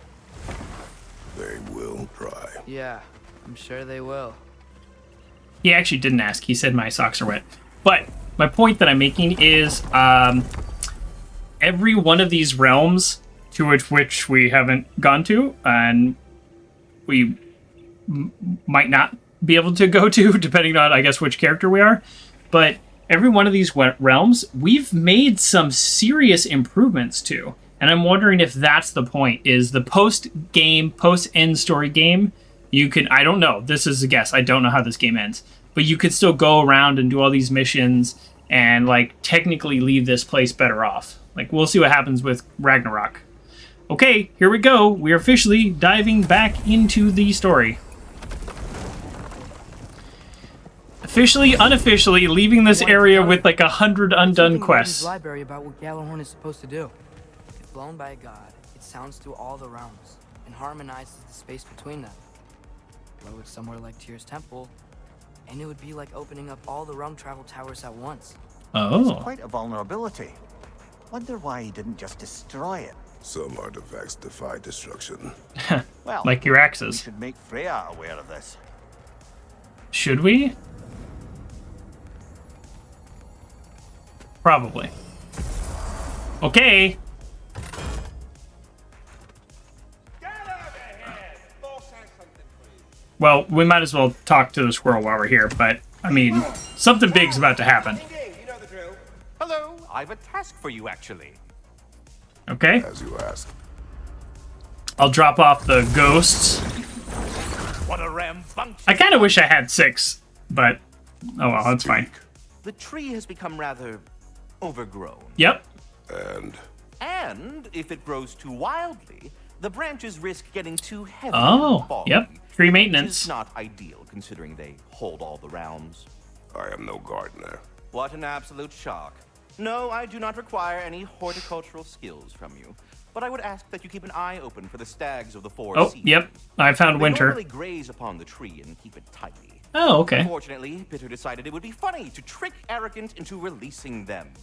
They will dry. Yeah, I'm sure they will. He actually didn't ask. He said my socks are wet. But my point that I'm making is every one of these realms to which we haven't gone to, and we might not be able to go to, depending on, I guess, which character we are. But every one of these realms, we've made some serious improvements to. And I'm wondering if that's the point, is the post-game, post-end story game, you can, I don't know, this is a guess, I don't know how this game ends, but you could still go around and do all these missions and, like, technically leave this place better off. Like, we'll see what happens with Ragnarok. Okay, here we go. We're officially diving back into the story. Officially, unofficially, leaving this area with, like, 100 undone quests. Library about what Gjallarhorn is supposed to do. If blown by a god, it sounds through all the realms and harmonizes the space between them. Blow it somewhere like Tyr's temple, and it would be like opening up all the realm travel towers at once. Oh. It's quite a vulnerability. Wonder why he didn't just destroy it. Some artifacts defy destruction. Well, like your axes. We should make Freya aware of this. Should we? Probably. Okay. Well, we might as well talk to the squirrel while we're here, but, I mean, something big's about to happen. You know the drill. Hello, I've a task for you, actually. Okay. As you ask. I'll drop off the ghosts. What a rambunctious... I kind of wish I had 6, but, oh well, that's fine. The tree has become rather overgrown. Yep. And if it grows too wildly, the branches risk getting too heavy. Oh, and foggy, yep. Tree maintenance. Which is not ideal, considering they hold all the realms. I am no gardener. What an absolute shock. No, I do not require any horticultural skills from you, but I would ask that you keep an eye open for the stags of the four seasons. Yep. I found They winter. normally graze upon the tree and keep it tidy. Oh, okay. Unfortunately, Bitter decided it would be funny to trick Arrogant into releasing them.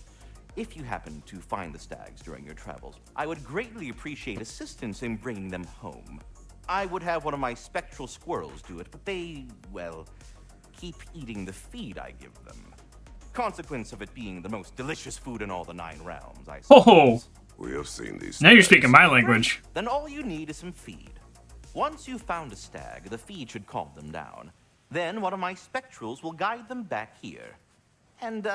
If you happen to find the stags during your travels, I would greatly appreciate assistance in bringing them home. I would have one of my spectral squirrels do it, but they, well, keep eating the feed I give them. Consequence of it being the most delicious food in all the 9 realms, I suppose. Oh, We have seen these. Now you're speaking my language. Then all you need is some feed. Once you've found a stag, the feed should calm them down. Then one of my spectrals will guide them back here. And,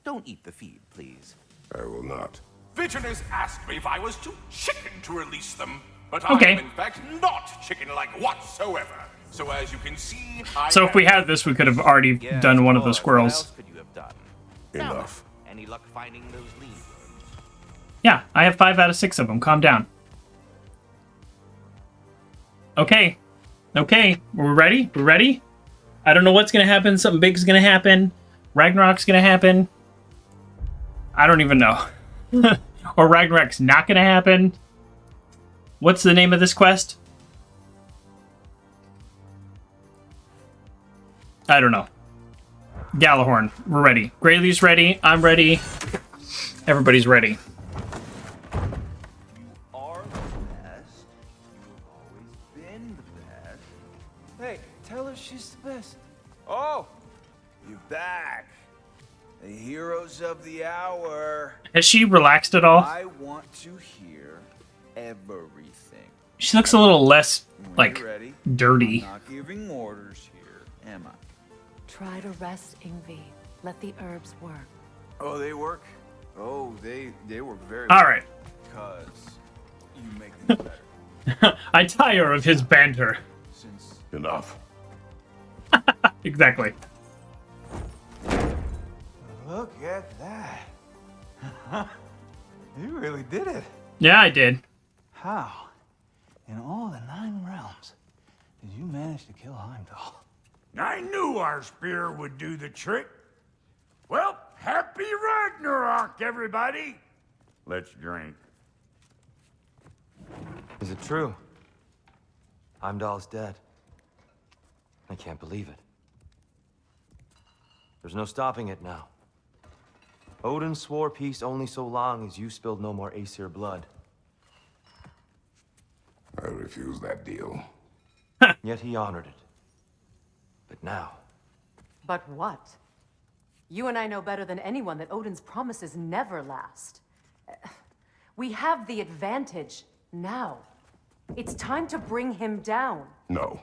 don't eat the feed, please. I will not. Vigilance asked me if I was too chicken to release them, but Okay. I am in fact not chicken-like whatsoever. So as you can see, So if we had this, we could have already done one of the What squirrels. else could you have done? Enough. Any luck finding those lean worms? Yeah, I have 5 out of 6 of them. Calm down. Okay. Okay, we're ready? We're ready? I don't know what's gonna happen. Something big's gonna happen. Ragnarok's gonna happen. I don't even know. Or Ragnarok's not gonna happen. What's the name of this quest? I don't know. Galahorn, we're ready. Graylee's ready. I'm ready. Everybody's ready. Are the best. You've always been the best. Hey, tell her she's the best. Oh, you're back. The heroes of the hour. Has she relaxed at all? I want to hear everything. She looks a little less, When like, you're ready, dirty. I'm not giving orders here, am I? Try to rest, Ingvi. Let the herbs work. Oh, they work? Oh, they work very All well. right. Because you make things better. I tire of his banter. Since Enough. Exactly. Look at that. You really did it. Yeah, I did. How, in all the 9 realms, did you manage to kill Heimdall? I knew our spear would do the trick. Well, happy Ragnarok, everybody. Let's drink. Is it true? Heimdall's dead. I can't believe it. There's no stopping it now. Odin swore peace only so long as you spilled no more Aesir blood. I refuse that deal. Yet he honored it. But now, But what? You and I know better than anyone that Odin's promises never last. We have the advantage now. It's time to bring him down. No.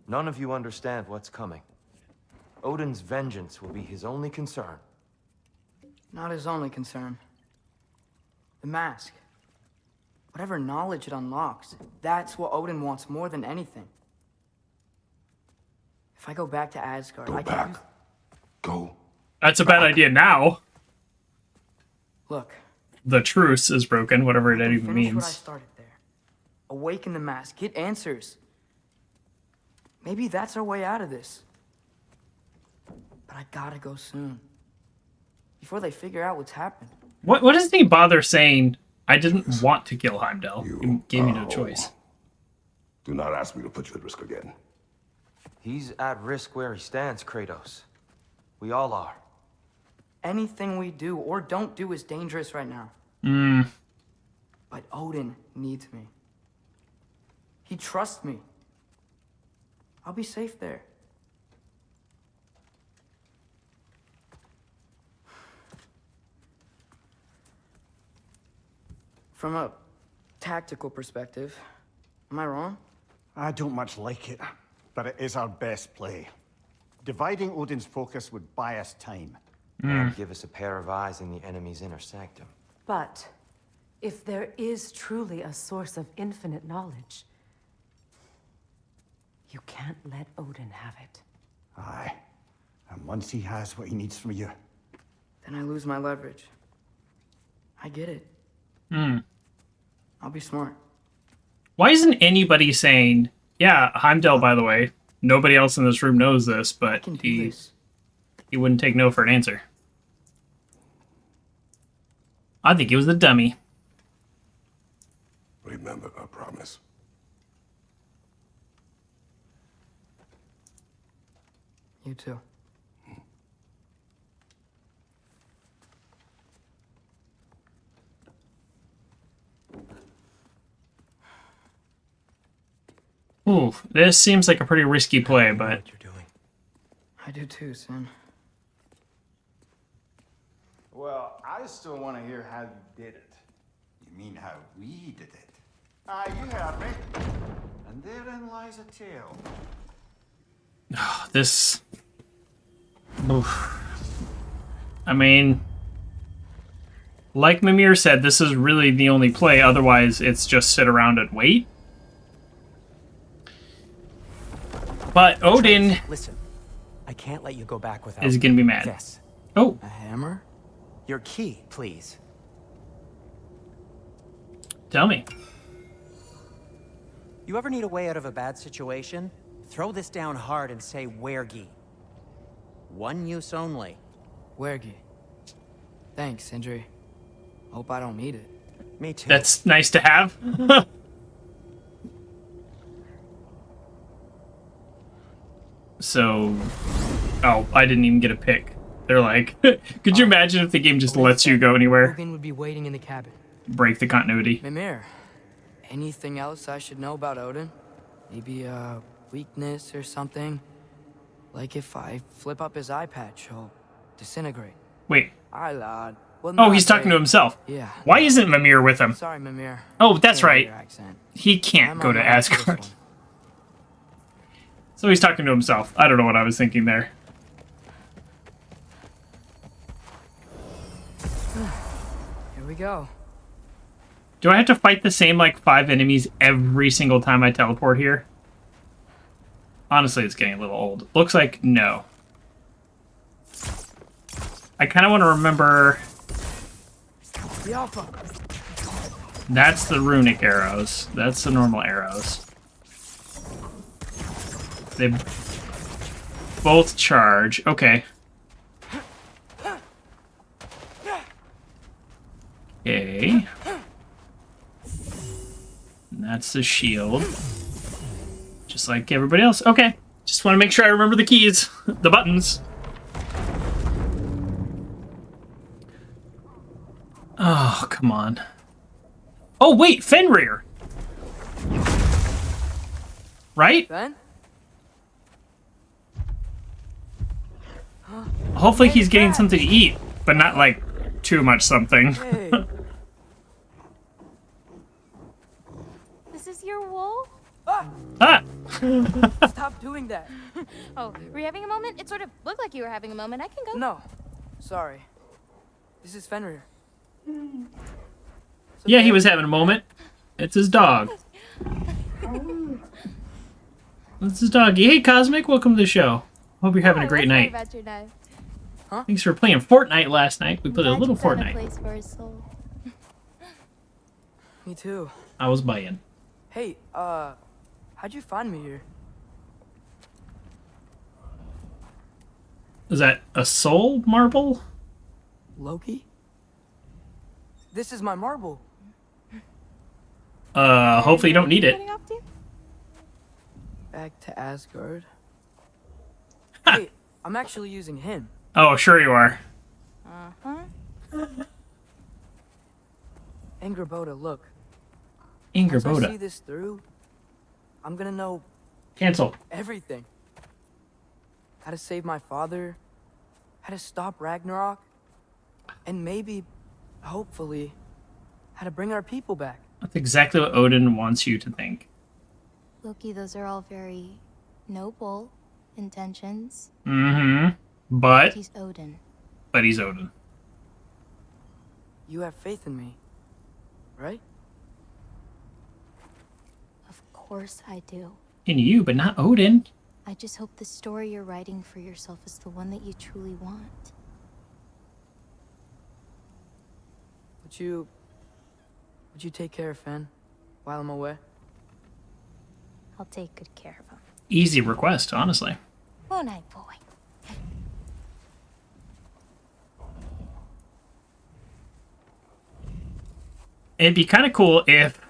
none of you understand what's coming. Odin's vengeance will be his only concern. Not his only concern. The mask. Whatever knowledge it unlocks, that's what Odin wants more than anything. If I go back to Asgard, I can use... Go. That's a bad idea now. Look. The truce is broken, whatever it even Finish what I means. started there. Awaken the mask. Get answers. Maybe that's our way out of this. But I gotta go soon. Before they figure out what's happened. What does he bother saying, I didn't want to kill Heimdall? He gave me no choice. Do not ask me to put you at risk again. He's at risk where he stands, Kratos. We all are. Anything we do or don't do is dangerous right now. But Odin needs me. He trusts me. I'll be safe there. From a tactical perspective, am I wrong? I don't much like it, but it is our best play. Dividing Odin's focus would buy us time. And give us a pair of eyes in the enemy's inner sanctum. But if there is truly a source of infinite knowledge, you can't let Odin have it. Aye. And once he has what he needs from you... Then I lose my leverage. I get it. I'll be smart. Why isn't anybody saying, yeah, Heimdall, by the way, nobody else in this room knows this, but he wouldn't take no for an answer. I think he was the dummy. Remember our promise. You too. Ooh, this seems like a pretty risky play, but... I do too, Sin. Well, I still want to hear how you did it. You You mean how we did it? Ah, you heard me. And therein lies a tale. This... Oof. I mean... Like Mimir said, this is really the only play, otherwise it's just sit around and wait. But Odin... Listen, I can't let you go back without... is gonna be mad. This. Oh. A hammer? Your key, please. Tell me. You ever need a way out of a bad situation? Throw this down hard and say wergi. One use only. Wergi. Thanks, Sindri. Hope I don't need it. Me too. That's nice to have. So... Oh, I didn't even get a pick. They're like... Could you imagine if the game just lets you go anywhere? Logan would be waiting in the cabin. Break the continuity. Mimir, anything else I should know about Odin? Maybe a weakness or something? Like if I flip up his eye patch, he'll disintegrate. Wait. Aye, lad. Oh, he's talking to himself. Yeah. Why isn't Mimir with him? Sorry, Mimir. Oh, that's Can't right. hear your accent. He can't go to Asgard. So he's talking to himself. I don't know what I was thinking there. Here we go. Do I have to fight the same, like, 5 enemies every single time I teleport here? Honestly, it's getting a little old. Looks like no. I kind of want to remember... The Alpha. That's the runic arrows. That's the normal arrows. They both charge. Okay. Okay. And that's the shield. Just like everybody else. Okay. Just want to make sure I remember the keys. The buttons. Oh, come on. Oh, wait. Fenrir. Right? Ben? Hopefully he's getting something to eat, but not, like, too much something. Hey. This is your wool? Ah! Stop doing that. Oh, were you having a moment? It sort of looked like you were having a moment. I can go. No. Sorry. This is Fenrir. Yeah, he was having a moment. It's his dog. That's his doggy. Hey, Cosmic, welcome to the show. Hope you're having a great night. About your night. Huh? Thanks for playing Fortnite last night. We played a little Fortnite. Place for his soul. Me too. I was buying. Hey, how'd you find me here? Is that a soul marble? Loki? This is my marble. Hopefully you don't need it. Back to Asgard. Hey, I'm actually using him. Oh, sure you are. Uh-huh. Angerboda, look. Angerboda. Once I see this through, I'm gonna know Cancel. everything. How to save my father, how to stop Ragnarok, and maybe, hopefully, how to bring our people back. That's exactly what Odin wants you to think. Loki, those are all very noble intentions. Mm-hmm. But he's Odin. But he's Odin. You have faith in me, right? Of course I do. In you, but not Odin. I just hope the story you're writing for yourself is the one that you truly want. Would you take care of Fen while I'm away? I'll take good care of him. Easy request, honestly. Won't I, boy? It'd be kind of cool if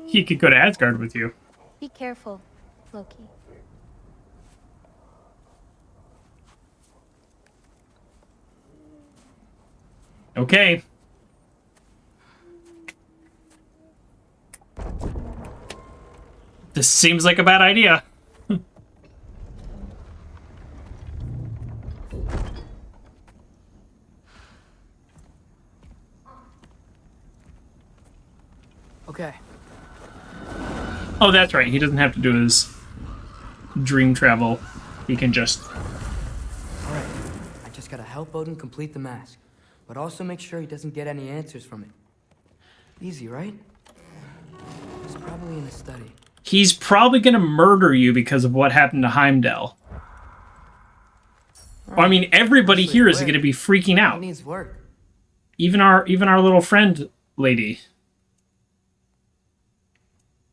he could go to Asgard with you. Be careful, Loki. Okay. This seems like a bad idea. Okay. Oh, that's right. He doesn't have to do his dream travel. He can just... Alright. I just gotta help Odin complete the mask. But also make sure he doesn't get any answers from it. Easy, right? He's probably in a study. He's probably going to murder you because of what happened to Heimdall. Well, I mean, everybody here is going to be freaking out. It needs work. Even our little friend lady.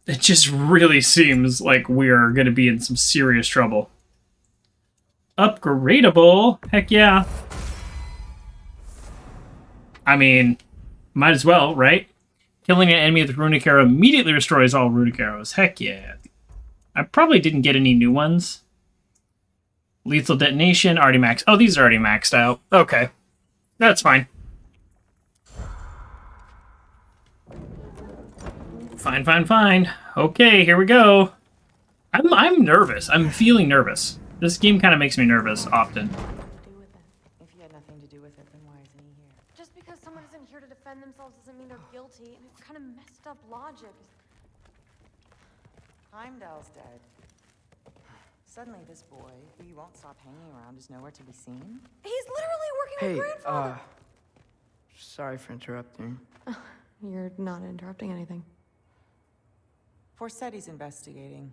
It just really seems like we're going to be in some serious trouble. Upgradable? Heck yeah. I mean, might as well, right? Killing an enemy with a runic arrow immediately restores all runic arrows. Heck yeah. I probably didn't get any new ones. Lethal detonation, already maxed. Oh, these are already maxed out. Okay. That's fine. Fine, fine, fine. Okay, here we go. I'm nervous. I'm feeling nervous. This game kind of makes me nervous often. If he had nothing to do with it, then why isn't he here? Just because someone isn't here to defend themselves doesn't mean they're guilty, and it's kind of messed up logic. Heimdall's dead. Suddenly this boy, who you won't stop hanging around, is nowhere to be seen? He's literally working with grandfather. Sorry for interrupting. You're not interrupting anything. Forseti's investigating,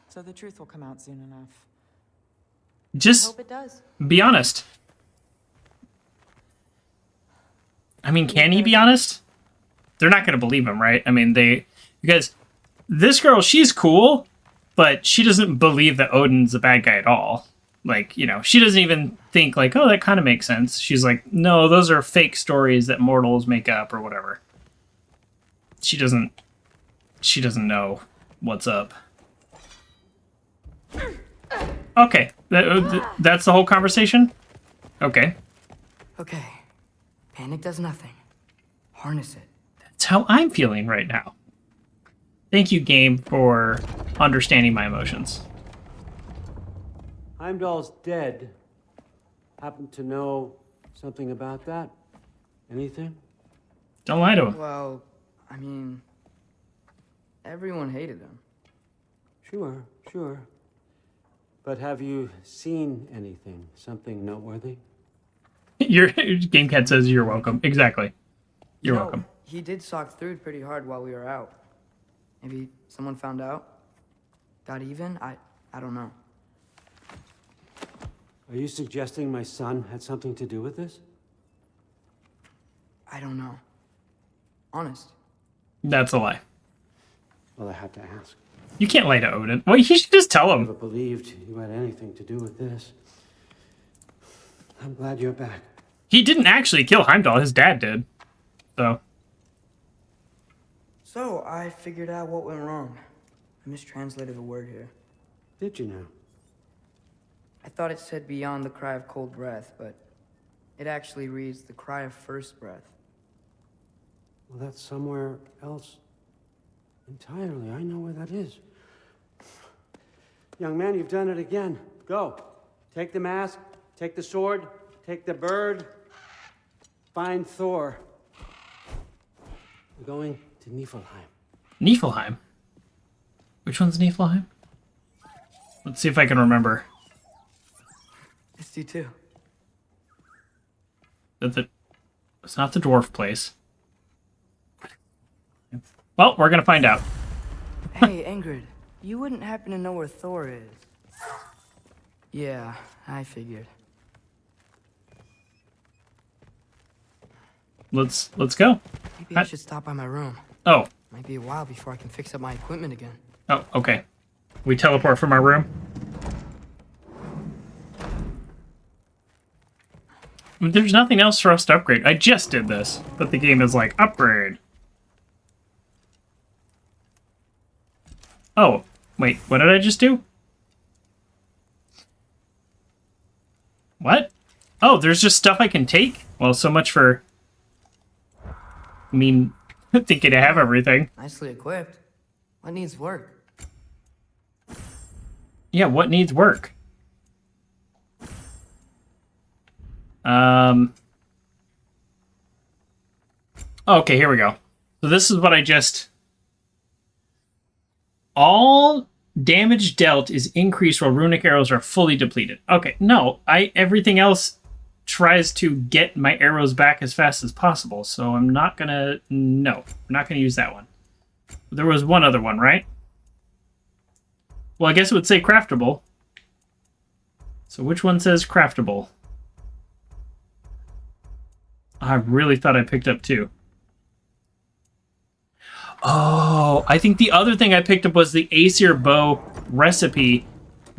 so the truth will come out soon enough. Just I hope it does. be honest. I mean, can he be honest? They're not going to believe him, right? I mean, because this girl, she's cool, but she doesn't believe that Odin's a bad guy at all. Like, you know, she doesn't even think like, oh, that kind of makes sense. She's like, no, those are fake stories that mortals make up or whatever. She doesn't know what's up. Okay, that's the whole conversation? Okay. Okay. Panic does nothing. Harness it. That's how I'm feeling right now. Thank you, game, for understanding my emotions. Heimdall's dead. Happen to know something about that? Anything? Don't lie to him. Well, I mean, everyone hated him. Sure, sure. But have you seen anything? Something noteworthy? Your game cat says you're welcome. Exactly. You're welcome. He did sock through it pretty hard while we were out. Maybe someone found out? Got even? I don't know. Are you suggesting my son had something to do with this? I don't know. Honest. That's a lie. Well, I had to ask. You can't lie to Odin. Well, you should just tell him. Never believed you had anything to do with this. I'm glad you're back. He didn't actually kill Heimdall. His dad did. So, I figured out what went wrong. I mistranslated a word here. Did you now? I thought it said beyond the cry of cold breath, but it actually reads the cry of first breath. Well, that's somewhere else entirely. I know where that is. Young man, you've done it again. Go. Take the mask, take the sword, take the bird. Find Thor. We're going to Niflheim. Niflheim? Which one's Niflheim? Let's see if I can remember. It's you too. It's not the dwarf place. Well, we're gonna find out. Hey, Ingrid, you wouldn't happen to know where Thor is? Yeah, I figured. Let's go. Maybe I should stop by my room. Oh. Might be a while before I can fix up my equipment again. Oh, okay. We teleport from our room. There's nothing else for us to upgrade. I just did this, but the game is like, upgrade. Oh, wait, what did I just do? What? Oh, there's just stuff I can take? Well, so much for... I mean, thinking I have everything. Nicely equipped. What needs work? Yeah, what needs work? Okay, here we go. So this is what I just All damage dealt is increased while runic arrows are fully depleted. Okay, no, everything else tries to get my arrows back as fast as possible, so I'm not gonna... No, I'm not gonna use that one. There was one other one, right? Well, I guess it would say craftable. So which one says craftable? I really thought I picked up two. Oh, I think the other thing I picked up was the Aesir bow recipe,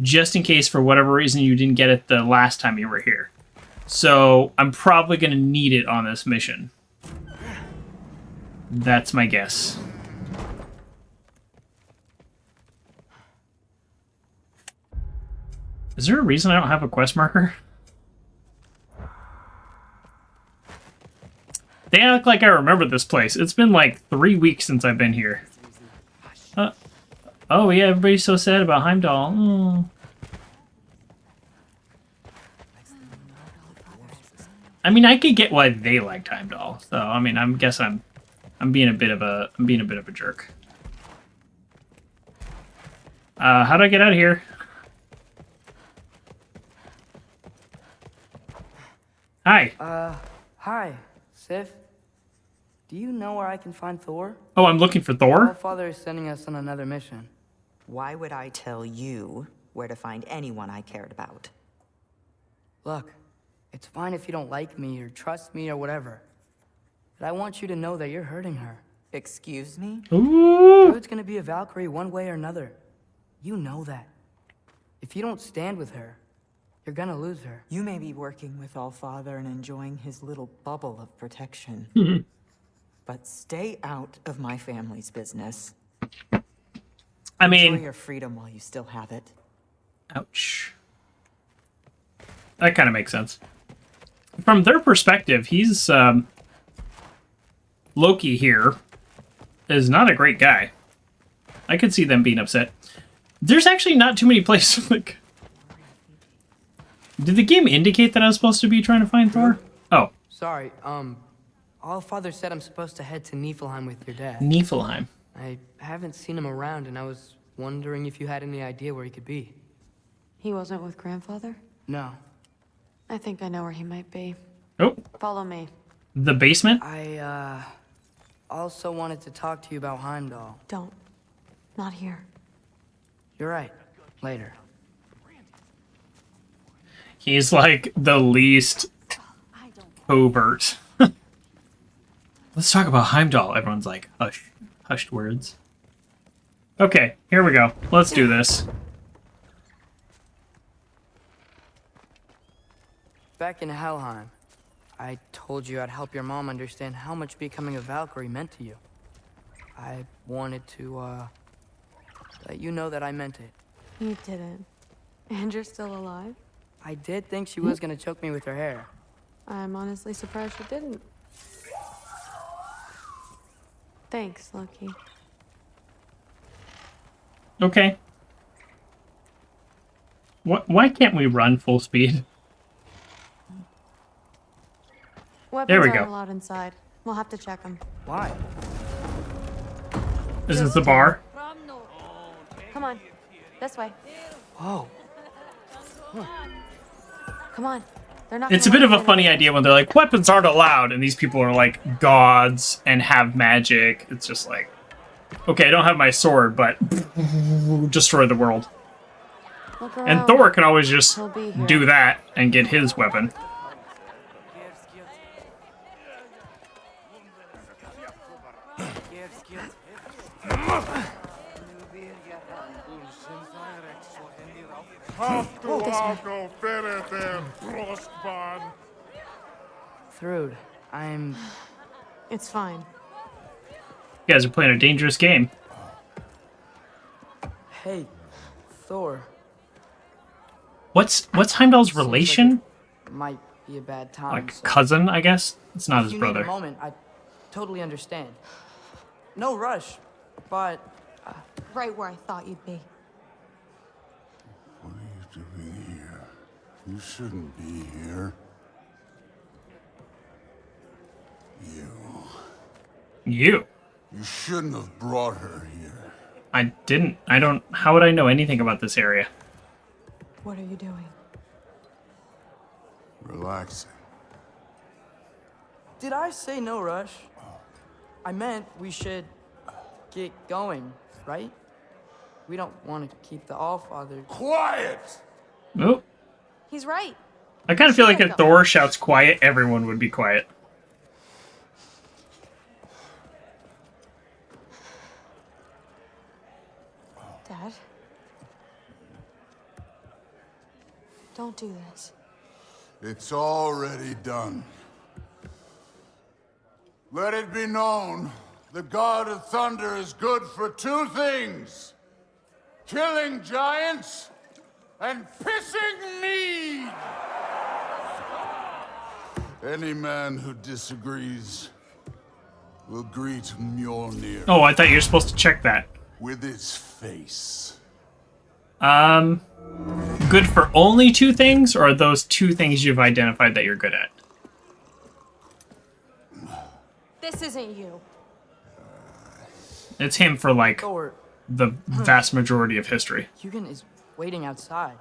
just in case for whatever reason you didn't get it the last time you were here. So I'm probably going to need it on this mission. That's my guess. Is there a reason I don't have a quest marker? They act like I remember this place. It's been like 3 weeks since I've been here. Oh yeah, everybody's so sad about Heimdall. Oh. I mean, I could get why they liked Heimdall. So I mean, I guess I'm being a bit of a jerk. How do I get out of here? Hi. Hi, Sif. Do you know where I can find Thor? Oh, I'm looking for Thor? Our father is sending us on another mission. Why would I tell you where to find anyone I cared about? Look, it's fine if you don't like me or trust me or whatever. But I want you to know that you're hurting her. Excuse me? Ooh. It's gonna be a Valkyrie one way or another. You know that. If you don't stand with her, you're gonna lose her. You may be working with Allfather and enjoying his little bubble of protection. But stay out of my family's business. I mean... Enjoy your freedom while you still have it. Ouch. That kind of makes sense. From their perspective, he's... Loki here is not a great guy. I could see them being upset. There's actually not too many places, like... Did the game indicate that I was supposed to be trying to find Thor? Oh. Sorry, Allfather said I'm supposed to head to Niflheim with your dad. Niflheim. I haven't seen him around, and I was wondering if you had any idea where he could be. He wasn't with Grandfather? No. I think I know where he might be. Oh. Follow me. The basement? I, also wanted to talk to you about Heimdall. Don't. Not here. You're right. Later. He's like the least covert. Let's talk about Heimdall. Everyone's like, hush. Hushed words. Okay, here we go. Let's do this. Back in Helheim, I told you I'd help your mom understand how much becoming a Valkyrie meant to you. I wanted to, let you know that I meant it. You didn't. And you're still alive? I did think she was gonna choke me with her hair. I'm honestly surprised you didn't. Thanks, Loki. Okay. Why can't we run full speed? Weapons There we aren't go. allowed inside. We'll have to check them. Why? This is the bar. Come on. This way. Whoa. Come on. They're not It's a gonna bit of let a us funny idea when they're like, weapons aren't allowed, and these people are like gods and have magic. It's just like, okay, I don't have my sword, but destroy the world. Look And around. Thor can always just He'll be here. do that and get his weapon. Thrud, I'm... It's fine. You guys are playing a dangerous game. Hey, Thor. What's Heimdall's relation? Might be a bad time. Like so cousin, I guess? It's not if his you brother. Need a moment, I totally understand. No rush, but... Right where I thought you'd be. What are you doing here? You shouldn't be here. You? You shouldn't have brought her here. I didn't. I don't. How would I know anything about this area? What are you doing? Relaxing. Did I say no rush? I meant we should get going, right? We don't want to keep the Allfather. Quiet! Nope. He's right. I kind of feel like if Thor shouts quiet, everyone would be quiet. Dad? Don't do this. It's already done. Let it be known, the God of Thunder is good for two things. Killing giants and pissing me! Any man who disagrees will greet Mjolnir. Oh, I thought you were supposed to check that. With its face. Good for only two things, or are those two things you've identified that you're good at? This isn't you. It's him for, like, Thor. the vast majority of history. Hugin is waiting outside.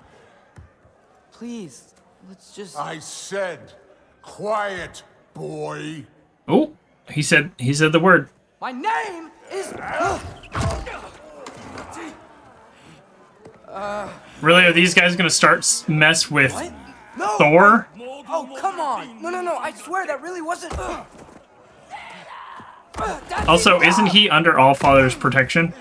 Please, let's just... I said, quiet, boy. Oh, he said the word. My name is... Really, are these guys gonna start mess with No! Thor? Oh, come on! No, I swear that really wasn't... Also, isn't he under Allfather's protection?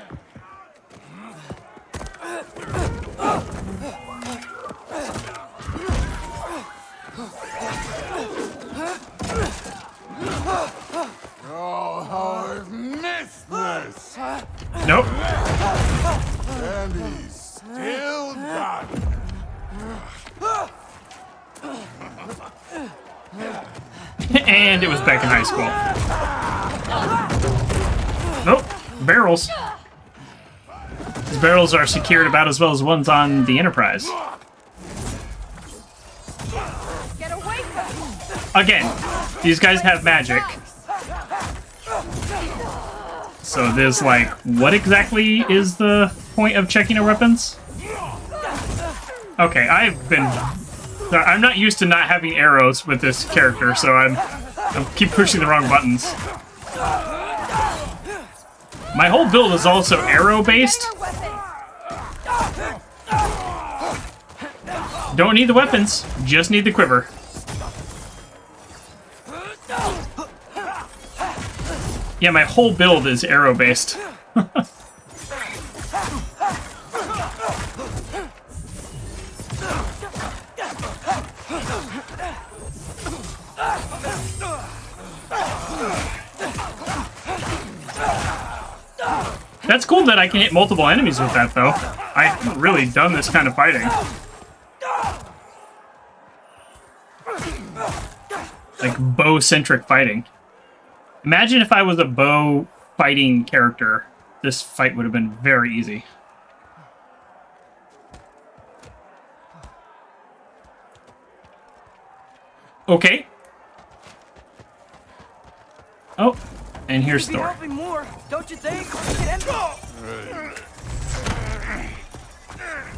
Oh, how I've missed this! Nope. And he's still got it. And it was back in high school. Nope. Barrels. These barrels are secured about as well as ones on the Enterprise. Get away from me! Again, these guys have magic. So there's like, what exactly is the point of checking our weapons? Okay, I'm not used to not having arrows with this character, so I keep pushing the wrong buttons. My whole build is also arrow-based. Don't need the weapons, just need the quiver. Yeah, my whole build is arrow-based. That's cool that I can hit multiple enemies with that, though. I haven't really done this kind of fighting. Like, bow-centric fighting. Imagine if I was a bow fighting character. This fight would have been very easy. Okay. Oh, and here's You'd be Thor. helping more, don't you think?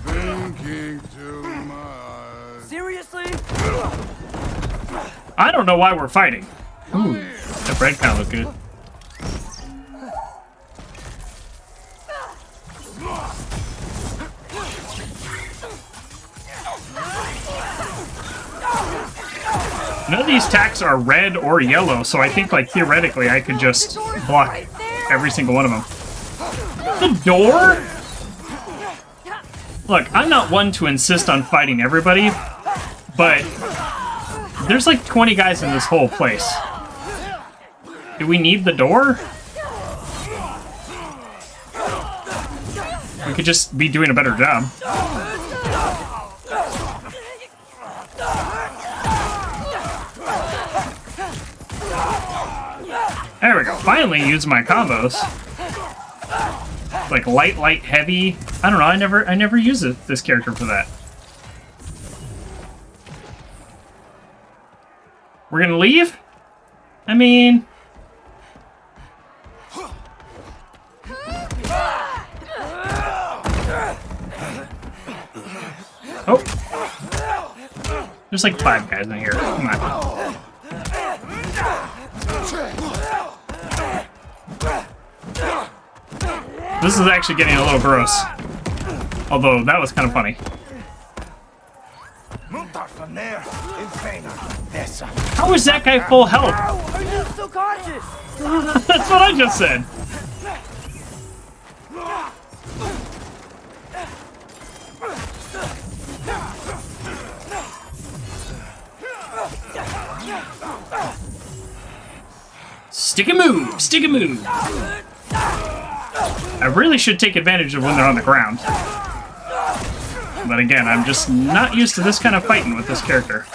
Thinking too much. Seriously? I don't know why we're fighting. Ooh, the bread kind of looked good. None of these attacks are red or yellow, so I think, like, theoretically I could just block every single one of them. The door? Look, I'm not one to insist on fighting everybody, but there's like 20 guys in this whole place. Do we need the door? We could just be doing a better job. There we go. Finally use my combos. Like light, heavy. I don't know. I never use this character for that. We're gonna leave? I mean... Oh! There's like 5 guys in here. Come on. This is actually getting a little gross. Although, that was kind of funny. How is that guy full health? Are you still conscious? That's what I just said. Stick and move! Stick and move! I really should take advantage of when they're on the ground. But again, I'm just not used to this kind of fighting with this character.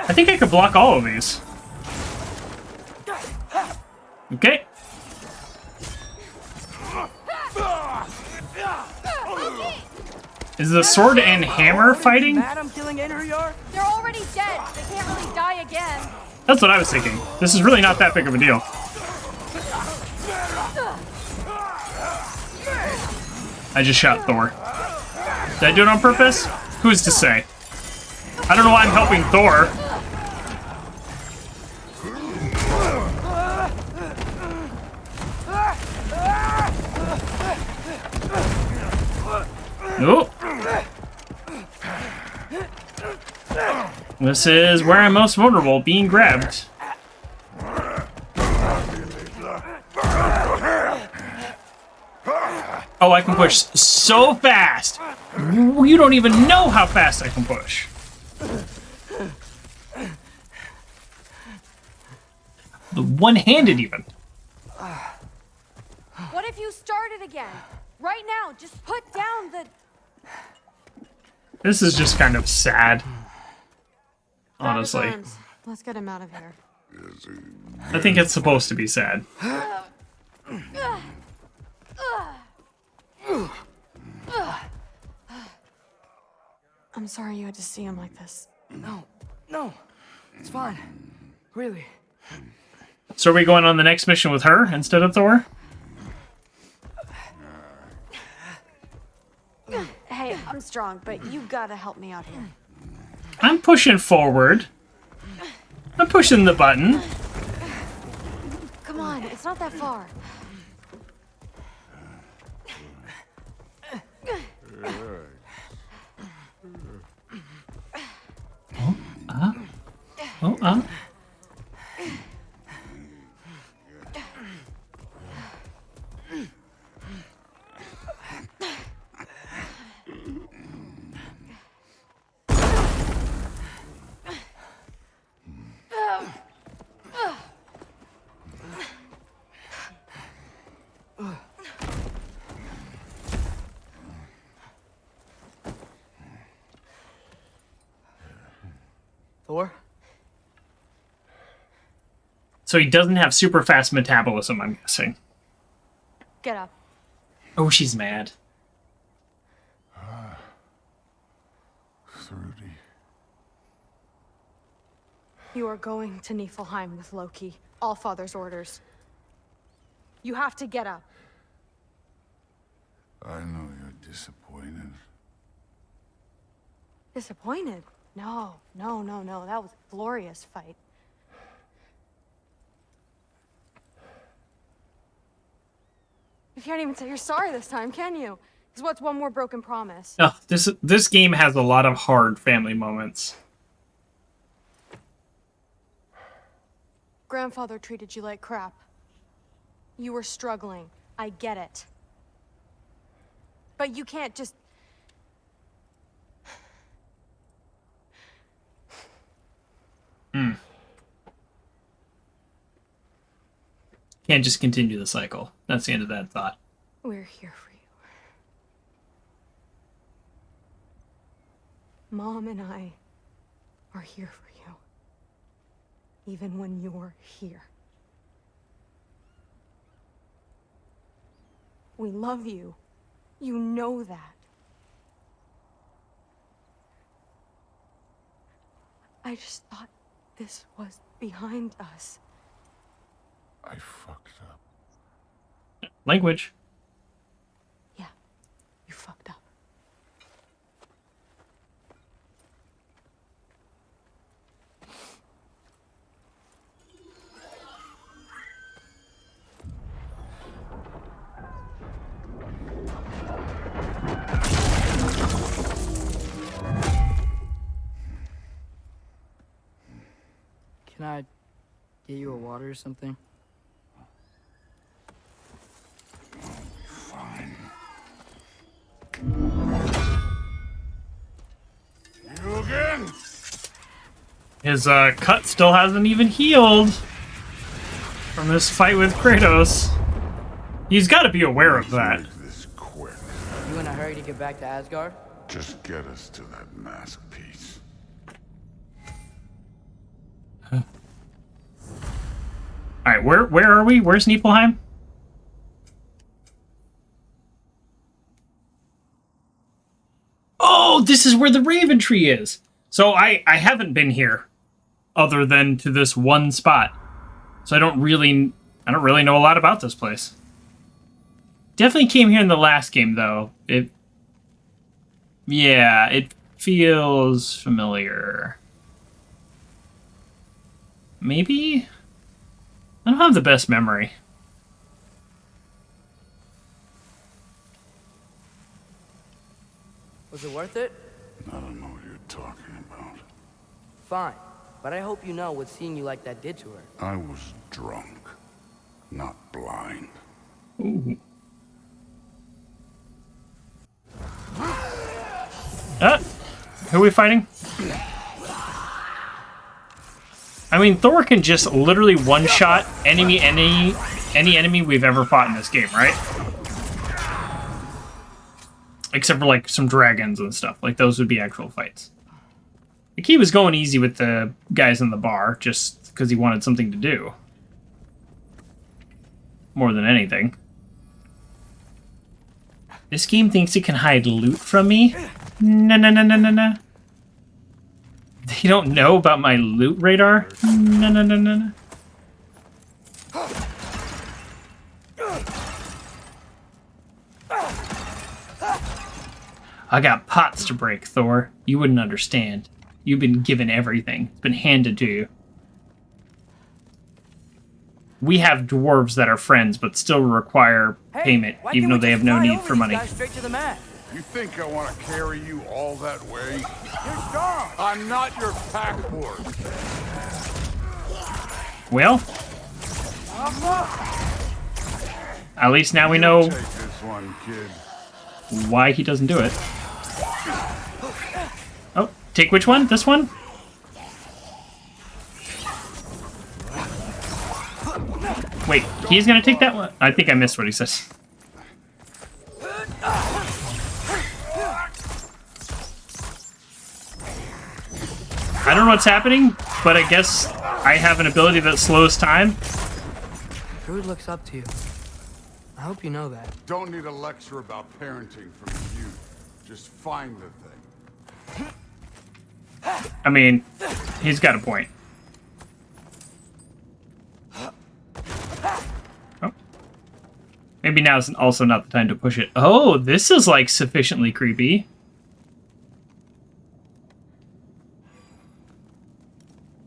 I think I could block all of these. Okay. Is the sword and hammer fighting? They're already dead. They can't really die again. That's what I was thinking. This is really not that big of a deal. I just shot Thor. Did I do it on purpose? Who's to say? I don't know why I'm helping Thor. Nope. This is where I'm most vulnerable, being grabbed. Oh, I can push so fast! You don't even know how fast I can push. The one-handed even. What if you started again? Right now, just put down the... This is just kind of sad. Honestly. Let's get him out of here. I think it's supposed to be sad. I'm sorry you had to see him like this. No, it's fine. Really. So are we going on the next mission with her instead of Thor? Hey, I'm strong, but you gotta help me out here. I'm pushing forward. I'm pushing the button. Come on, it's not that far. Oh. Thor? So he doesn't have super fast metabolism, I'm guessing. Get up. Oh, she's mad. Thrudy. You are going to Niflheim with Loki. Allfather's orders. You have to get up. I know you're disappointed. Disappointed? No. That was a glorious fight. You can't even say you're sorry this time, can you? Because what's one more broken promise? Oh, this game has a lot of hard family moments. Grandfather treated you like crap. You were struggling. I get it. But you can't just... Can't just continue the cycle. That's the end of that thought. We're here for you. Mom and I are here for you. Even when you're here. We love you. You know that. I just thought this was behind us. I fucked up. Language. Yeah, you fucked up. Can I get you a water or something? Fine. You again? His cut still hasn't even healed from this fight with Kratos. He's got to be aware of that. You in a hurry to get back to Asgard? Just get us to that mask piece. All right, where are we? Where's Niflheim? Oh, this is where the Raven Tree is. So I haven't been here other than to this one spot. So I don't really know a lot about this place. Definitely came here in the last game though. It feels familiar. Maybe? I don't have the best memory. Was it worth it? I don't know what you're talking about. Fine, but I hope you know what seeing you like that did to her. I was drunk, not blind. Ooh. Who are we fighting? I mean, Thor can just literally one-shot any enemy we've ever fought in this game, right? Except for, like, some dragons and stuff. Like, those would be actual fights. Like, he was going easy with the guys in the bar, just because he wanted something to do. More than anything. This game thinks it can hide loot from me? No. They don't know about my loot radar? No. I got pots to break, Thor. You wouldn't understand. You've been given everything. It's been handed to you. We have dwarves that are friends, but still require payment, even though they have no need for money. Straight to the mat. You think I want to carry you all that way? You're strong. I'm not your pack horse. Well, at least now we know Take this one, kid. why he doesn't do it. Oh, take which one? This one? Wait, he's gonna take that one? I think I missed what he says. I don't know what's happening, but I guess I have an ability that slows time. Druid looks up to you. I hope you know that. Don't need a lecture about parenting from you. Just find the thing. I mean, he's got a point. Oh. Maybe now's also not the time to push it. Oh, this is like sufficiently creepy.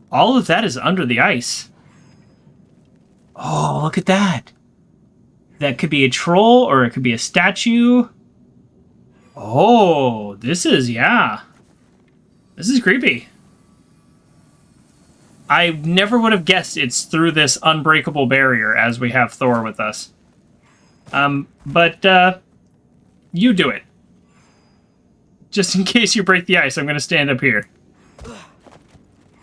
All of that is under the ice. Oh, look at that. That could be a troll or it could be a statue. Oh, this is, yeah. This is creepy. I never would have guessed it's through this unbreakable barrier as we have Thor with us. But you do it. Just in case you break the ice, I'm going to stand up here.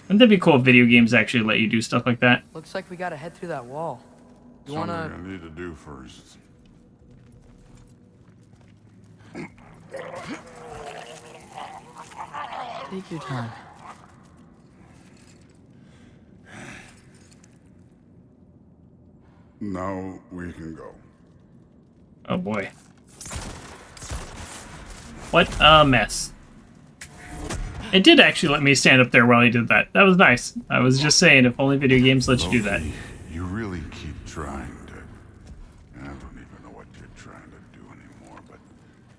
Wouldn't that be cool if video games actually let you do stuff like that? Looks like we gotta head through that wall. You Something wanna... I need to do first. Take your time. Now we can go. Oh boy. What a mess. It did actually let me stand up there while he did that. That was nice. I was just saying, if only video games let you do that. You really keep trying to... I don't even know what you're trying to do anymore, but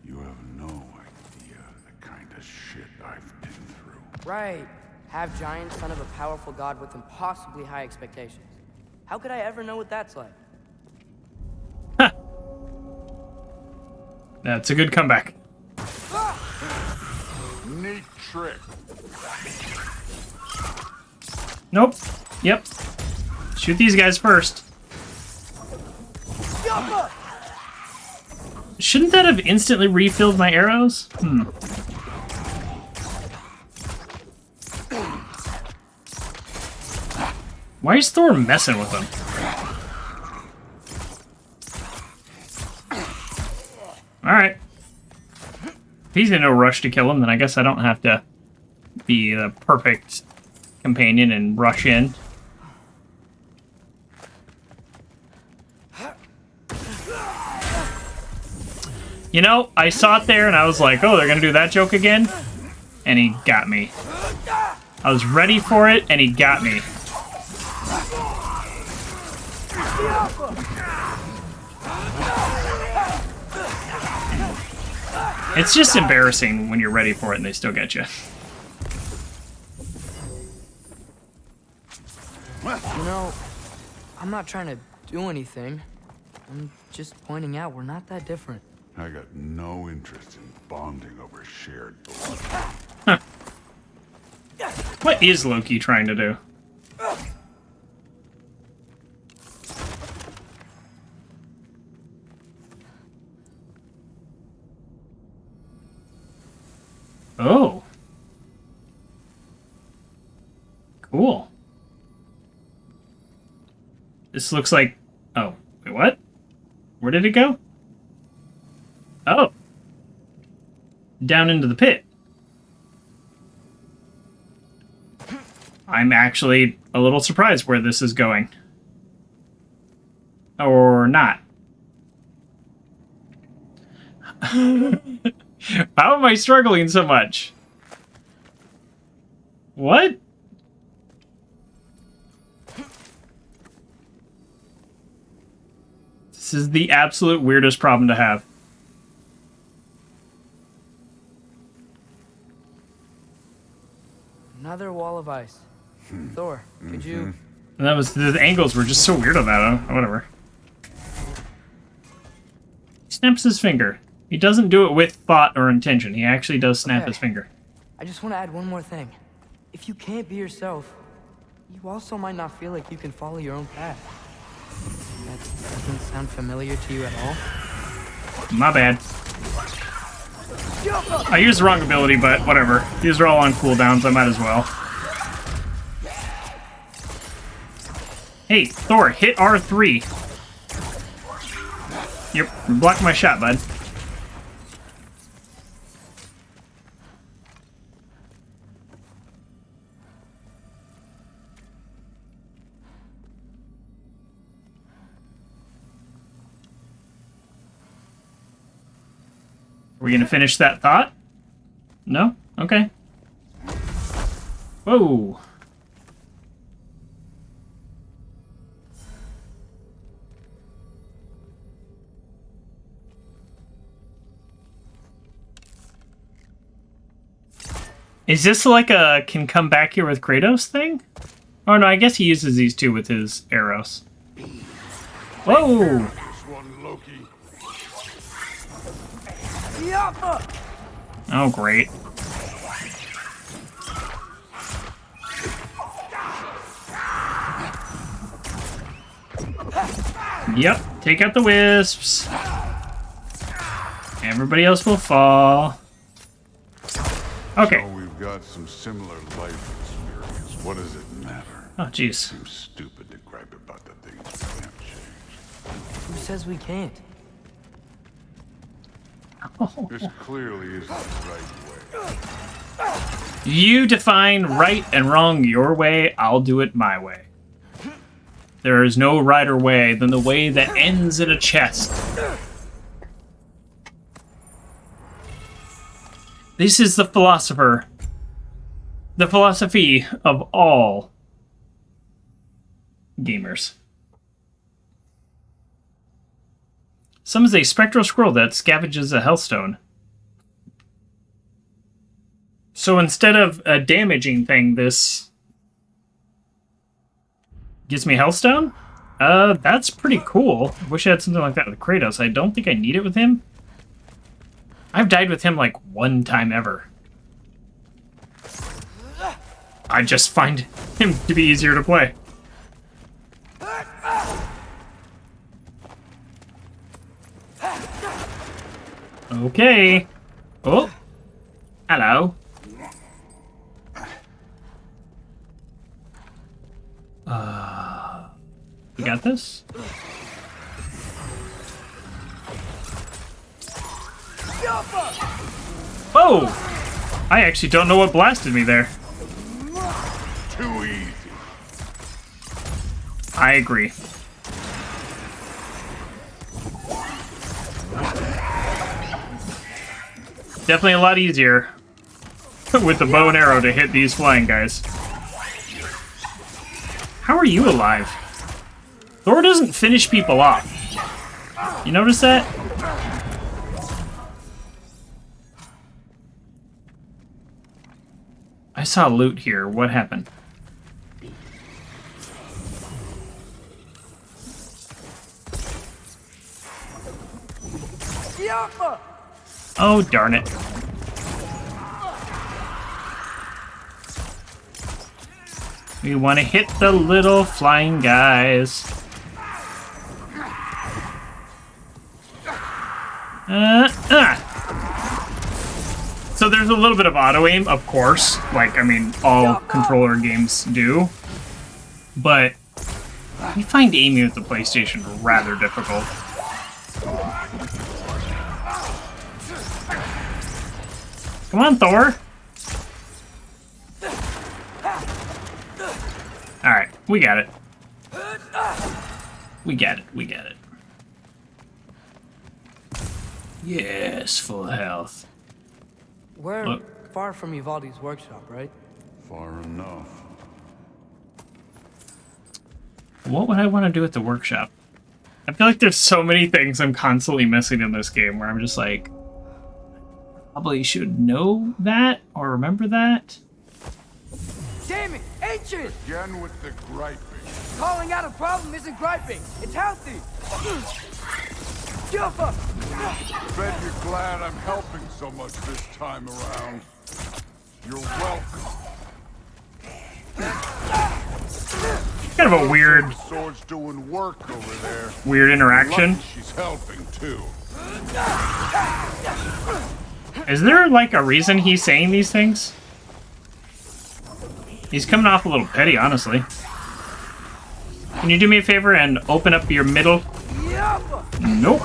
you have no idea the kind of shit I've been through. Right. Half giant, son of a powerful god with impossibly high expectations. How could I ever know what that's like? That's a good comeback. Neat trick. Nope. Yep. Shoot these guys first. Shouldn't that have instantly refilled my arrows? Why is Thor messing with them? Alright. If he's in no rush to kill him, then I guess I don't have to be the perfect companion and rush in. You know, I saw it there and I was like, oh, they're gonna do that joke again? And he got me. I was ready for it and he got me. It's just embarrassing when you're ready for it and they still get you. You know, I'm not trying to do anything. I'm just pointing out we're not that different. I got no interest in bonding over shared blood. Huh. What is Loki trying to do? Oh. Cool. This looks like... Oh, wait, what? Where did it go? Oh. Down into the pit. I'm actually a little surprised where this is going. Or not. How am I struggling so much? What? This is the absolute weirdest problem to have. Another wall of ice. Thor, could you... And that was the angles were just so weird on that. Whatever. He snaps his finger. He doesn't do it with thought or intention. He actually does snap his finger. I just want to add one more thing. If you can't be yourself, you also might not feel like you can follow your own path. That doesn't sound familiar to you at all? My bad. I used the wrong ability, but whatever. These are all on cooldowns. I might as well. Hey, Thor, hit R3. Yep, block my shot, bud. Are we gonna finish that thought? No? Okay. Whoa. Is this like a can come back here with Kratos thing? Oh no, I guess he uses these two with his arrows. Whoa! Oh, great. Yep, take out the wisps. Everybody else will fall. Okay. So we've got some similar life experience. What does it matter? Oh, jeez. Seems stupid to gripe about the things we can't change. Who says we can't? Oh. This clearly isn't the right way. You define right and wrong your way, I'll do it my way. There is no righter way than the way that ends in a chest. This is the philosopher the philosophy of all gamers. Summons a spectral scroll that scavenges a healthstone. So instead of a damaging thing, this gives me healthstone? That's pretty cool. I wish I had something like that with Kratos. I don't think I need it with him. I've died with him like one time ever. I just find him to be easier to play. Okay. Oh. Hello. You got this? Whoa! I actually don't know what blasted me there. Too easy. I agree. Definitely a lot easier with the bow and arrow to hit these flying guys. How are you alive? Thor doesn't finish people off. You notice that? I saw loot here. What happened? Oh, darn it. We want to hit the little flying guys. So there's a little bit of auto-aim, of course. Like, I mean, all controller games do. But I find aiming with the PlayStation rather difficult. Come on, Thor. Alright, we got it. We got it, we got it. Yes, full health. We're Look. far from Uvalde's workshop, right? Far enough. What would I want to do at the workshop? I feel like there's so many things I'm constantly missing in this game where I'm just like, probably should know that or remember that. Damn it! Ancient! Again with the griping. Calling out a problem isn't griping. It's healthy. Juffa! Bet you're glad I'm helping so much this time around. You're welcome. Kind of a weird, Sword's doing work over there. weird interaction. Lucky she's helping too. Is there like a reason he's saying these things? He's coming off a little petty, honestly. Can you do me a favor and open up your middle? Nope.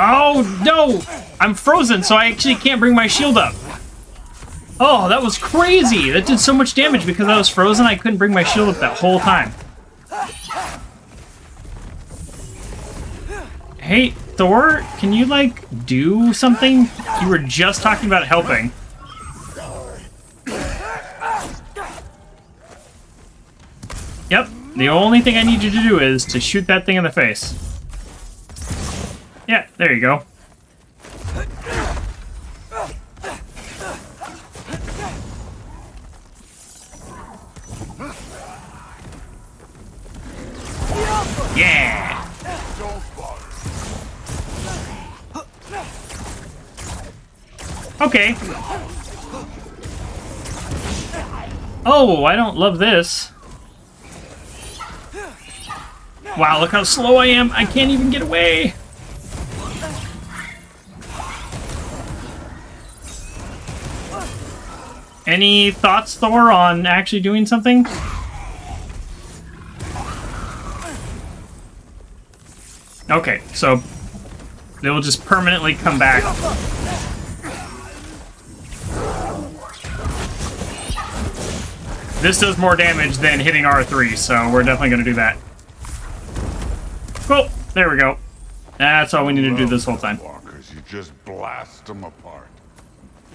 Oh, no! I'm frozen, so I actually can't bring my shield up. Oh, that was crazy! That did so much damage because I was frozen, I couldn't bring my shield up that whole time. Hey, Thor, can you, like, do something? You were just talking about helping. Yep, the only thing I need you to do is to shoot that thing in the face. Yeah, there you go. Yeah! Okay. Oh, I don't love this. Wow, look how slow I am. I can't even get away. Any thoughts, Thor, on actually doing something? Okay, so they will just permanently come back. This does more damage than hitting R3, so we're definitely going to do that. Cool. There we go. That's all we need to do this whole time. Walkers, you Just blast them apart.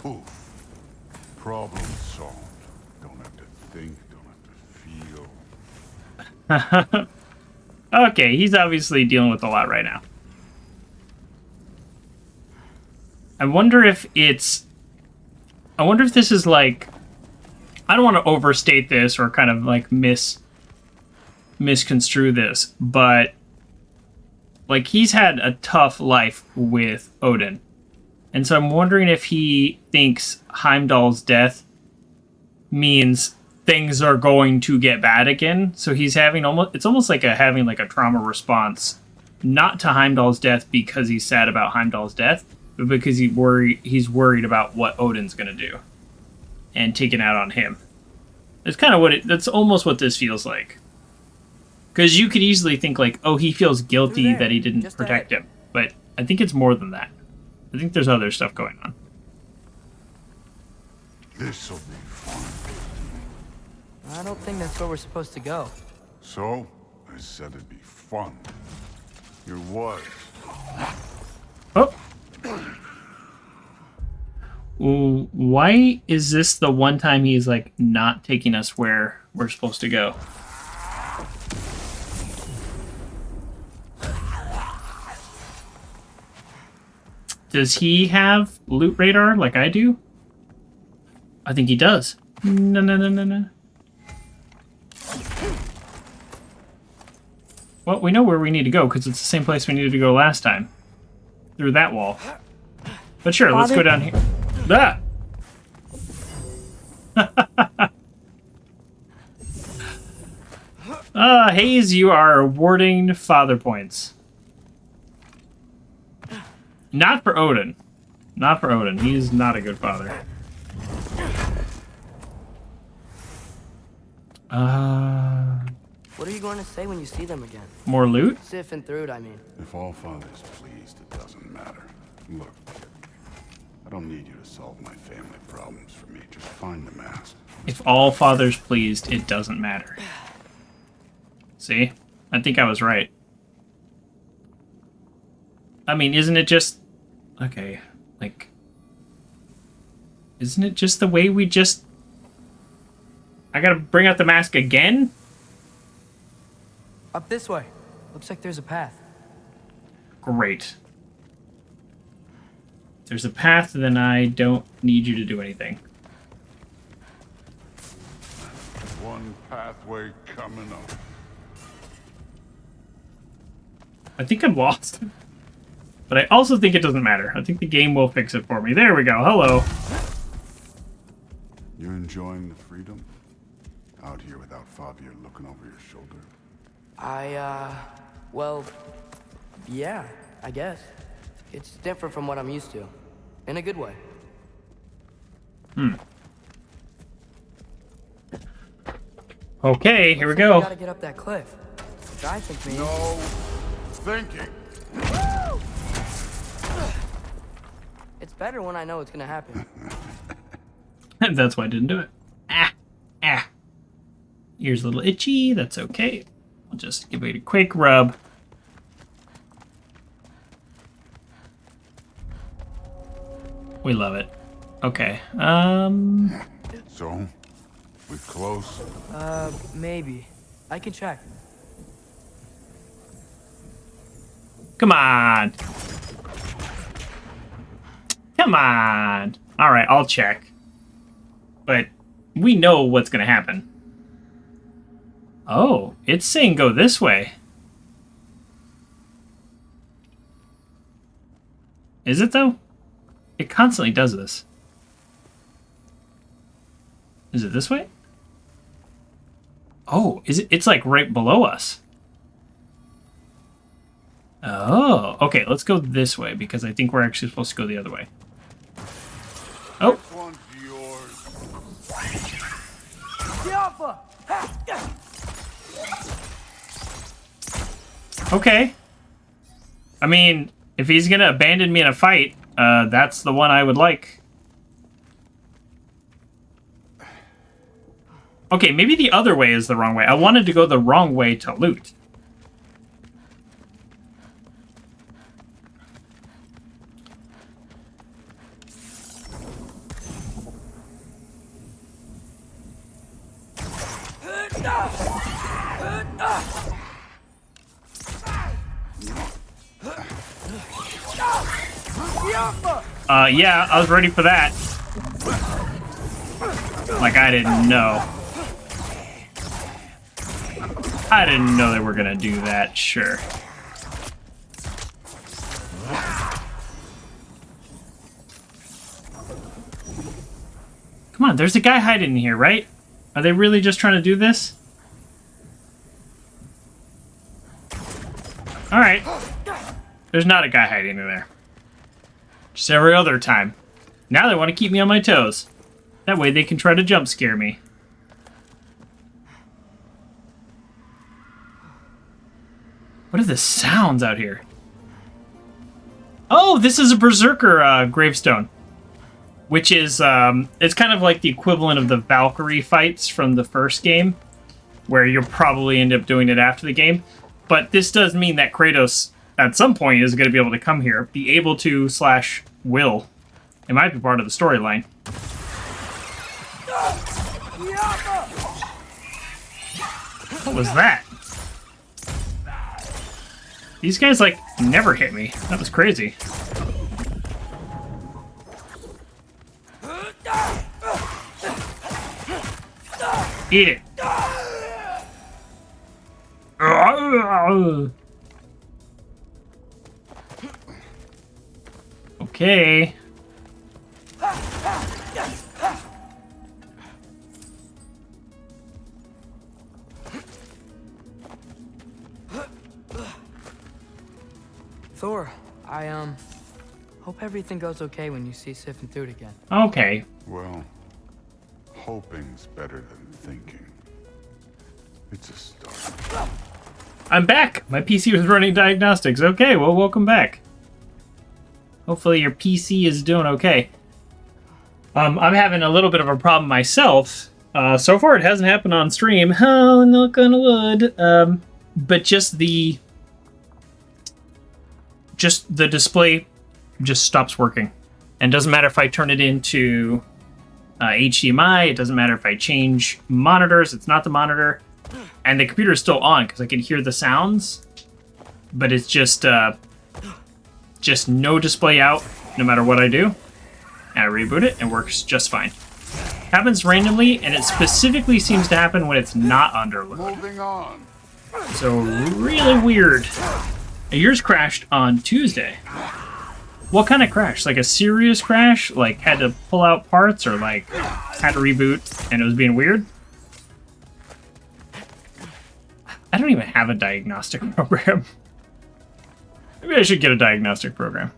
Poof. Problem solved. Don't have to think, don't have to feel. Okay, he's obviously dealing with a lot right now. I wonder if this is like... I don't want to overstate this or kind of like misconstrue this, but like he's had a tough life with Odin. And so I'm wondering if he thinks Heimdall's death means things are going to get bad again. So he's having it's almost like having a trauma response, not to Heimdall's death because he's sad about Heimdall's death, but because he's worried about what Odin's going to do and take it out on him. It's kind of that's almost what this feels like. Because you could easily think like, oh, he feels guilty that he didn't protect him. But I think it's more than that. I think there's other stuff going on. This'll be fun. I don't think that's where we're supposed to go. So, I said it'd be fun. It was. Oh. Why is this the one time he's like not taking us where we're supposed to go? Does he have loot radar like I do? I think he does. No. Well, we know where we need to go because it's the same place we needed to go last time. Through that wall. But sure, let's go down here. Ah! Hayes, you are awarding father points. Not for Odin. Not for Odin. He's not a good father. What are you going to say when you see them again? More loot? Sif and Thrud, I mean. If all father's pleased, it doesn't matter. Look, I don't need you to solve my family problems for me. Just find the mask. If all father's pleased, it doesn't matter. See? I think I was right. I mean, isn't it just... Okay, like... Isn't it just the way we just... I gotta bring out the mask again? Up this way. Looks like there's a path. Great. If there's a path, then I don't need you to do anything. One pathway coming up. I think I'm lost. But I also think it doesn't matter. I think the game will fix it for me. There we go. Hello. You enjoying the freedom? Out here without Fabio looking over your shoulder? Well, yeah, I guess. It's different from what I'm used to. In a good way. Okay, here we We go. gotta get up that cliff. Which I think means... No thinking. It's better when I know it's gonna happen. That's why I didn't do it. Ah. Ear's a little itchy. That's okay. I'll just give it a quick rub. We love it. Okay. So, we close? Maybe. I can check. Come on. Come on. All right, I'll check. But we know what's going to happen. Oh, it's saying go this way. Is it, though? It constantly does this. Is it this way? Oh, is it? It's like right below us. Oh, okay, let's go this way because I think we're actually supposed to go the other way. Oh. Okay. I mean, if he's gonna abandon me in a fight, that's the one I would like. Okay, maybe the other way is the wrong way. I wanted to go the wrong way to loot. Yeah, I was ready for that. Like, I didn't know. I didn't know they were gonna do that, sure. Come on, there's a guy hiding in here, right? Are they really just trying to do this? Alright. There's not a guy hiding in there. Just every other time. Now they want to keep me on my toes. That way they can try to jump scare me. What are the sounds out here? Oh, this is a Berserker gravestone. Which is, it's kind of like the equivalent of the Valkyrie fights from the first game. Where you'll probably end up doing it after the game. But this does mean that Kratos, at some point, is going to be able to come here. Be able to / will. It might be part of the storyline. What was that? These guys, like, never hit me. That was crazy. Eat it. Okay. Thor, I hope everything goes okay when you see Sif and Thrud again. Okay. Well, hoping's better than thinking. It's a start. I'm back! My PC was running diagnostics. Okay, well, welcome back. Hopefully your PC is doing okay. I'm having a little bit of a problem myself. So far it hasn't happened on stream. Oh, knock on wood. But just the display just stops working. And doesn't matter if I turn it into HDMI. It doesn't matter if I change monitors. It's not the monitor. And the computer is still on because I can hear the sounds. But it's just no display out no matter what I do. And I reboot it and it works just fine. Happens randomly, and it specifically seems to happen when it's not under load. Moving on. So really weird. Yours crashed on Tuesday. What kind of crash? Like a serious crash? Like had to pull out parts, or like had to reboot and it was being weird? I don't even have a diagnostic program. Maybe I should get a diagnostic program.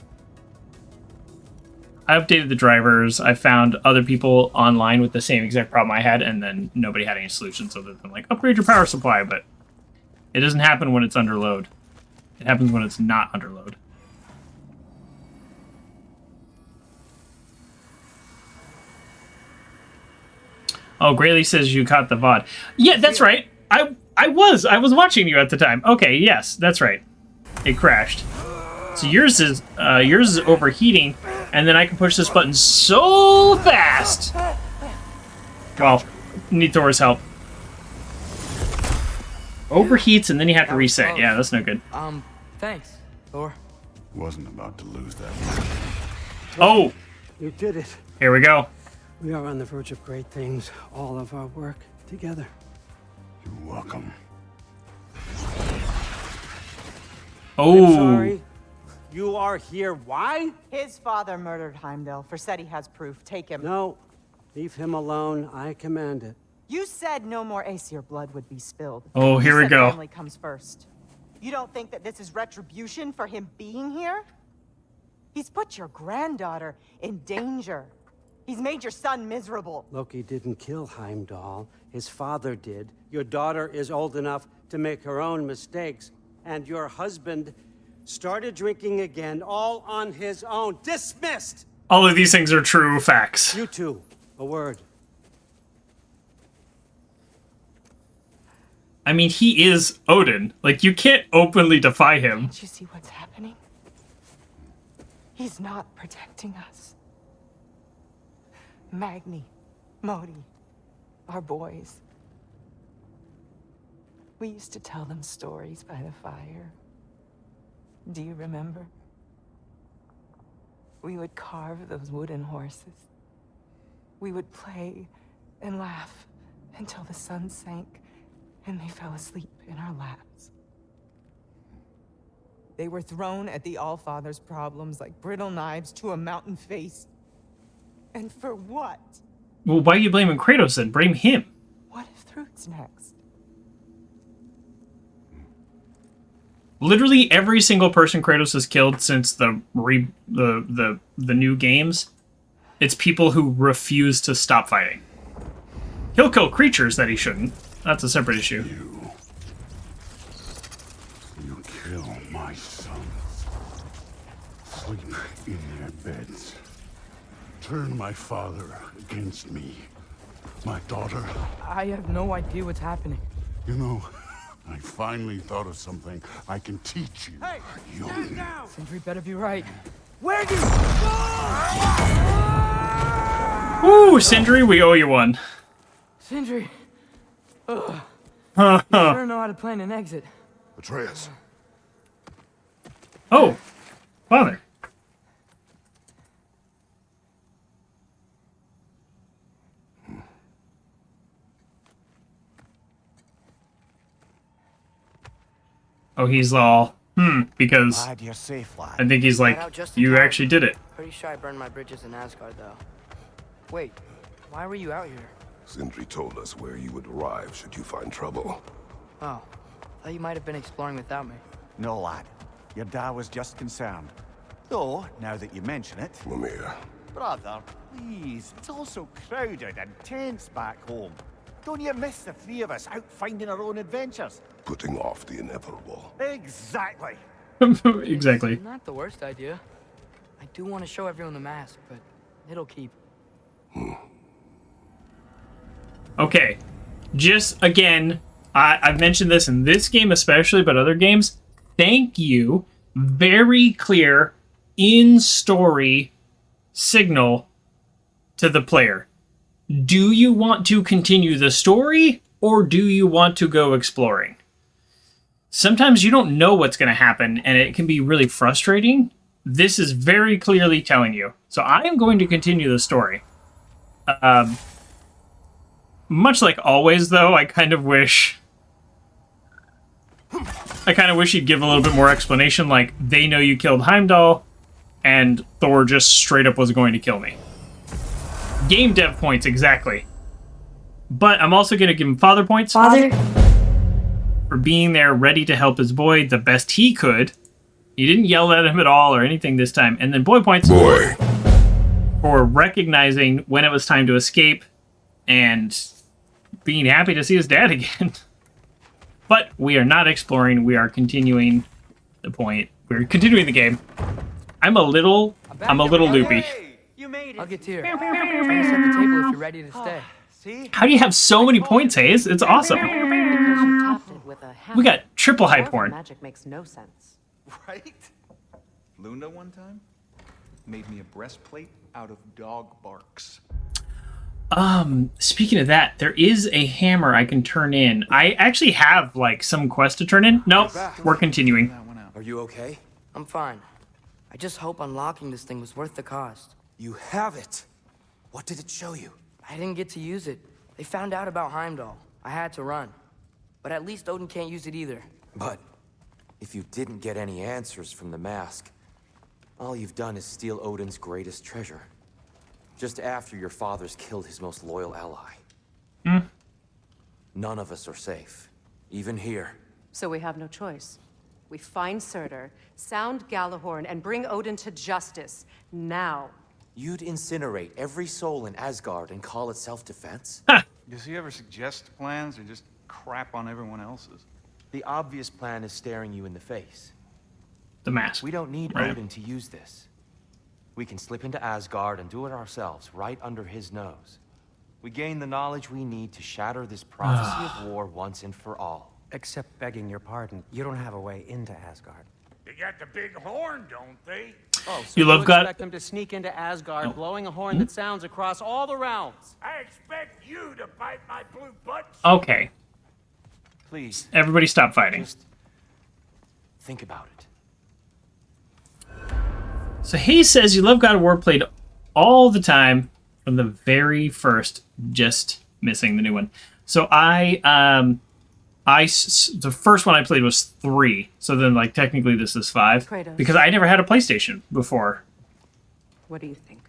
I updated the drivers. I found other people online with the same exact problem I had, and then nobody had any solutions other than like upgrade your power supply, but it doesn't happen when it's under load. It happens when it's not under load. Oh, Grayley says you caught the VOD. Yeah, that's right. I was watching you at the time. Okay, yes, that's right. It crashed. So yours is overheating, and then I can push this button so fast. Well, need Thor's help. Overheats and then you have to reset. Yeah, that's no good. Thanks, Thor. Wasn't about to lose that. Oh! You did it. Here we go. We are on the verge of great things. All of our work together. You're welcome. Oh. I'm sorry. You are here. Why? His father murdered Heimdall. Forseti has proof. Take him. No. Leave him alone. I command it. You said no more Aesir blood would be spilled. Oh, here you we said go. Family comes first. You don't think that this is retribution for him being here? He's put your granddaughter in danger. He's made your son miserable. Loki didn't kill Heimdall. His father did. Your daughter is old enough to make her own mistakes. And your husband started drinking again, all on his own. Dismissed! All of these things are true facts. You two, a word. I mean, he is Odin. Like, you can't openly defy him. Can't you see what's happening? He's not protecting us. Magni, Modi, our boys. We used to tell them stories by the fire. Do you remember? We would carve those wooden horses. We would play and laugh until the sun sank and they fell asleep in our laps. They were thrown at the Allfather's problems like brittle knives to a mountain face. And for what? Well, why are you blaming Kratos then? Blame him. What if Thrud's next? Literally every single person Kratos has killed since the new games, it's people who refuse to stop fighting. He'll kill creatures that he shouldn't. That's a separate issue. You kill my sons. Sleep in their beds. Turn my father against me. My daughter. I have no idea what's happening. You know, I finally thought of something I can teach you. Hey, young. stand down! Sindri better be right. Where do you Ooh, Sindri, we owe you one. Sindri. Ugh. You sure know how to plan an exit. Atreus. Oh, father. Oh, he's all, because Glad you're safe, lad. I think he's like, you actually did it. Pretty sure I burned my bridges in Asgard, though. Wait, why were you out here? Sindri told us where you would arrive should you find trouble. Oh, thought you might have been exploring without me. No, lad. Your dad was just concerned. Though, now that you mention it... Mimir. Brother, please. It's all so crowded and tense back home. Don't you miss the three of us out finding our own adventures? Putting off the inevitable. Exactly. Exactly. Not the worst idea. I do want to show everyone the mask, but it'll keep. Okay. Just, again, I've mentioned this in this game especially, but other games. Thank you. Very clear in-story signal to the player. Do you want to continue the story, or do you want to go exploring? Sometimes you don't know what's going to happen, and it can be really frustrating. This is very clearly telling you. So I am going to continue the story. Much like always, though, I kind of wish he'd give a little bit more explanation, like, they know you killed Heimdall, and Thor just straight up was going to kill me. Game dev points, exactly. But I'm also going to give him father points. Father? For being there, ready to help his boy the best he could. He didn't yell at him at all or anything this time. And then boy points. Boy. For recognizing when it was time to escape and being happy to see his dad again. But we are not exploring. We are continuing the point. We're continuing the game. I'm a little loopy. You made it. I'll get to you. I'm gonna set the table if you're ready to stay. See? How do you have so many points, Hayes? It's awesome. Because you tapped it with a hammer. We got triple high Dwarven porn. Magic makes no sense. Right? Luna one time made me a breastplate out of dog barks. Speaking of that, there is a hammer I can turn in. I actually have, like, some quest to turn in. Nope, we're continuing. Are you okay? I'm fine. I just hope unlocking this thing was worth the cost. You have it. What did it show you? I didn't get to use it. They found out about Heimdall. I had to run. But at least Odin can't use it either. But if you didn't get any answers from the mask, all you've done is steal Odin's greatest treasure. Just after your father's killed his most loyal ally. None of us are safe, even here. So we have no choice. We find Surtur, sound Gjallarhorn, and bring Odin to justice. Now. You'd incinerate every soul in Asgard and call it self-defense? Does he ever suggest plans or just crap on everyone else's? The obvious plan is staring you in the face. The mask. We don't need Right. Odin to use this. We can slip into Asgard and do it ourselves, right under his nose. We gain the knowledge we need to shatter this prophecy of war once and for all. Except begging your pardon, you don't have a way into Asgard. They got the big horn, don't they? Oh, so You love God? expect them to sneak into Asgard, blowing a horn that sounds across all the realms. I expect you to bite my blue butt. Okay. Please. Everybody stop fighting. Just think about it. So Hayes says you love God of War played all the time from the very first, just missing the new one. So the first one I played was 3. So then, like, technically this is 5. Kratos. Because I never had a PlayStation before. What do you think?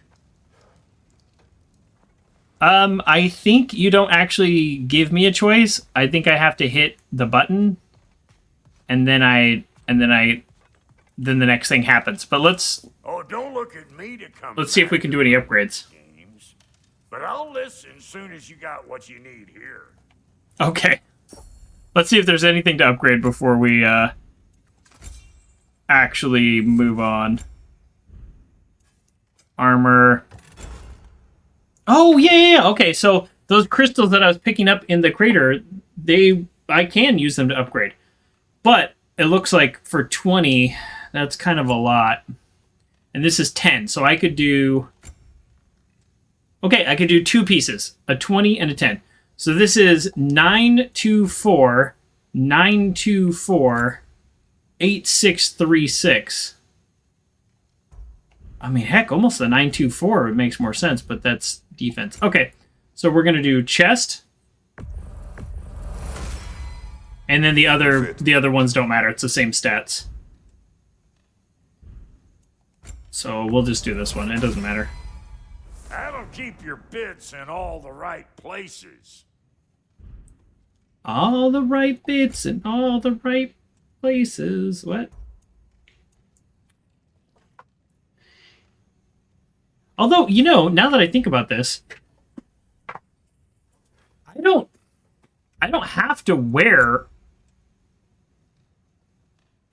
I think you don't actually give me a choice. I think I have to hit the button, and then the next thing happens. But let's Oh, don't look at me to come. see if we can do any upgrades. Games. But I'll listen soon as you got what you need here. Okay. Let's see if there's anything to upgrade before we actually move on. Armor. Oh, yeah. Okay, so those crystals that I was picking up in the crater, I can use them to upgrade. But it looks like for 20, that's kind of a lot. And this is 10, so I could do... Okay, I could do 2 pieces, a 20 and a 10. So this is 924, 924, 8636. I mean, heck, almost the 924 it makes more sense, but that's defense. Okay, so we're gonna do chest, and then the other ones don't matter. It's the same stats. So we'll just do this one. It doesn't matter. That'll keep your bits in all the right places. All the right bits in all the right places. What? Although, you know, now that I think about this, I don't have to wear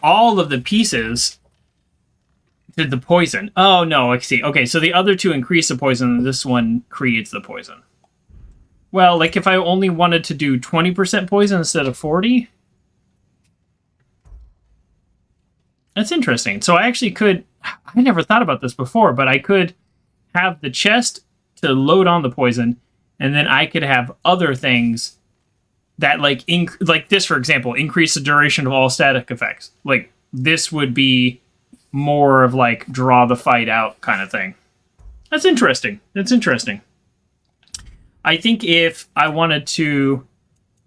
all of the pieces to the poison. Oh, no, I see. Okay, so the other 2 increase the poison, and this one creates the poison. Well, like if I only wanted to do 20% poison instead of 40? That's interesting. So I actually could... I never thought about this before, but I could have the chest to load on the poison, and then I could have other things that, like this, for example, increase the duration of all static effects. Like, this would be more of, like, draw the fight out kind of thing. That's interesting. That's interesting. I think if I wanted to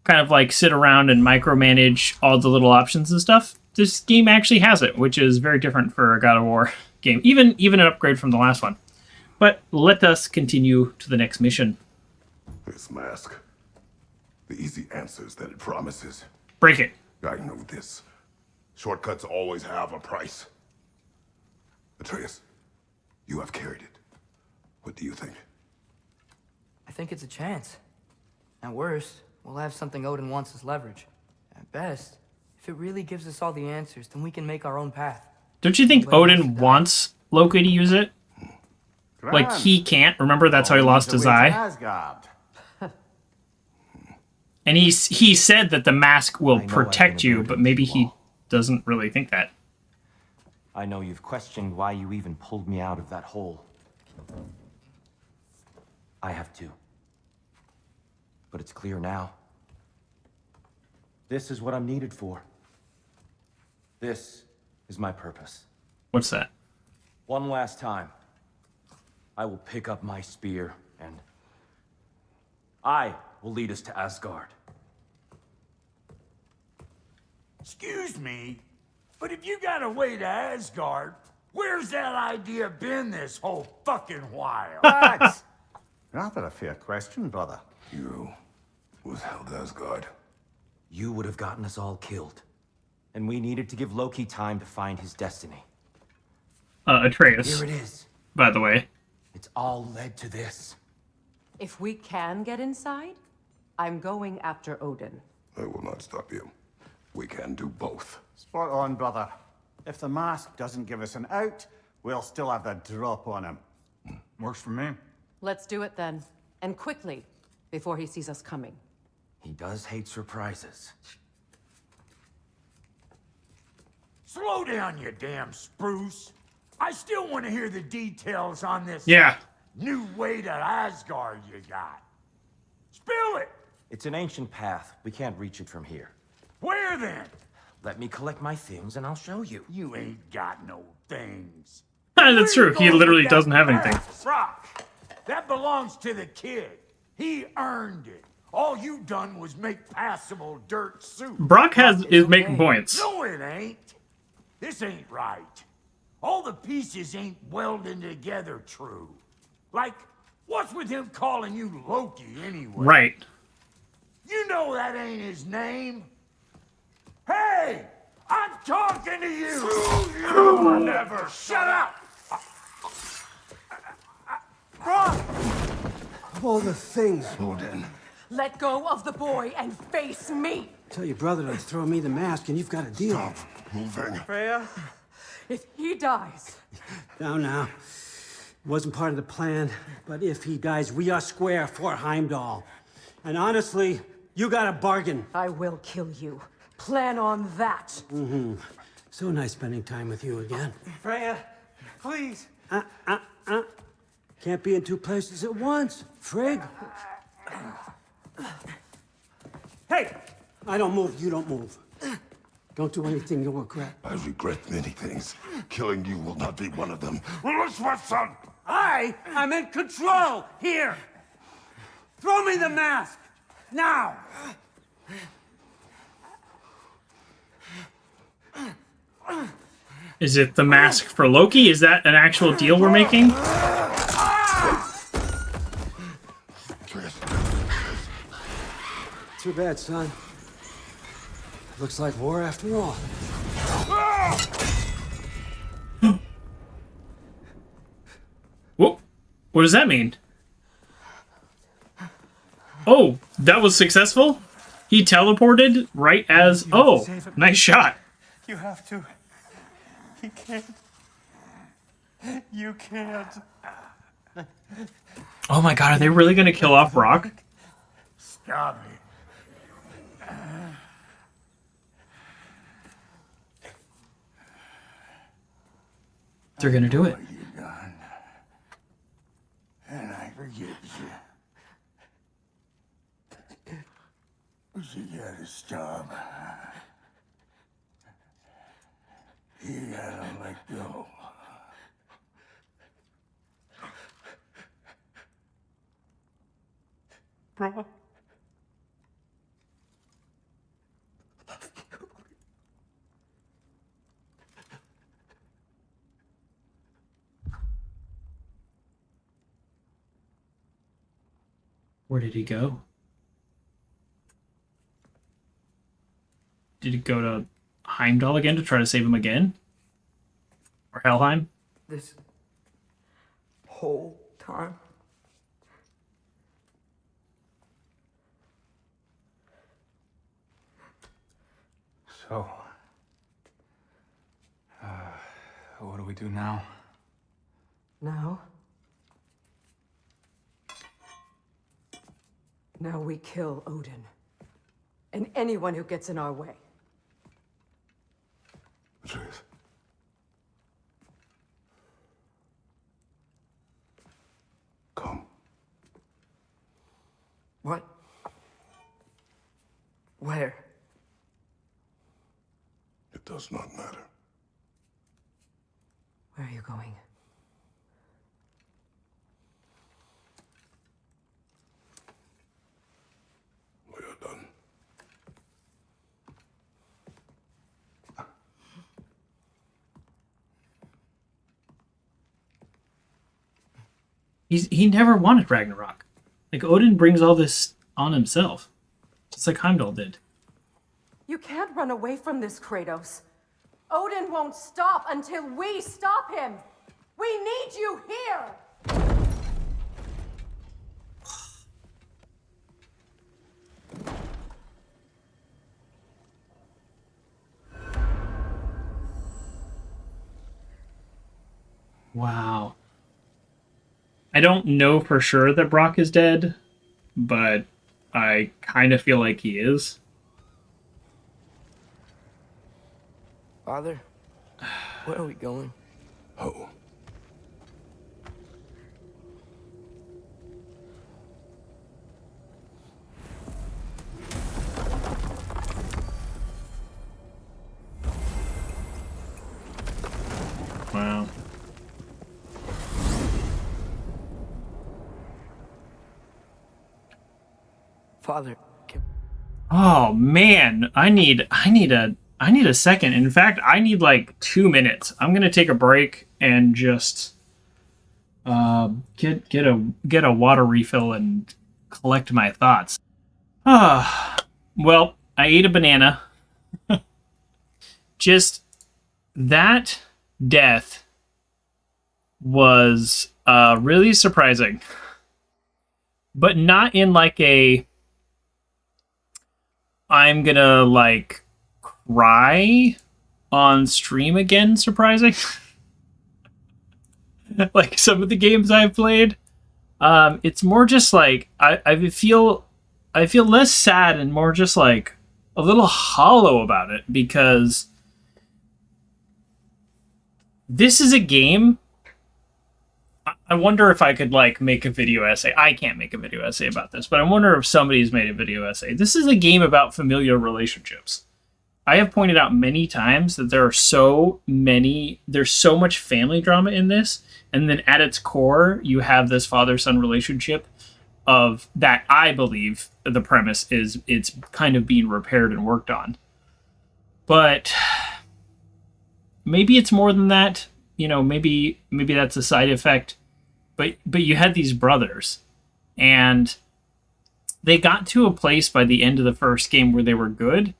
kind of, like, sit around and micromanage all the little options and stuff, this game actually has it, which is very different for a God of War game. Even an upgrade from the last one. But let us continue to the next mission. This mask. The easy answers that it promises. Break it. I know this. Shortcuts always have a price. Atreus, you have carried it. What do you think? I think it's a chance. At worst, we'll have something Odin wants as leverage. At best, if it really gives us all the answers, then we can make our own path. Don't you think Odin wants Loki to use it? Like, he can't. Remember, that's how he lost his eye. And he said that the mask will protect you, but maybe he doesn't really think that. I know you've questioned why you even pulled me out of that hole. I have too. But it's clear now. This is what I'm needed for. This is my purpose. What's that? One last time. I will pick up my spear, and I will lead us to Asgard. Excuse me, but if you got a way to Asgard, where's that idea been this whole fucking while? That's rather a fair question, brother. You withheld Asgard. You would have gotten us all killed. And we needed to give Loki time to find his destiny. Atreus. Here it is. By the way. It's all led to this. If we can get inside, I'm going after Odin. I will not stop you. We can do both. Spot on, brother. If the mask doesn't give us an out, we'll still have the drop on him. Works for me. Let's do it then. And quickly, before he sees us coming. He does hate surprises. Slow down, you damn spruce. I still want to hear the details on this new way to Asgard you got. Spill it! It's an ancient path. We can't reach it from here. Where then? Let me collect my things and I'll show you. You ain't got no things. That's true. He literally doesn't have anything. Brock, that belongs to the kid. He earned it. All you done was make passable dirt soup. Brock is making points. No, it ain't. This ain't right. All the pieces ain't welding together true. Like, what's with him calling you Loki anyway? Right. You know that ain't his name. Hey! I'm talking to you! You never shut up! Brock! Of all the things, Odin. Let go of the boy and face me! Tell your brother to throw me the mask and you've got a deal. Stop moving. Freya, if he dies... Now. Wasn't part of the plan, but if he dies, we are square for Heimdall. And honestly, you got a bargain. I will kill you. Plan on that. Mm-hmm. So nice spending time with you again. Freya, please. Can't be in two places at once, Frigg. Hey! I don't move, you don't move. Don't do anything you'll regret. I regret many things. Killing you will not be one of them. Release my son! I am in control! Here! Throw me the mask! Now! Is it the mask for Loki? Is that an actual deal we're making? Too bad, son. Looks like war after all. Whoa. What does that mean? Oh, that was successful? He teleported right as... Oh, nice shot. You have to. He can't. You can't. Oh my god, are they really gonna kill off Brock? Stop it. They're gonna do it. You done. And I forgive you. But you gotta stop. You gotta let go. Bro. Where did he go? Did he go to Heimdall again to try to save him again? Or Helheim? This whole time? So, what do we do now? Now? Now we kill Odin. And anyone who gets in our way. Atreus. Come. What? Where? It does not matter. Where are you going? We are done. He never wanted Ragnarok. Like, Odin brings all this on himself. Just like Heimdall did. You can't run away from this, Kratos. Odin won't stop until we stop him. We need you here. Wow. I don't know for sure that Brock is dead, but I kind of feel like he is. Father, where are we going? Oh. Father, Oh man, I need a second. In fact, I need like 2 minutes. I'm gonna take a break and just get a water refill and collect my thoughts. Ah, well, I ate a banana. Just that death was really surprising, but not in like a I'm gonna like cry on stream again surprising. Like some of the games I've played, it's more just like I feel less sad and more just like a little hollow about it, because this is a game. I wonder if I could like make a video essay. I can't make a video essay about this, but I wonder if somebody's made a video essay. This is a game about familial relationships. I have pointed out many times that there's so much family drama in this, and then at its core, you have this father-son relationship of that I believe the premise is it's kind of being repaired and worked on. But maybe it's more than that. You know, maybe that's a side effect. But you had these brothers, and they got to a place by the end of the first game where they were good,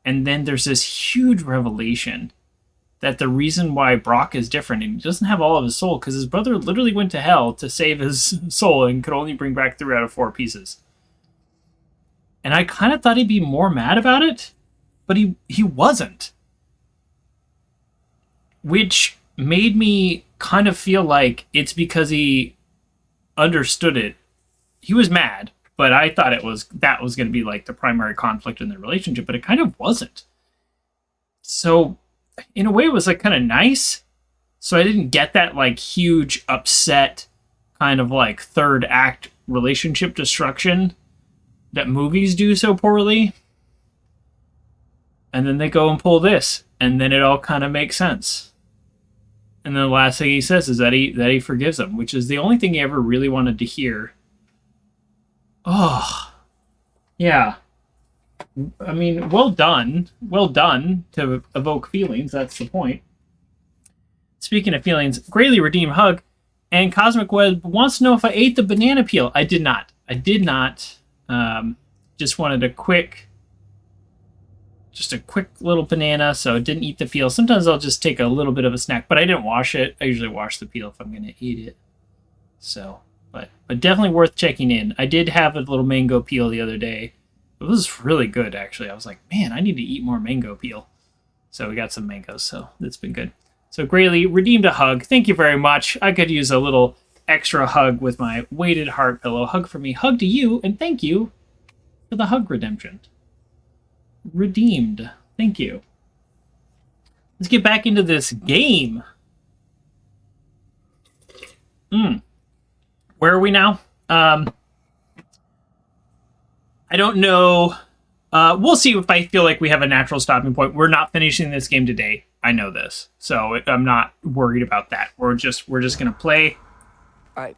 and then there's this huge revelation that the reason why Brock is different and he doesn't have all of his soul because his brother literally went to hell to save his soul and could only bring back 3 out of 4 pieces. And I kind of thought he'd be more mad about it, but he wasn't. Which made me kind of feel like it's because he understood it. He was mad, but I thought that was going to be like the primary conflict in the relationship, but it kind of wasn't. So in a way it was like kind of nice. So I didn't get that like huge upset kind of like third act relationship destruction that movies do so poorly. And then they go and pull this, and then it all kind of makes sense. And then the last thing he says is that he forgives him, which is the only thing he ever really wanted to hear. Oh, yeah. I mean, well done. Well done to evoke feelings. That's the point. Speaking of feelings, greatly redeemed hug. And Cosmic Web wants to know if I ate the banana peel. I did not. I did not. Just wanted a quick little banana, so I didn't eat the peel. Sometimes I'll just take a little bit of a snack, but I didn't wash it. I usually wash the peel if I'm going to eat it. So, but definitely worth checking in. I did have a little mango peel the other day. It was really good, actually. I was like, man, I need to eat more mango peel. So we got some mangoes, so that's been good. So greatly redeemed a hug. Thank you very much. I could use a little extra hug with my weighted heart pillow. Hug for me, hug to you, and thank you for the hug redemption. Redeemed. Thank you. Let's get back into this game. Where are we now? I don't know. We'll see if I feel like we have a natural stopping point. We're not finishing this game today. I know this, so I'm not worried about that. We're just gonna play. I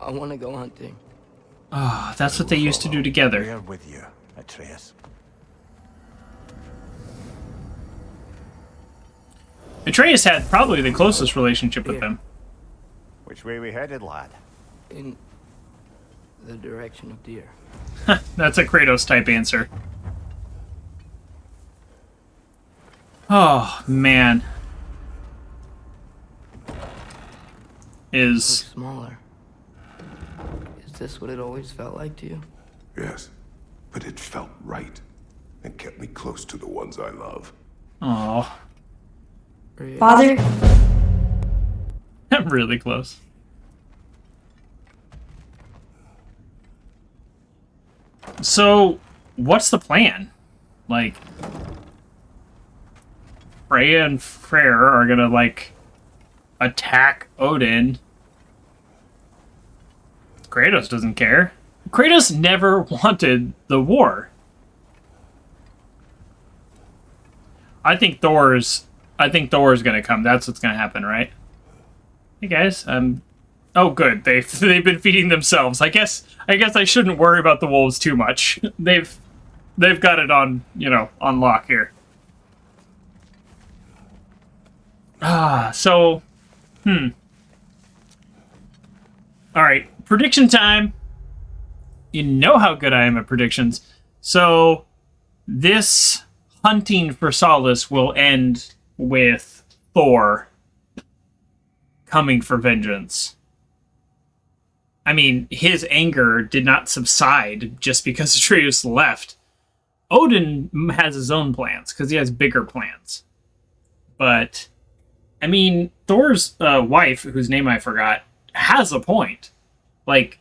want to go hunting. Oh, that's what they used to do together. We're with you, Atreus. Atreus had probably the closest relationship with them. Which way we headed, lad? In the direction of deer. That's a Kratos type answer. Oh man. Looks smaller. Is this what it always felt like to you? Yes, but it felt right and kept me close to the ones I love. Oh. Father? I'm really close. So, what's the plan? Like, Freya and Freyr are gonna, like, attack Odin. Kratos doesn't care. Kratos never wanted the war. I think Thor's gonna come. That's what's gonna happen, right? Hey guys, Oh, good. They've been feeding themselves. I guess I shouldn't worry about the wolves too much. They've got it on, on lock here. So, all right, prediction time. You know how good I am at predictions. So, this hunting for solace will end with Thor coming for vengeance. I mean, his anger did not subside just because Atreus left. Odin has his own plans, because he has bigger plans. But, I mean, Thor's wife, whose name I forgot, has a point. Like,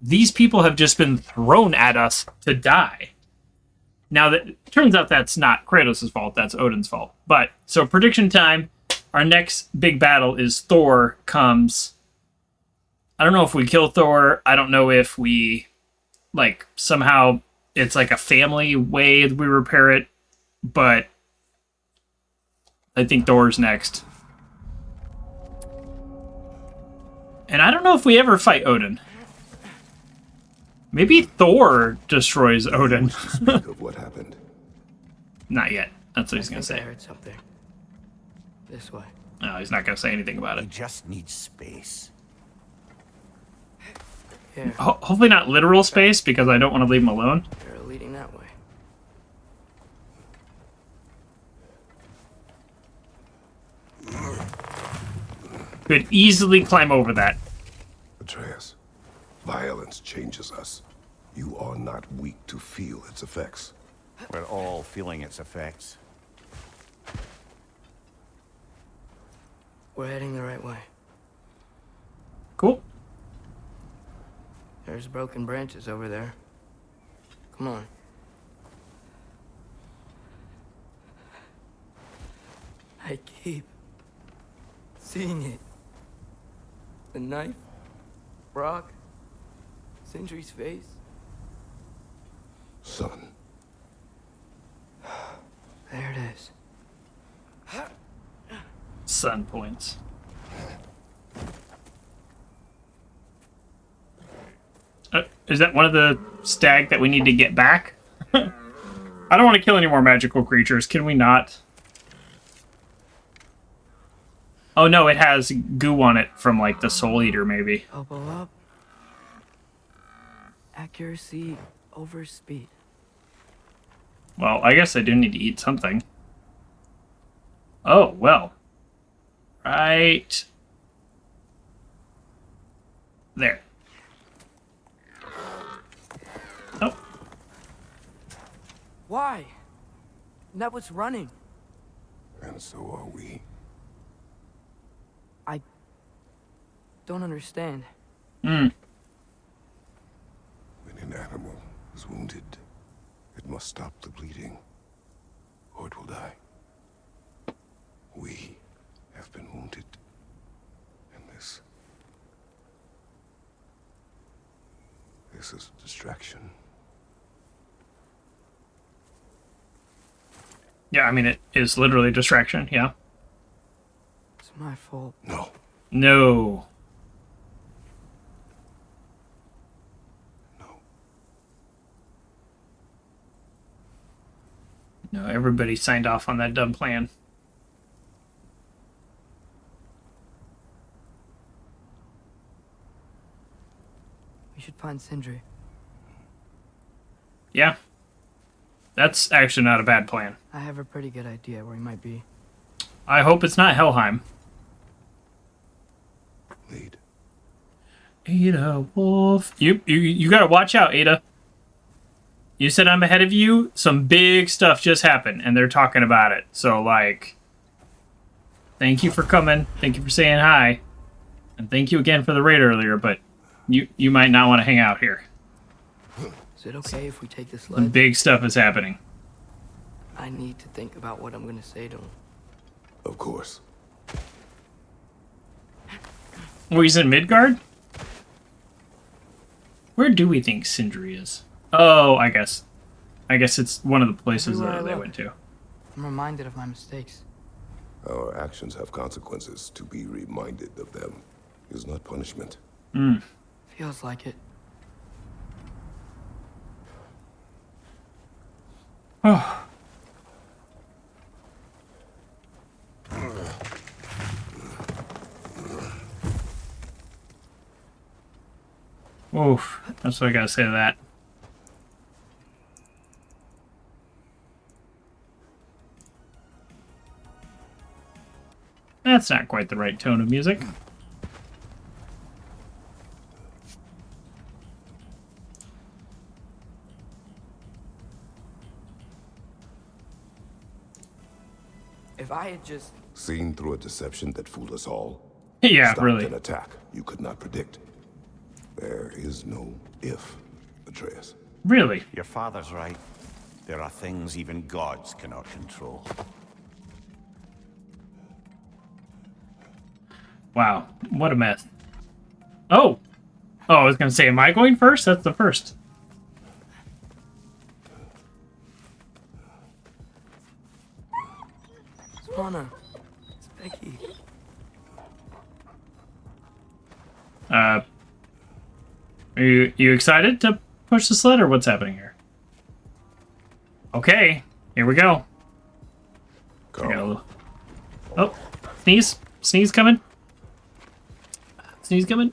these people have just been thrown at us to die. Now, that turns out that's not Kratos' fault, that's Odin's fault. But, so prediction time, our next big battle is Thor comes. I don't know if we kill Thor. I don't know if we, like, somehow it's like a family way we repair it. But I think Thor's next. And I don't know if we ever fight Odin. Maybe Thor destroys Odin. Speak of what happened. Not yet. That's what he's going to say. I heard something. This way. No, he's not going to say anything about it. He just needs space. Here. Hopefully not literal space, because I don't want to leave him alone. They're leading that way. Could easily climb over that. Atreus, violence changes us. You are not weak to feel its effects. We're all feeling its effects. We're heading the right way. Cool. There's broken branches over there. Come on. I keep seeing it. The knife, Brock, Sindri's face. Son. There it is. Sun points. Is that one of the stag that we need to get back? I don't want to kill any more magical creatures. Can we not? Oh no, it has goo on it from like the Soul Eater, maybe. Elbow up. Accuracy over speed. Well, I guess I do need to eat something. Oh, well. Right there. Oh. Why? That was running. And so are we. I don't understand. When an animal is wounded, it must stop the bleeding, or it will die. We have been wounded, and this is a distraction. Yeah, I mean, it is literally a distraction, yeah. It's my fault. No. No. No, everybody signed off on that dumb plan. We should find Sindri. Yeah. That's actually not a bad plan. I have a pretty good idea where he might be. I hope it's not Helheim. Lead. Ada Wolf. You gotta watch out, Ada. You said I'm ahead of you. Some big stuff just happened, and they're talking about it. So, like, thank you for coming. Thank you for saying hi. And thank you again for the raid earlier, but you might not want to hang out here. Is it okay if we take this Some ledge? big stuff is happening. I need to think about what I'm gonna say to him. Of course. Oh, he's in Midgard? Where do we think Sindri is? Oh, I guess it's one of the places Everywhere I they look. went to. I'm reminded of my mistakes. Our actions have consequences to be reminded of them. is not punishment. Feels like it. Oh. Oof. That's what I gotta say to that. That's not quite the right tone of music. If I had just... Seen through a deception that fooled us all. Yeah, Stopped really. an attack you could not predict. There is no if, Atreus. Really? Your father's right. There are things even gods cannot control. Wow, what a mess. Oh! Oh, I was gonna say, am I going first? That's the first. Swana, it's Becky. Are you excited to push the sled, or what's happening here? Okay, here we go. Oh, sneeze. Sneeze coming. Sneeze coming.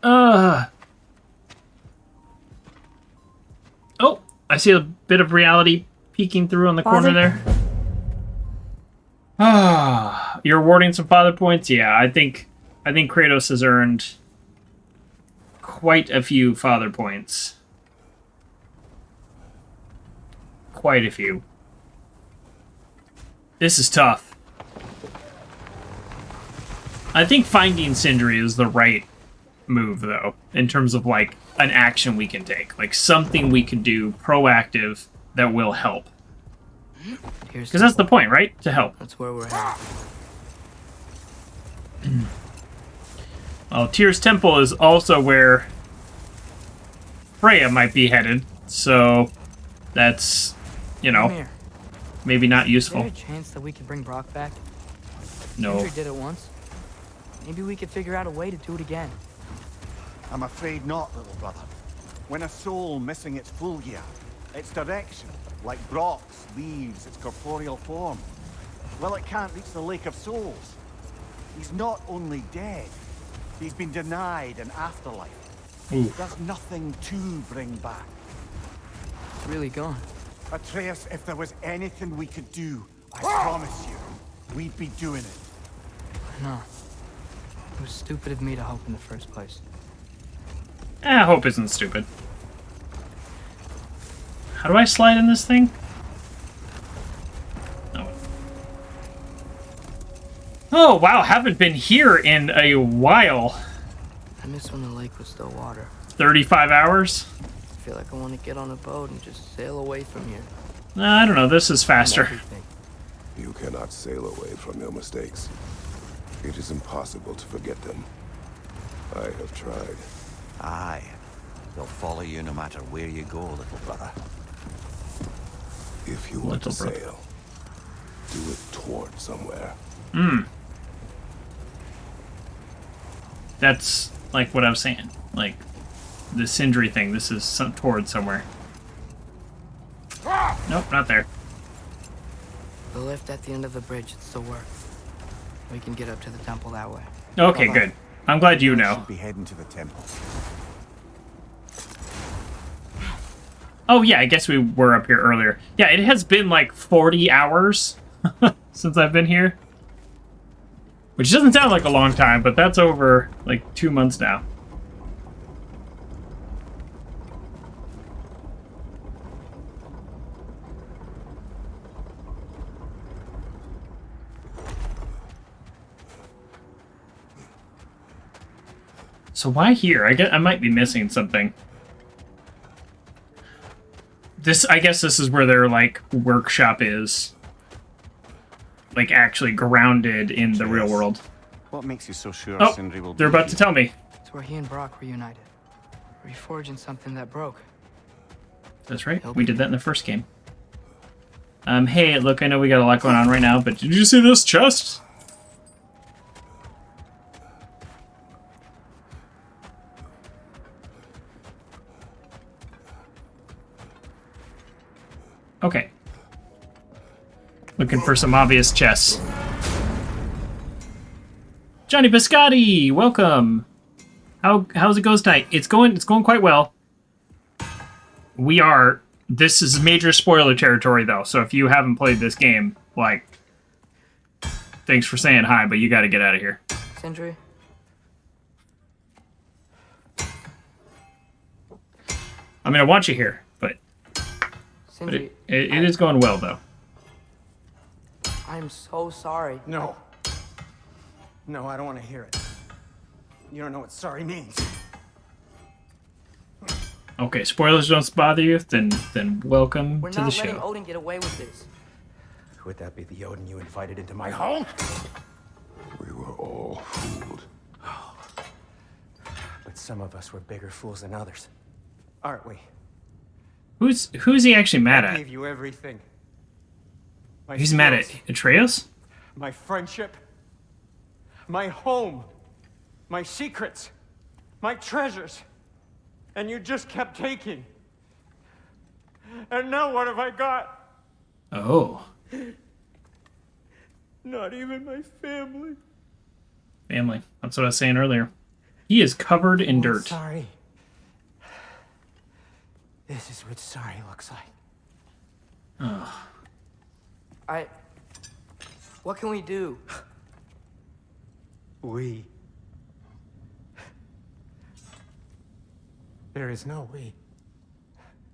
Oh, I see a bit of reality peeking through on the corner there. Ah, you're awarding some father points? Yeah, I think Kratos has earned quite a few father points. Quite a few. This is tough. I think finding Sindri is the right move, though, in terms of, like, an action we can take. Like, something we can do proactive that will help. Because that's the point, right? To help. That's where we're headed. Well, Tyr's Temple is also where Freya might be headed, so that's, you know, maybe not useful. Is there a chance that we could bring Brock back? No. Sindri did it once. Maybe we could figure out a way to do it again. I'm afraid not, little brother. When a soul missing its full gear, its direction, like Brock's, leaves its corporeal form, well, it can't reach the Lake of Souls. He's not only dead, he's been denied an afterlife. There's nothing to bring back. It's really gone. Atreus, if there was anything we could do, I promise you, we'd be doing it. I know. It was stupid of me to hope in the first place. Hope isn't stupid. How do I slide in this thing? Oh. Oh, wow, haven't been here in a while. I miss when the lake was still water. 35 hours? I feel like I want to get on a boat and just sail away from here. I don't know, this is faster. You cannot sail away from your mistakes. It is impossible to forget them. I have tried. Aye. They'll follow you no matter where you go, little brother. If you want to sail, do it toward somewhere. That's like what I was saying. Like, the Sindri thing, this is toward somewhere. Nope, not there. The lift at the end of the bridge, it still works. We can get up to the temple that way. Okay, good. I'm glad you know. Should be heading to the temple. Oh yeah, I guess we were up here earlier. Yeah, it has been like 40 hours since I've been here. Which doesn't sound like a long time, but that's over like 2 months now. So why here? I might be missing something. I guess this is where their, like, workshop is. Like, actually grounded in the real world. What makes you so sure Oh, Sindri will they're be about to tell me. It's where he and Brock were united. Reforging something that broke. That's right. We did that in the first game. Hey, look, I know we got a lot going on right now, but did you see this chest? Looking for some obvious chests. Johnny Biscotti, welcome. How's it goes tonight? It's going quite well. This is major spoiler territory though, so if you haven't played this game, like, thanks for saying hi, but you got to get out of here. Sindri? I mean, I want you here, but Sindri, it is going well though. I'm so sorry. No. No, I don't want to hear it. You don't know what sorry means. Okay, spoilers don't bother you, then welcome We're to the not letting show. Odin get away with this. Would that be the Odin you invited into my home? We were all fooled. But some of us were bigger fools than others. Aren't we? Who's he actually mad I at? gave you everything. My He's mad at skills, Atreus? my friendship, my home, my secrets, my treasures. And you just kept taking. And now what have I got? Oh. Not even my family. Family. That's what I was saying earlier. He is covered in dirt. Sorry. This is what sorry looks like. Oh. What can we do? We. There is no we.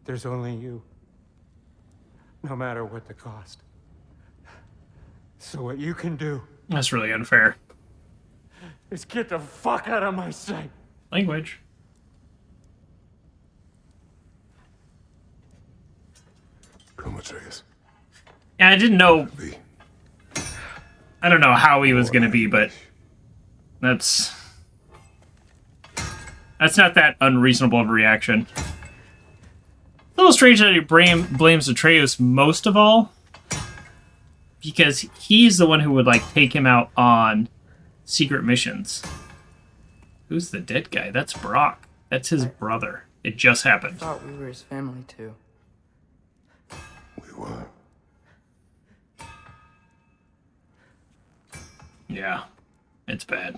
There's only you. No matter what the cost. So what you can do That's really unfair. is get the fuck out of my sight. Language. Come, Atreus. Yeah, I didn't know. I don't know how he was going to be, but that's not that unreasonable of a reaction. A little strange that he blames Atreus most of all, because he's the one who would like take him out on secret missions. Who's the dead guy? That's Brock. That's his brother. It just I happened. thought we were his family too. We were. Yeah, it's bad.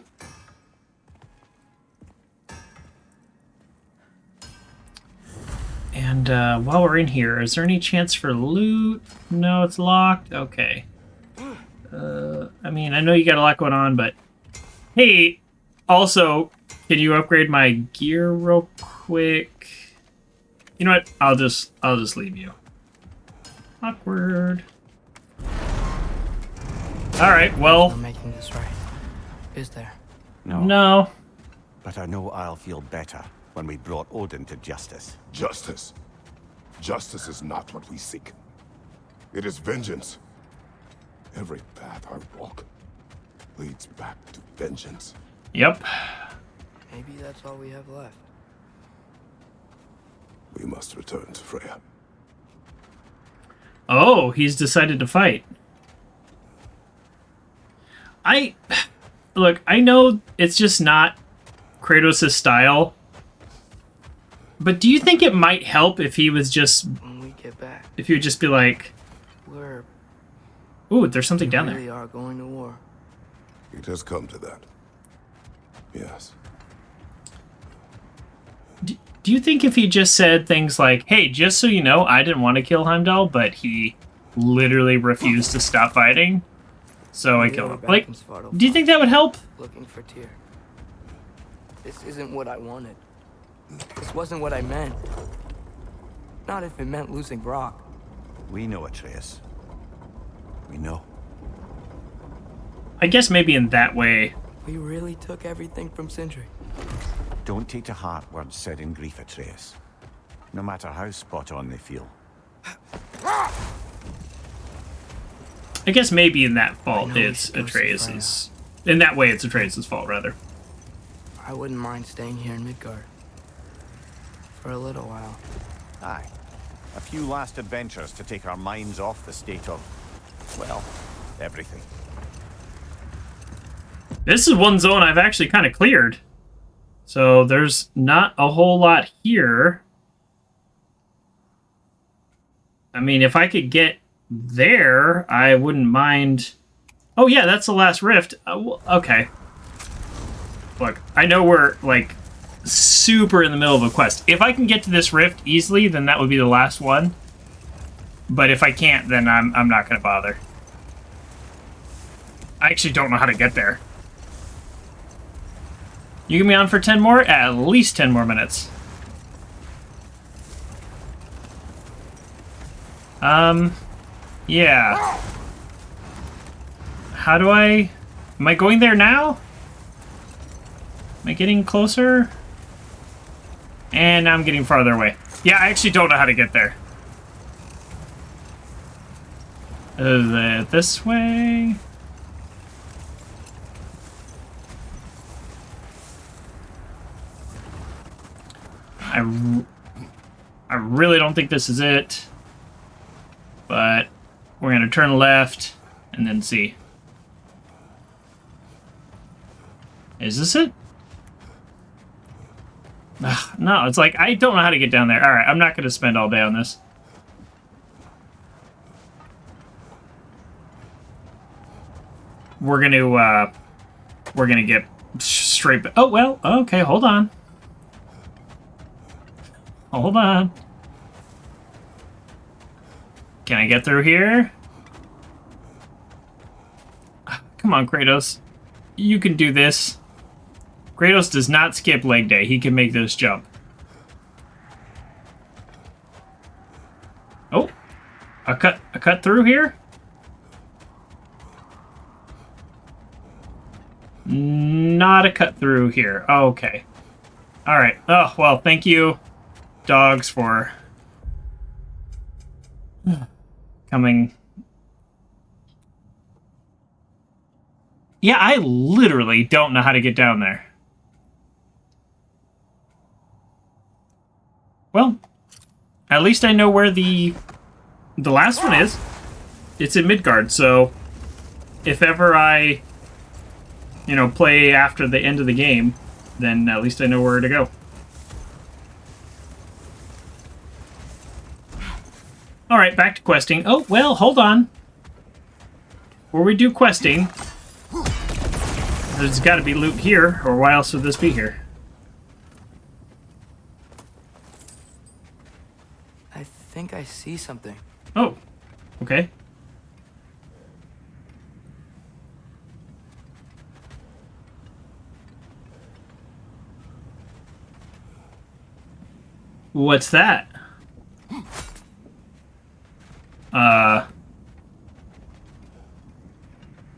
And while we're in here, is there any chance for loot? No, it's locked. Okay. I mean, I know you got a lot going on, but hey, also, can you upgrade my gear real quick? You know what? I'll just leave you. Awkward. All right. Well. I'm making this right. Is there? No. But I know I'll feel better when we brought Odin to justice. Justice. Justice is not what we seek. It is vengeance. Every path I walk leads back to vengeance. Yep. Maybe that's all we have left. We must return to Freya. Oh, he's decided to fight. Look, I know it's just not Kratos' style, but do you think it might help if he was just... When we get back... If he would just be like... We're... Ooh, there's something down We really there. are going to war. It has come to that. Yes. Do you think if he just said things like, hey, just so you know, I didn't want to kill Heimdall, but he literally refused to stop fighting, so I killed him. Like, do you think that would help? Looking for Tyr. This isn't what I wanted. This wasn't what I meant. Not if it meant losing Brock. We know, Atreus. We know. I guess maybe in that way. We really took everything from Sindri. Don't take to heart words said in grief, Atreus. No matter how spot on they feel. I guess maybe in that fault it's Atreus's. In that way, it's Atreus's fault, rather. I wouldn't mind staying here in Midgard. For a little while. Aye. A few last adventures to take our minds off the state of, well, everything. This is one zone I've actually kind of cleared. So there's not a whole lot here. I mean, if I could get there, I wouldn't mind... Oh yeah, that's the last rift. Okay. Look, I know we're, like, super in the middle of a quest. If I can get to this rift easily, then that would be the last one. But if I can't, then I'm not going to bother. I actually don't know how to get there. You get me on for 10 more? At least 10 more minutes. Yeah. How do I... Am I going there now? Am I getting closer? And I'm getting farther away. Yeah, I actually don't know how to get there. Is it this way? I really don't think this is it. But we're going to turn left and then see. Is this it? Ugh, no, it's like, I don't know how to get down there. Alright, I'm not going to spend all day on this. We're gonna get straight... Oh, well, okay, hold on. Hold on. Can I get through here? Come on, Kratos. You can do this. Kratos does not skip leg day. He can make this jump. Oh, a cut through here? Not a cut through here. Okay. All right. Oh, well, thank you, dogs, for coming. Yeah, I literally don't know how to get down there. Well, at least I know where the last one is. It's in Midgard, so if ever I, you know, play after the end of the game, then at least I know where to go. Alright, back to questing. Oh, well, hold on. Before we do questing, there's got to be loot here, or why else would this be here? I think I see something. Oh, okay. What's that?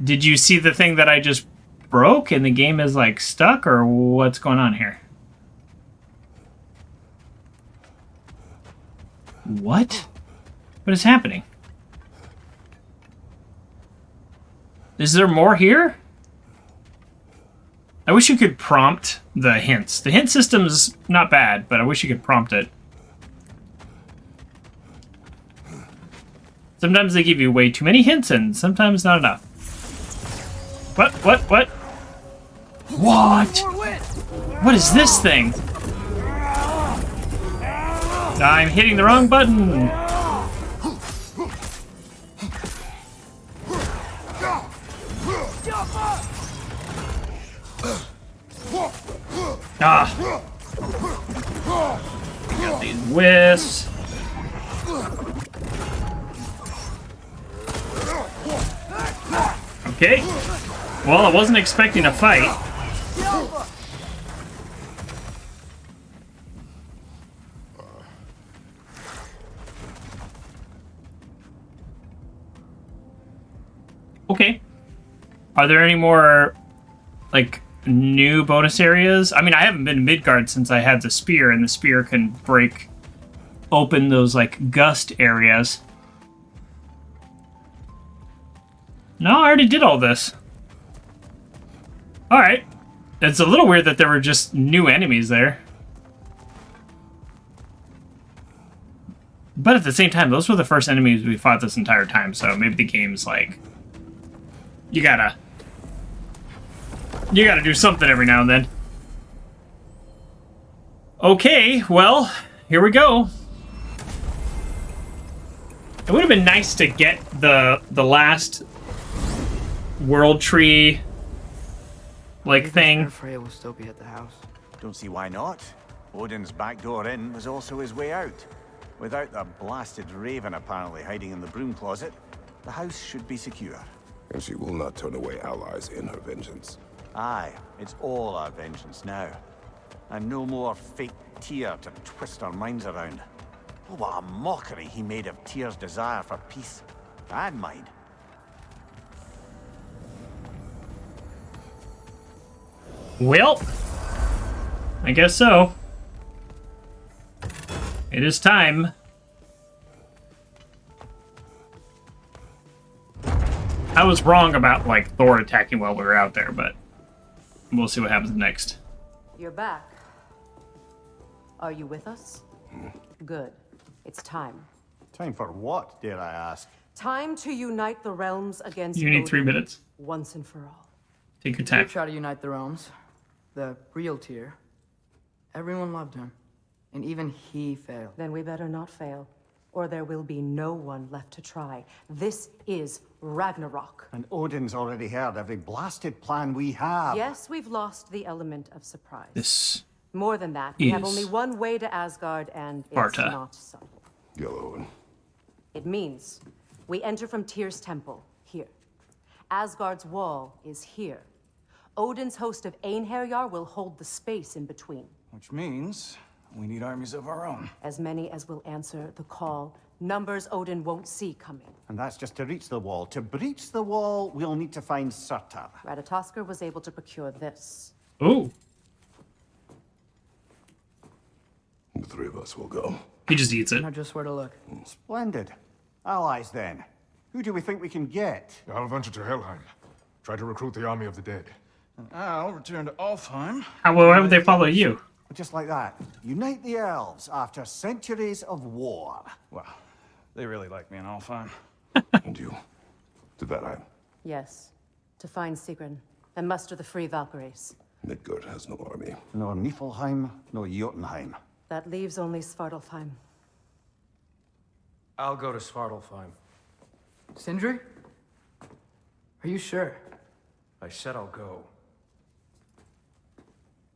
Did you see the thing that I just broke and the game is like stuck, or what's going on here? What? What is happening? Is there more here? I wish you could prompt the hints. The hint system's not bad, but I wish you could prompt it. Sometimes they give you way too many hints, and sometimes not enough. What? What? What is this thing? I'm hitting the wrong button. Ah. We got these wisps. Okay. Well, I wasn't expecting a fight. Okay. Are there any more, like, new bonus areas? I mean, I haven't been to Midgard since I had the spear, and the spear can break open those, like, gust areas. No, I already did all this. Alright. It's a little weird that there were just new enemies there. But at the same time, those were the first enemies we fought this entire time, so maybe the game's like... You gotta do something every now and then. Okay, well, here we go. It would have been nice to get the last world tree like thing. Freya will still be at the house. Don't see why not. Odin's back door in was also his way out. Without the blasted raven apparently hiding in the broom closet, the house should be secure. And she will not turn away allies in her vengeance. Aye, it's all our vengeance now. And no more fake Tyr to twist our minds around. Oh, what a mockery he made of Tyr's desire for peace. And mine. Well, I guess so. It is time. I was wrong about, like, Thor attacking while we were out there, but we'll see what happens next. You're back. Are you with us? Good. It's time. Time for what, dare I ask? Time to unite the realms against You need Odin 3 minutes. once and for all. Take your Tyr time. tried to unite the realms. The real Tyr. Everyone loved him. And even he failed. Then we better not fail, or there will be no one left to try. This is Ragnarok. And Odin's already heard every blasted plan we have. Yes, we've lost the element of surprise. This More than that, we have is only one way to Asgard, and it's Sparta. not subtle. Yellow. It means we enter from Tyr's temple, here. Asgard's wall is here. Odin's host of Einherjar will hold the space in between. Which means we need armies of our own. As many as will answer the call. Numbers Odin won't see coming. And that's just to reach the wall. To breach the wall, we'll need to find Surtur. Ratatoskr was able to procure this. Ooh. The 3 of us will go. He just eats it. Know just where to look. Splendid. Allies, then. Who do we think we can get? I'll venture to Helheim. Try to recruit the army of the dead. And I'll return to Alfheim. Why would they follow you? Just like that. Unite the elves after centuries of war. Well, they really like me in Alfheim. And you? To Valheim. Yes. To find Sigrun and muster the free Valkyries. Midgard has no army. No Niflheim, no Jotunheim. That leaves only Svartalfheim. I'll go to Svartalfheim. Sindri? Are you sure? I said I'll go.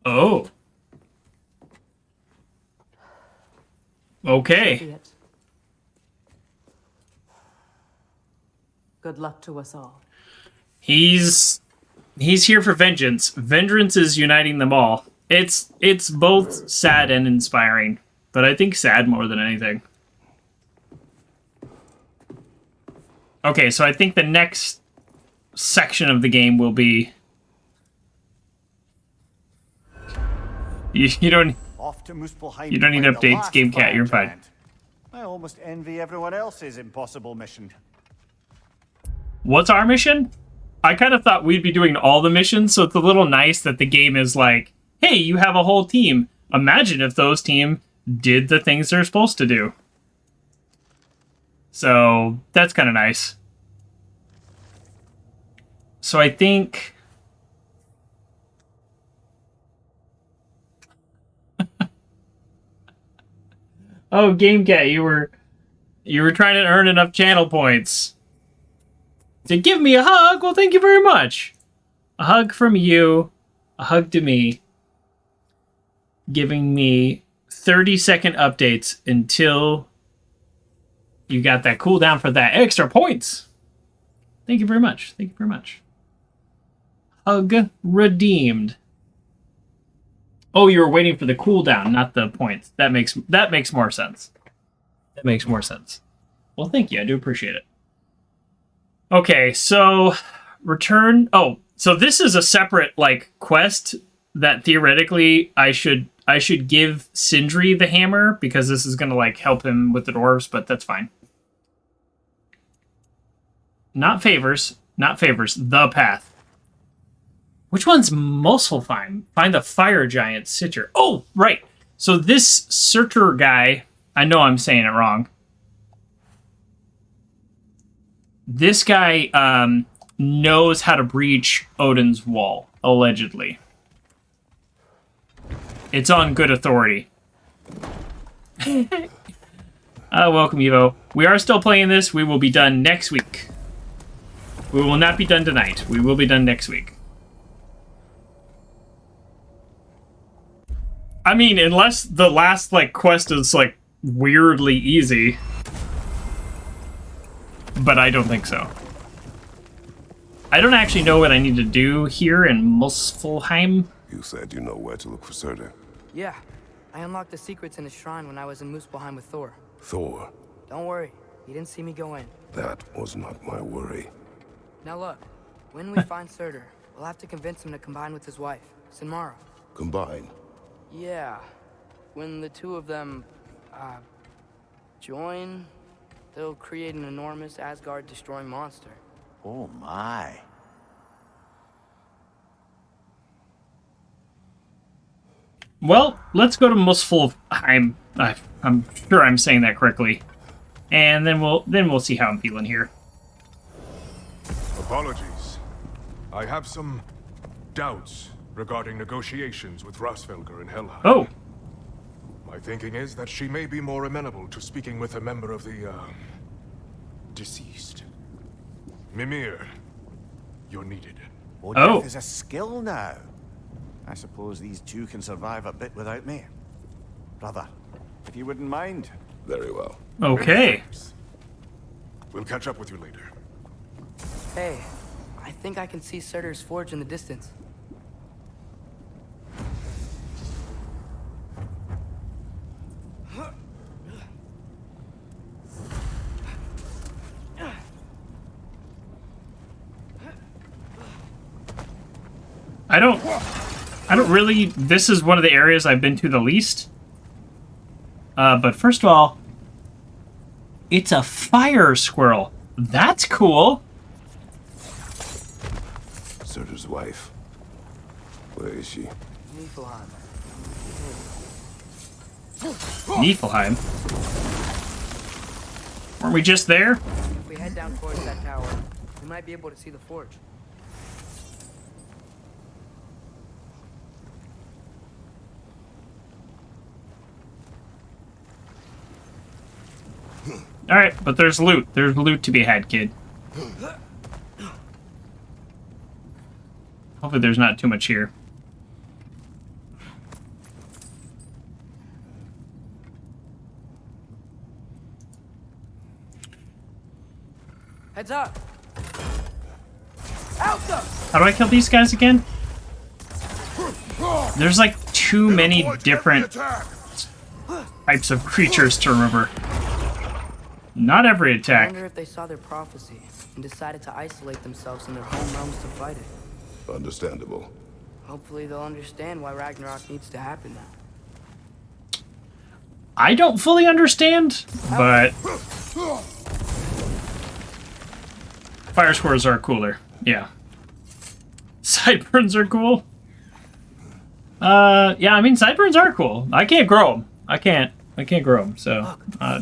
Oh. Okay. Be it. Good luck to us all. He's here for vengeance. Vengeance is uniting them all. It's both sad and inspiring, but I think sad more than anything. Okay, so I think the next section of the game will be you don't Off to Muspelheim. you don't need to find the updates, last Game Cat. fire You're fine. giant. I almost envy everyone else's impossible mission. What's our mission? I kind of thought we'd be doing all the missions, so it's a little nice that the game is like, hey, you have a whole team. Imagine if those team did the things they're supposed to do. So that's kind of nice. So I think... Oh, Game Cat, you were trying to earn enough channel points to give me a hug. Well, thank you very much. A hug from you, a hug to me, giving me 30-second updates until you got that cooldown for that extra points. Thank you very much. Thank you very much. Hug redeemed. Oh, you were waiting for the cooldown, not the points. That makes more sense. That makes more sense. Well, thank you. I do appreciate it. Okay, so return. Oh, so this is a separate like quest that theoretically I should give Sindri the hammer because this is gonna like help him with the dwarves, but that's fine. Not favors. The path. Which one's Muspelheim? Find the fire giant Sitcher. Oh, right. So this Surtur guy, I know I'm saying it wrong. This guy knows how to breach Odin's wall, allegedly. It's on good authority. Welcome, Evo. We are still playing this. We will be done next week. We will not be done tonight. We will be done next week. I mean, unless the last, like, quest is, like, weirdly easy. But I don't think so. I don't actually know what I need to do here in Muspelheim. You said you know where to look for Surtur. Yeah, I unlocked the secrets in his shrine when I was in Muspelheim with Thor. Thor? Don't worry, he didn't see me go in. That was not my worry. Now look, when we find Surtur, we'll have to convince him to combine with his wife, Sinmara. Combine? Yeah, when the two of them, join, they'll create an enormous Asgard-destroying monster. Oh my. Well, let's go to Muspelheim. I'm sure I'm saying that correctly. And then we'll see how I'm feeling here. Apologies. I have some doubts regarding negotiations with Rasfelger in Helheim. Oh. My thinking is that she may be more amenable to speaking with a member of the, deceased. Mimir, you're needed. Death is a skill now. I suppose these two can survive a bit without me. Brother, if you wouldn't mind. Very well. Okay. We'll catch up with you later. Hey, I think I can see Surtur's forge in the distance. I don't really... This is one of the areas I've been to the least. But first of all, it's a fire squirrel. That's cool. Surtur's wife. Where is she? Niflheim. Niflheim? Weren't we just there? If we head down towards that tower, we might be able to see the forge. Alright, but there's loot. There's loot to be had, kid. Hopefully there's not too much here. Heads up! Out them! How do I kill these guys again? There's like too many different types of creatures to remember. Not every I attack. wonder if they saw their prophecy and decided to isolate themselves in their home realms to fight it. Understandable. Hopefully they'll understand why Ragnarok needs to happen now. I don't fully understand, but fire squirrels are cooler. Yeah. Sideburns are cool. Yeah, I mean sideburns are cool. I can't grow them. I can't grow them, so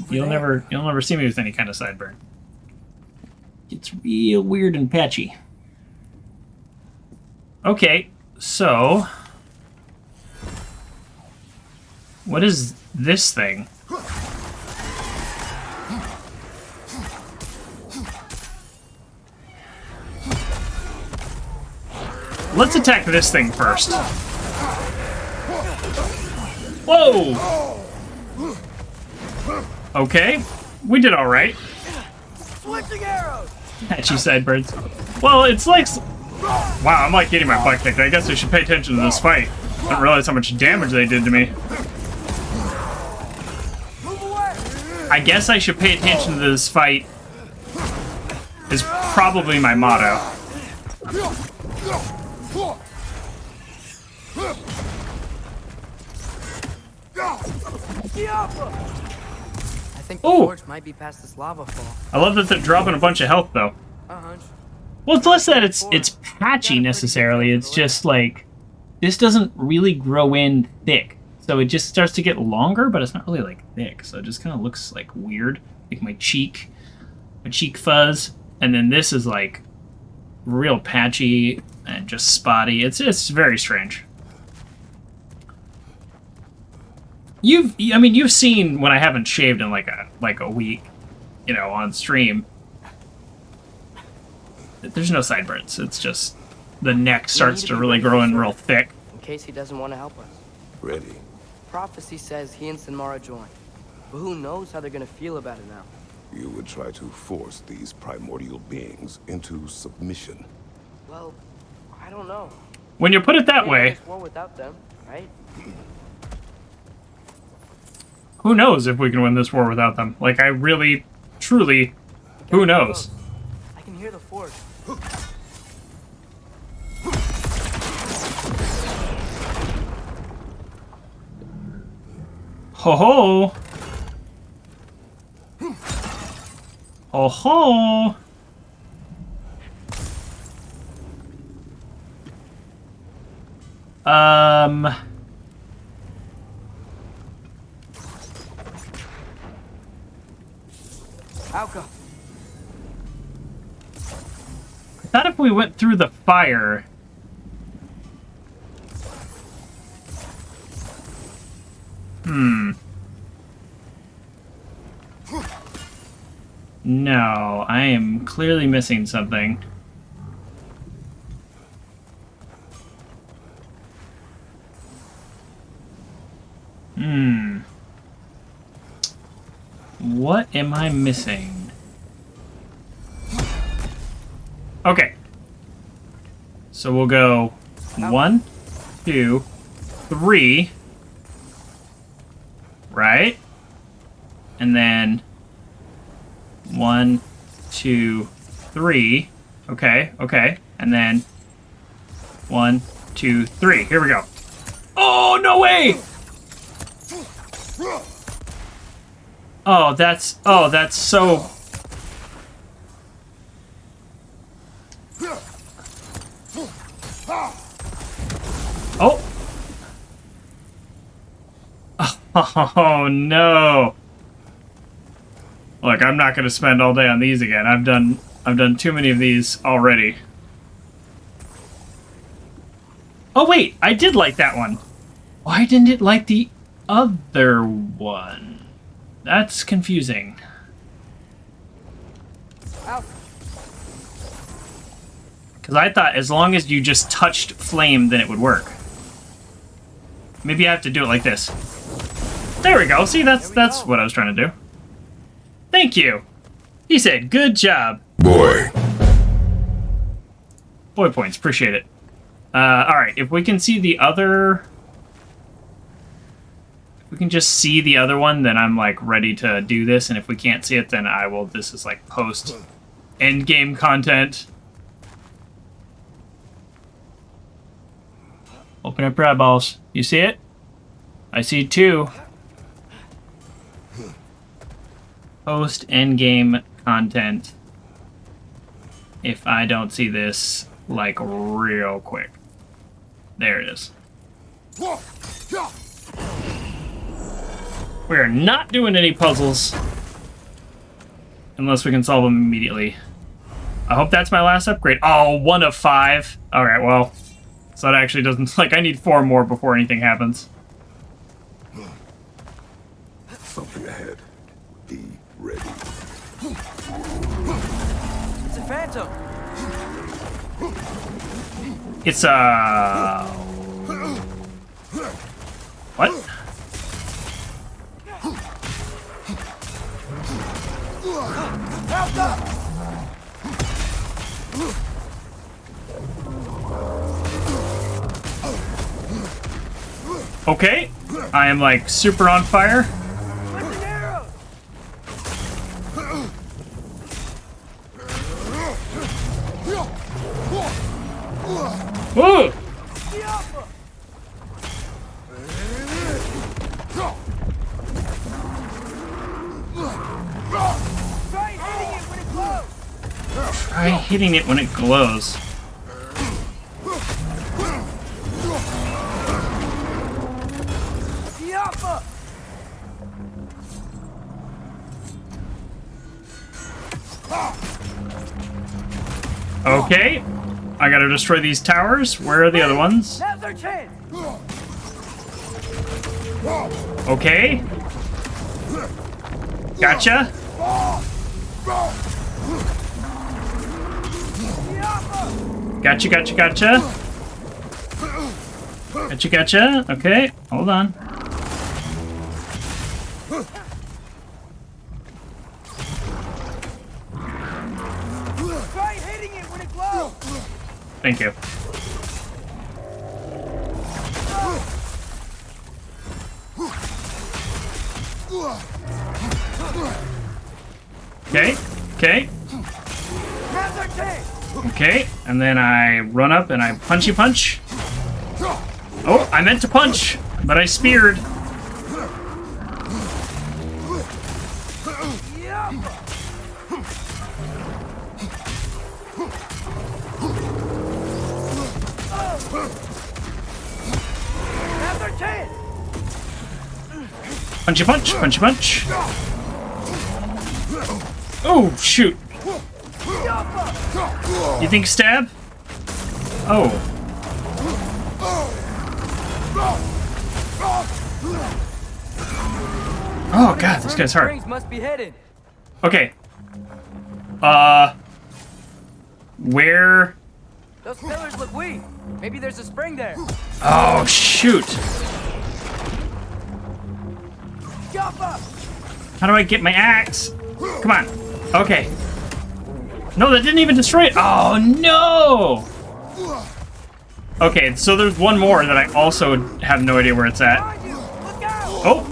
you'll never see me with any kind of sideburn. It's real weird and patchy. Okay, so what is this thing? Let's attack this thing first. Whoa! Okay, we did all right. Switching arrows. Patchy sideburns. Well, it's like... Wow, I'm like getting my butt kicked. I guess I should pay attention to this fight. I didn't realize how much damage they did to me. I guess I should pay attention to this fight is probably my motto. I think the forge might be past this lava fall. I love that they're dropping a bunch of health, though. Well, it's less that it's patchy necessarily. It's just like this doesn't really grow in thick, so it just starts to get longer, but it's not really like thick. So it just kind of looks like weird, like my cheek fuzz, and then this is like real patchy and just spotty. It's very strange. you've seen when I haven't shaved in like a week, you know, on stream. There's no sideburns. It's just the neck starts to really grow in real thick. In case he doesn't want to help us. Ready. Prophecy says he and Sinmara join. But who knows how they're gonna feel about it now? You would try to force these primordial beings into submission. Well, I don't know. When you put it that way, This war without them, right? who knows if we can win this war without them? Like, I really, truly, who knows? I can hear the forge. Ho ho! Ho ho! Alka. I thought if we went through the fire... No, I am clearly missing something. What am I missing? Okay. So we'll go 1, 2, 3. Right? And then 1, 2, 3. Okay, okay. And then 1, 2, 3. Here we go. Oh, no way! Oh, that's so... Oh! Oh, no. Look, I'm not going to spend all day on these again. I've done too many of these already. Oh, wait. I did like that one. Why didn't it like the other one? That's confusing. Because I thought as long as you just touched flame, then it would work. Maybe I have to do it like this. There we go. See, that's what I was trying to do. Thank you. He said, good job. Boy. Boy points. Appreciate it. Alright, if we can see the other... If we can just see the other one, then I'm, like, ready to do this. And if we can't see it, then I will... This is, like, post-endgame content. Open up your eyeballs. You see it? I see 2. Post-endgame content. If I don't see this, like, real quick. There it is. We're not doing any puzzles. Unless we can solve them immediately. I hope that's my last upgrade. Oh, 1 of 5. Alright, well. So that actually doesn't... Like, I need 4 more before anything happens. Something ahead. Be ready. It's a phantom. It's what? Okay, I am like super on fire. Ooh! Try hitting it when it glows. Okay, I gotta destroy these towers. Where are the other ones? Now's our chance. Okay. Gotcha. Gotcha, gotcha, gotcha. Gotcha, gotcha. Okay, hold on. Try hitting it when it glows. Thank you. Okay, okay. Okay, and then I run up and I punchy punch. Oh, I meant to punch, but I speared. Punchy punch, punchy punch. Oh, shoot. You think stab? Oh. Oh god, this guy's hard. Must be headed. Okay. Where? Those pillars look weak. Maybe there's a spring there. Oh, shoot. How do I get my axe? Come on. Okay. No, that didn't even destroy it. Oh, no! Okay, so there's one more that I also have no idea where it's at. Oh,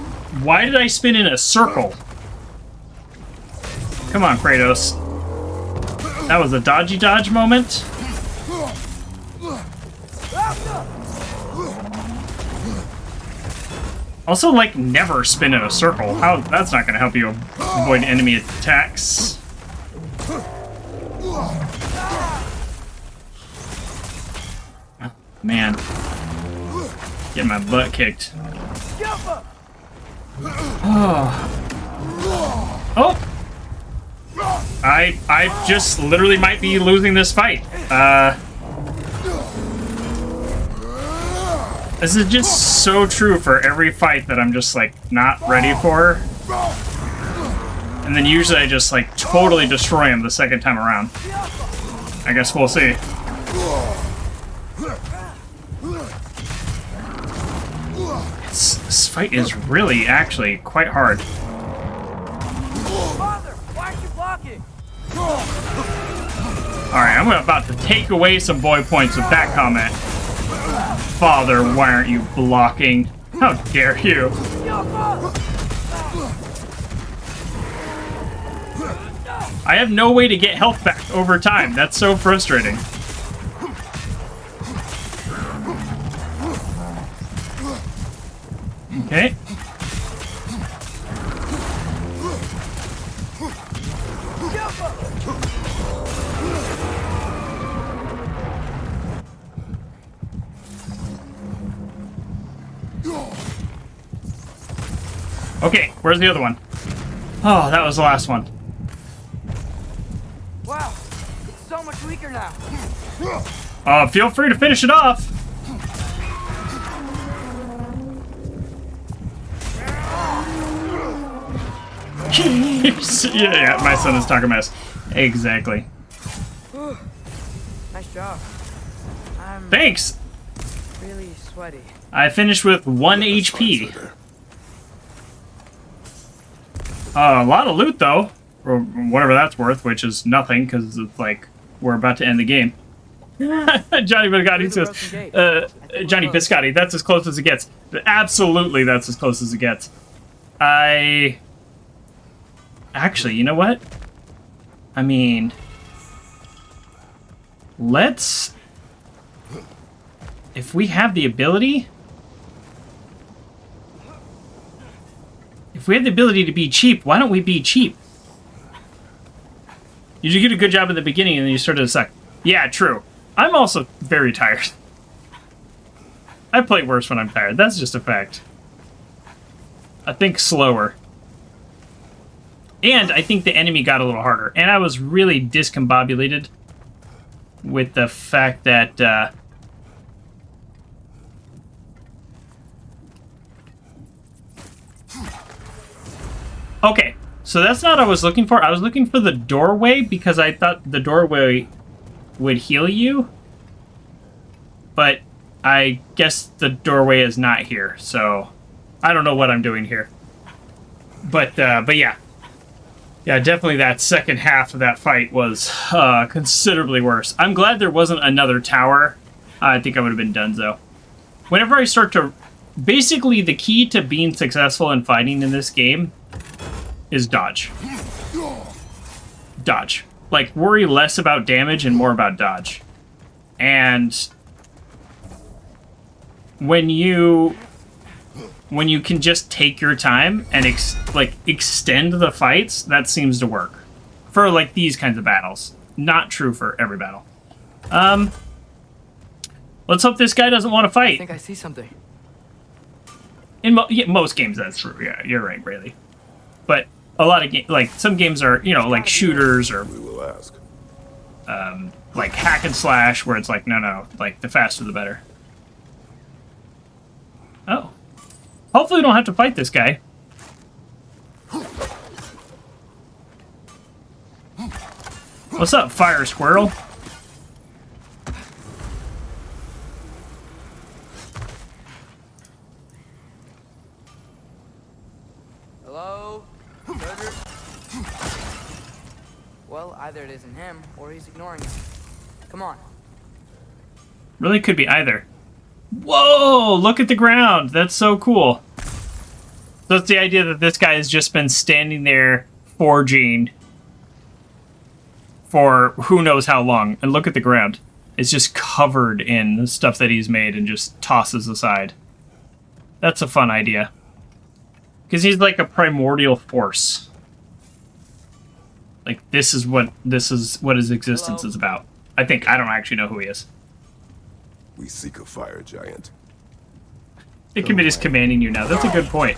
why did I spin in a circle? Come on, Kratos. That was a dodgy dodge moment. Also, like, never spin in a circle. How? That's not gonna help you avoid enemy attacks. Oh, man. Get my butt kicked. Oh. Oh! I just literally might be losing this fight. This is just so true for every fight that I'm just, like, not ready for. And then usually I just, like, totally destroy him the second time around. I guess we'll see. This fight is really, actually, quite hard. Alright, I'm about to take away some boy points with that comment. Father, why aren't you blocking? How dare you? I have no way to get health back over time. That's so frustrating. Okay. Okay, where's the other one? Oh, that was the last one. Wow, it's so much weaker now. Feel free to finish it off. Yeah, my son is talking mess. Exactly. Whew. Nice job. I'm Thanks. really sweaty. I finished with 1 HP. A lot of loot, though. Or whatever that's worth, which is nothing, because it's like, we're about to end the game. Johnny Biscotti says, Johnny Biscotti, that's as close as it gets. Absolutely, that's as close as it gets. Actually, you know what? I mean, let's... If we have the ability... If we have the ability to be cheap, why don't we be cheap? You did a good job at the beginning and then you started to suck. Yeah, true. I'm also very tired. I play worse when I'm tired. That's just a fact. I think slower. And I think the enemy got a little harder. And I was really discombobulated with the fact that Okay, so that's not what I was looking for. I was looking for the doorway because I thought the doorway would heal you. But I guess the doorway is not here, so I don't know what I'm doing here. But yeah. Yeah, definitely that second half of that fight was considerably worse. I'm glad there wasn't another tower. I think I would have been donezo. Whenever I start to... Basically, the key to being successful in fighting in this game is dodge. Dodge. Like, worry less about damage and more about dodge. And when you can just take your time and extend the fights, that seems to work for like these kinds of battles. Not true for every battle. Let's hope this guy doesn't want to fight. I think I see something. In most games, that's true. Yeah, you're right, Braley. But a lot of like some games are, you know, like shooters or We will ask. like hack and slash, where it's like no, like the faster the better. Oh, hopefully we don't have to fight this guy. What's up, fire squirrel? Hello? Murder? Well, either it isn't him, or he's ignoring him. Come on. Really could be either. Whoa, look at the ground. That's so cool. So it's the idea that this guy has just been standing there forging for who knows how long. And look at the ground. It's just covered in stuff that he's made and just tosses aside. That's a fun idea. Because he's like a primordial force. Like, this is what his existence is about. I think. I don't actually know who he is. We seek a fire giant. It can be just commanding you now. That's a good point.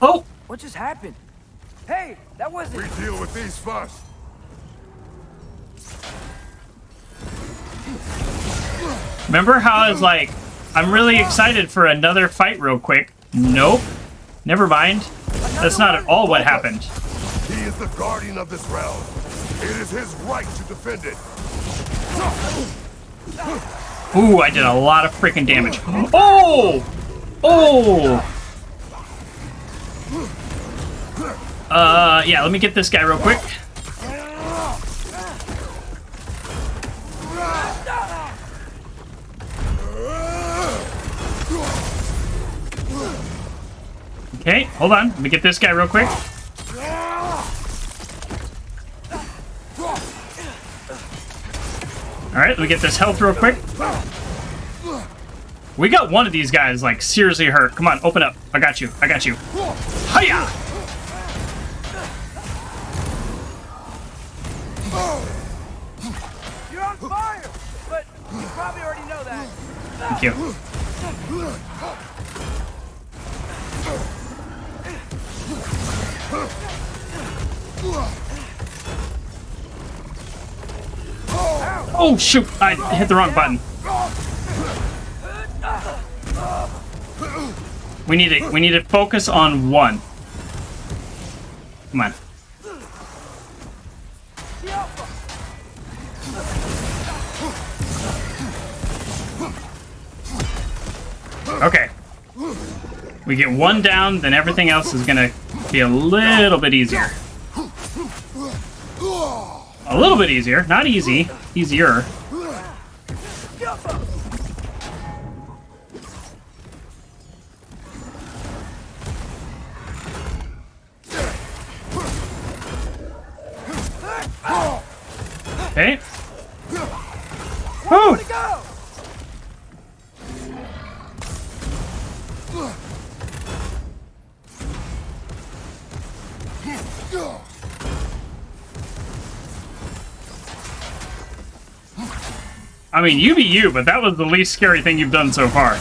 Oh! What just happened? Hey, that wasn't... We deal with these first. Remember how I was like, I'm really excited for another fight real quick. Nope. Never mind. That's not at all what happened. He is the guardian of this realm. It is his right to defend it. Ooh, I did a lot of freaking damage. Oh! Oh! Yeah, let me get this guy real quick. Okay, hold on. Let me get this guy real quick. Alright, let me get this health real quick. We got one of these guys, like, seriously hurt. Come on, open up. I got you. I got you. Hiya! You're on fire! But you probably already know that. Thank you. Oh, shoot! I hit the wrong button. We need to focus on one. Come on. Okay. We get one down, then everything else is gonna be a little bit easier. A little bit easier. Not easy. Easier. Okay. Woo! I mean, you be you, but that was the least scary thing you've done so far.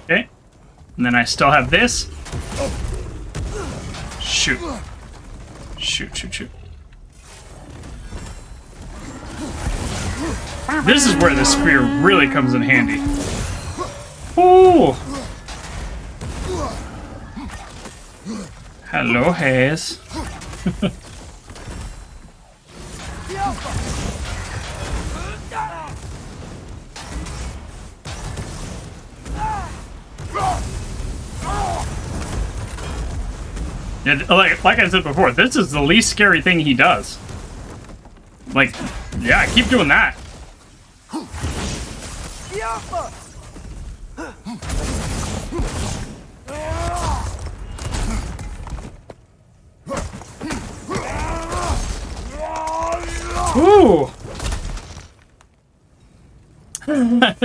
Okay. And then I still have this. Shoot. Shoot, shoot, shoot. This is where the spear really comes in handy. Ooh! Hello, Hayes. And like I said before, this is the least scary thing he does. Like, yeah, keep doing that. Ooh!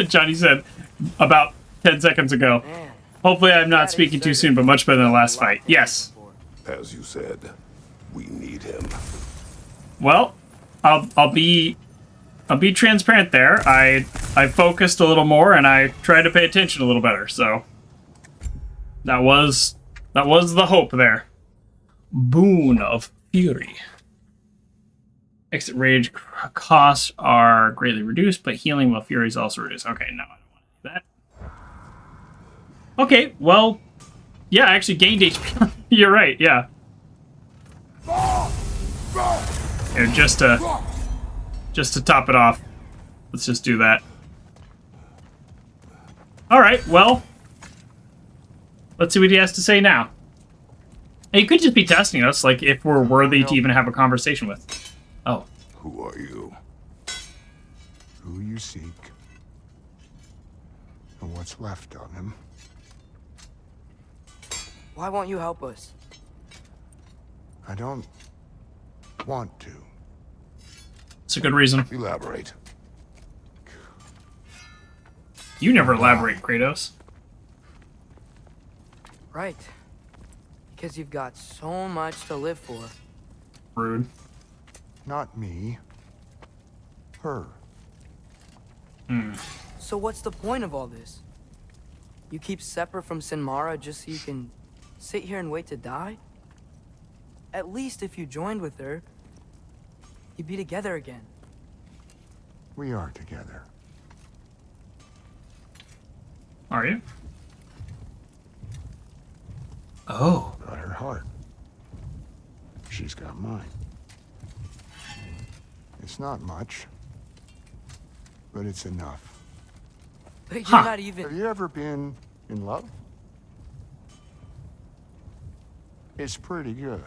Johnny said about 10 seconds ago. Hopefully I'm not speaking too soon, but much better than the last fight. Yes. As you said, we need him. Well, I'll be transparent there. I focused a little more and I tried to pay attention a little better, so that was the hope there. Boon of Fury. Exit rage costs are greatly reduced, but healing while fury is also reduced. Okay, no, I don't want to do that. Okay, well, yeah, I actually gained HP. You're right, yeah. Here, just to top it off, let's just do that. All right, well, let's see what he has to say now. He could just be testing us, like if we're worthy to even have a conversation with. Oh. Who are you? Who you seek, and what's left of him. Why won't you help us? I don't want to. It's a good reason. Elaborate. You never elaborate, Kratos. Right. Because you've got so much to live for. Rude. Not me. Her. So what's the point of all this? You keep separate from Sinmara just so you can sit here and wait to die? At least if you joined with her, you'd be together again. We are together. Are you? Oh. Got her heart. She's got mine. It's not much, but it's enough. But you're not even... Have you ever been in love? It's pretty good.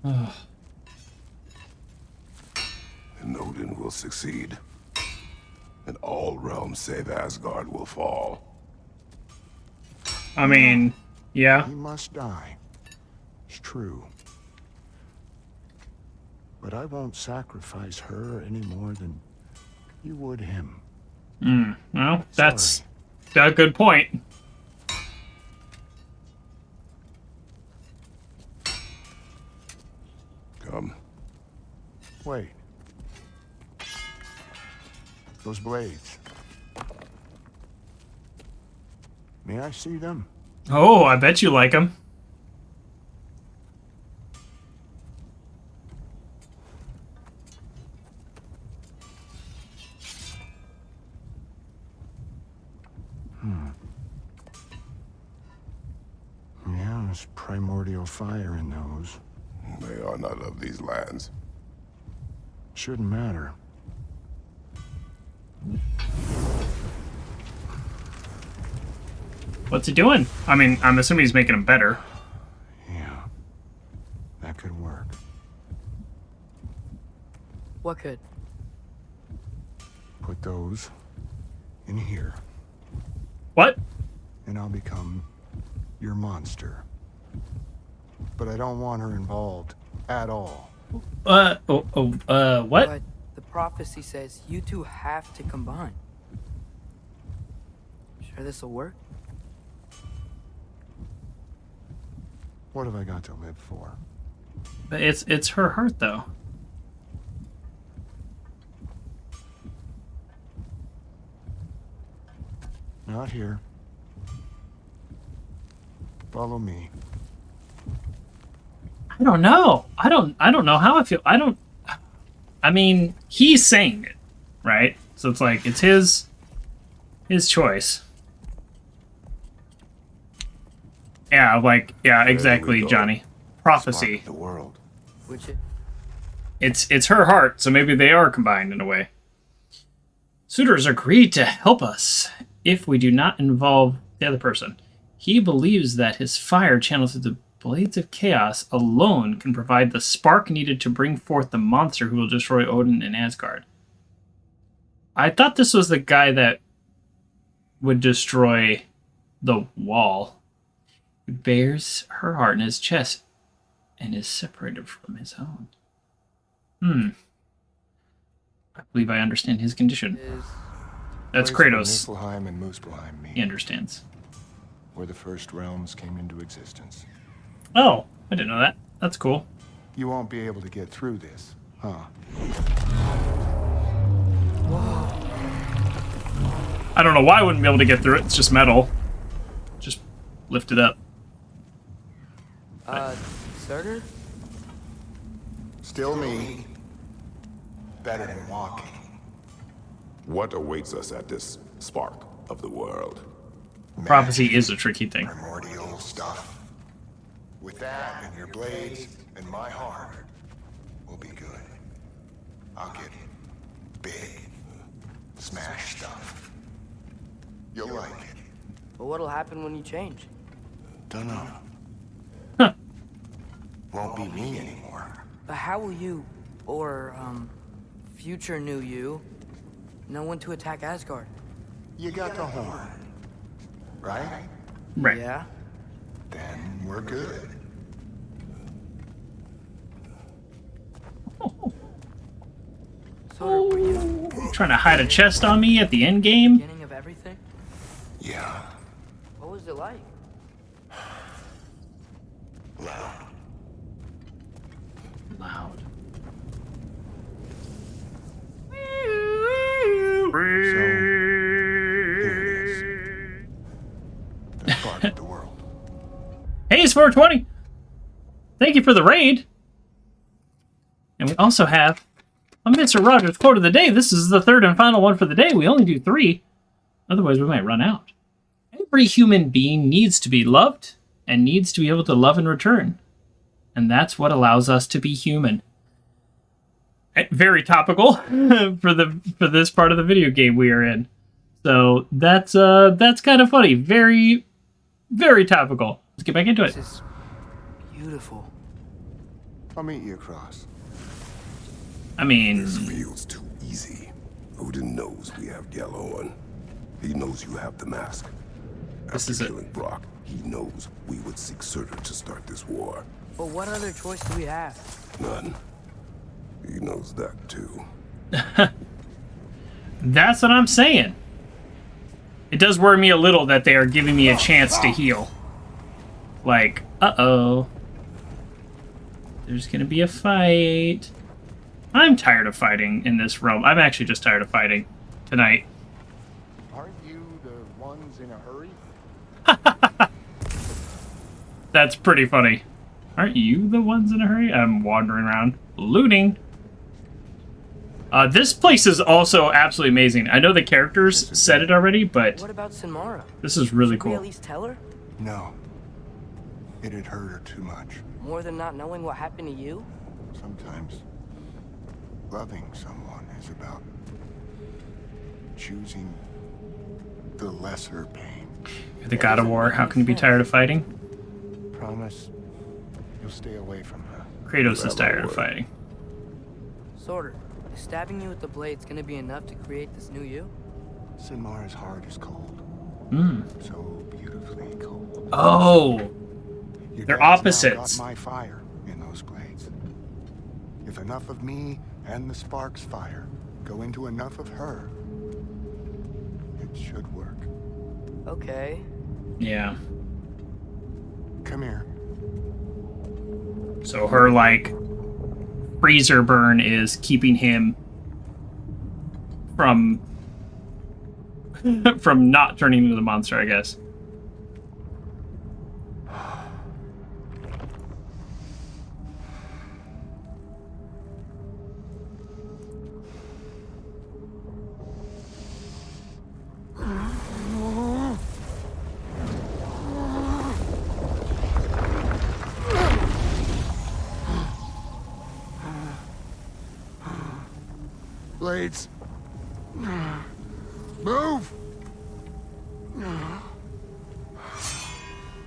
And Odin will succeed. And all realms save Asgard will fall. I mean, yeah. He must die. It's true. But I won't sacrifice her any more than you would him. Well, that's a good point. Come. Wait. Those blades. May I see them? Oh, I bet you like him. Yeah, there's primordial fire in those. They are not of these lands. Shouldn't matter. What's he doing? I mean, I'm assuming he's making them better. Yeah, that could work. What could? Put those in here. What? And I'll become your monster. But I don't want her involved at all. What? But the prophecy says you two have to combine. Sure this'll work? What have I got to live for? It's her heart, though. Not here. Follow me. I don't know. I don't know how I feel. I mean, he's saying it, right? So it's like it's his choice. Yeah, like exactly, Johnny. Prophecy. The world. Which It's her heart, so maybe they are combined in a way. Suitors agreed to help us if we do not involve the other person. He believes that his fire channeled through the Blades of Chaos alone can provide the spark needed to bring forth the monster who will destroy Odin and Asgard. I thought this was the guy that would destroy the wall. He bears her heart in his chest and is separated from his own. I believe I understand his condition. That's Kratos. Niflheim and Muspelheim meet, He understands. where the first realms came into existence. Oh, I didn't know that. That's cool. You won't be able to get through this, huh? I don't know why I wouldn't be able to get through it. It's just metal. Just lift it up. Surtur? Still me. Better than walking. What awaits us at this spark of the world? Prophecy is a tricky thing. Primordial stuff. With that and your blades and my heart, we'll be good. I'll get big. Smash stuff. You'll like it. But what'll happen when you change? Dunno. Won't be me anymore. But how will you, or, future new you, know when to attack Asgard? You got the horn, right? Right. Yeah? Then we're good. So were you Trying to hide a chest on me at the end game? beginning of everything? Yeah. What was it like? Loud. Loud. So, here it is. The spark of the world. Hey, it's 420. Thank you for the raid. And we also have a Mr. Rogers quote of the day. This is the third and final one for the day. We only do 3. Otherwise, we might run out. Every human being needs to be loved and needs to be able to love in return. And that's what allows us to be human. Very topical for this part of the video game we are in. So that's kind of funny. Very, very topical. Let's get back into it. This is beautiful. I'll meet you across. I mean, This feels too easy. Odin knows we have Gjallarhorn. He knows you have the mask. This After is it. killing Brock, he knows we would seek Surtur to start this war. But what other choice do we have? None. He knows that too. that's what I'm saying. It does worry me a little that they are giving me a chance to heal. Like, uh-oh. There's gonna be a fight. I'm tired of fighting in this realm. I'm actually just tired of fighting tonight. Aren't you the ones in a hurry? That's pretty funny. Aren't you the ones in a hurry? I'm wandering around looting. This place is also absolutely amazing. I know the characters said it already, but What about Sinmara? this is really Should we cool. at least tell her? No. It'd hurt her too much. More than not knowing what happened to you? Sometimes loving someone is about choosing the lesser pain. You're the god of war. How can you be tired of fighting? Promise you'll stay away from her. Kratos is tired of fighting. Surtur, is stabbing you with the blade's gonna be enough to create this new you? Sinmar's heart is cold. So beautifully cold. Oh, Your they're dad's now opposites. got my fire in those blades. If enough of me and the spark's fire go into enough of her, it should work. Okay. Yeah. Come here. So her, like, freezer burn is keeping him from from not turning into the monster, I guess. Blades. Move!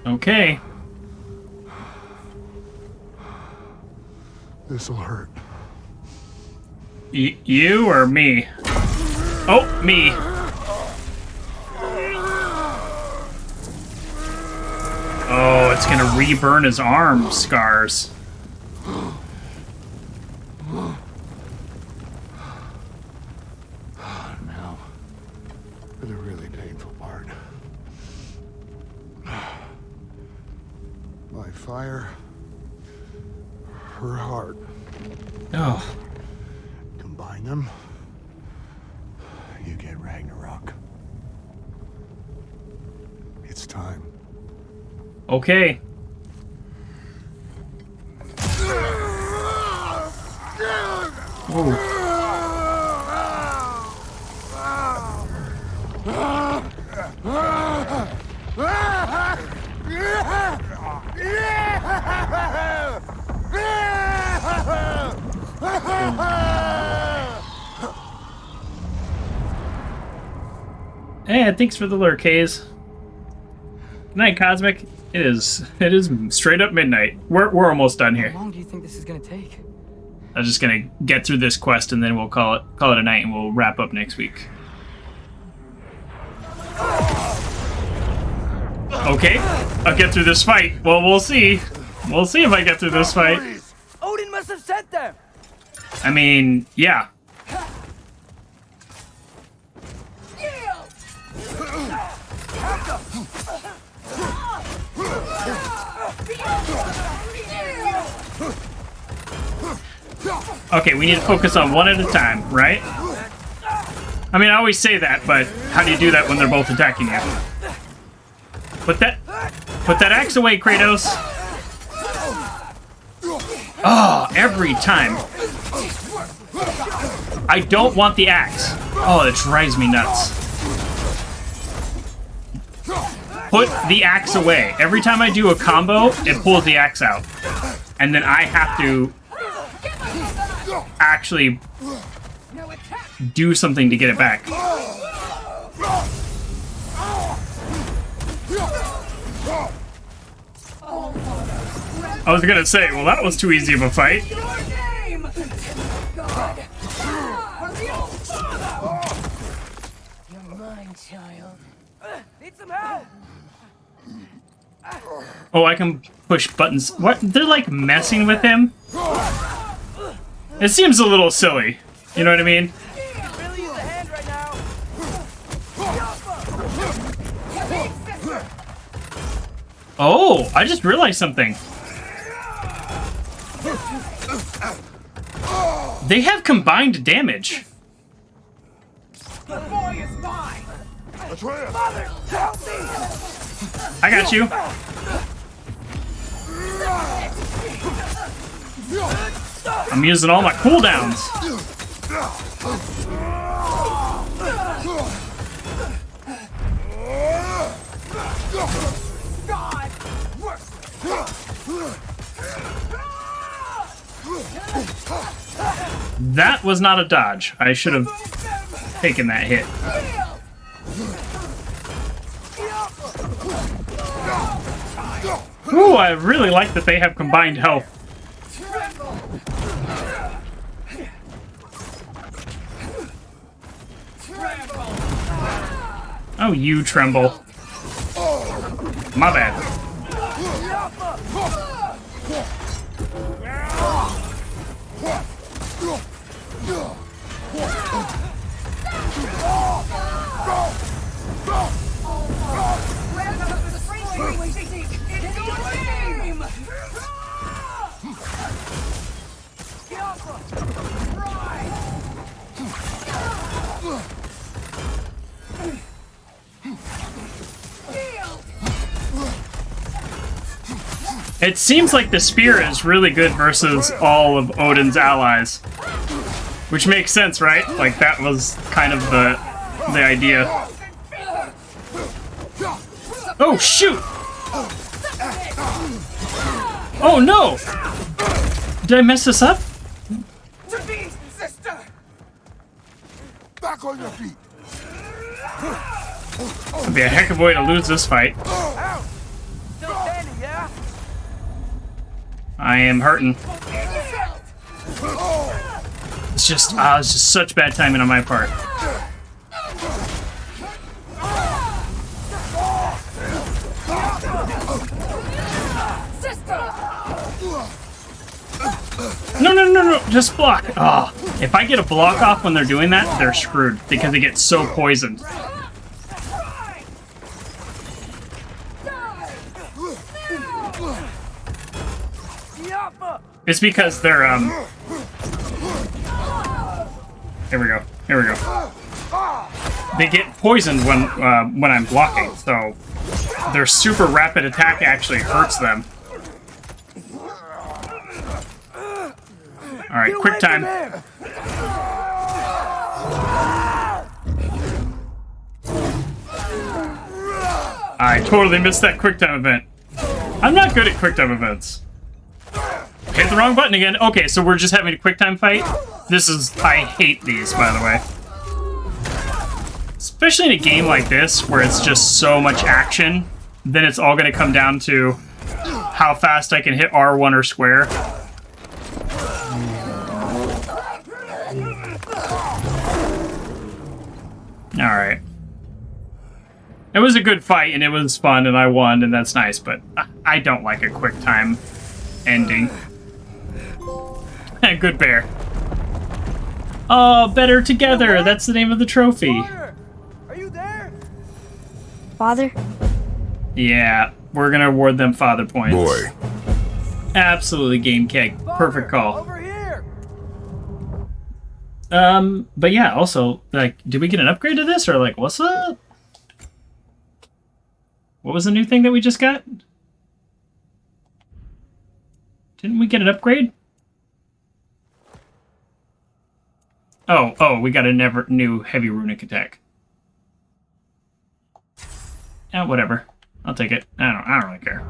Okay. This'll hurt. You or me? Oh, me. Oh, it's gonna reburn his arm scars. Now, for the really painful part. My fire, her heart. Oh. Combine them, you get Ragnarok. It's time. Okay. Ooh. Hey, thanks for the lurk, Hayes. Good night, Cosmic. It is straight up midnight. We're almost done here. How long do you think this is gonna take? I'm just gonna get through this quest and then we'll call it a night and we'll wrap up next week. Okay, I'll get through this fight. Well, we'll see. We'll see if I get through this fight. Odin must have sent them. I mean, yeah. Okay, we need to focus on one at a time, right? I mean, I always say that, but how do you do that when they're both attacking you? Put that axe away, Kratos. Oh, every time. I don't want the axe. Oh, it drives me nuts. Put the axe away. Every time I do a combo, it pulls the axe out. And then I have to actually do something to get it back. I was gonna say, well, that was too easy of a fight. You're mine, child. Need some help. Oh, I can push buttons. What? They're like messing with him? It seems a little silly. You know what I mean? Really use a hand right now. Oh, I just realized something. They have combined damage. The boy is mine. Atreus! Help me! I got you. I'm using all my cooldowns. That was not a dodge. I should have taken that hit. Ooh, I really like that they have combined health. Oh, you tremble. My bad. It seems like the spear is really good versus all of Odin's allies. Which makes sense, right? Like, that was kind of the idea. Oh, shoot! Oh, no! Did I mess this up? Back on your feet. It'd be a heck of a way to lose this fight. I am hurting. It's just such bad timing on my part. No, just block. Oh, if I get a block off when they're doing that, they're screwed because they get so poisoned. It's because they're, Here we go. They get poisoned when I'm blocking, so their super rapid attack actually hurts them. Alright, quick time. I totally missed that quick time event. I'm not good at quick time events. Hit the wrong button again. Okay, so we're just having a quick time fight. I hate these, by the way. Especially in a game like this, where it's just so much action, then it's all gonna come down to how fast I can hit R1 or square. Alright. It was a good fight, and it was fun, and I won, and that's nice, but I don't like a quick time ending. Good bear. Oh, better together. That's the name of the trophy. Are you there? Father? Yeah, we're gonna award them father points. Boy. Absolutely, Game Keg. Perfect call. Over here. But yeah, also, like, did we get an upgrade to this, or like, what's up? What was the new thing that we just got? Didn't we get an upgrade? Oh, we got a new heavy runic attack. Whatever. I'll take it. I don't really care.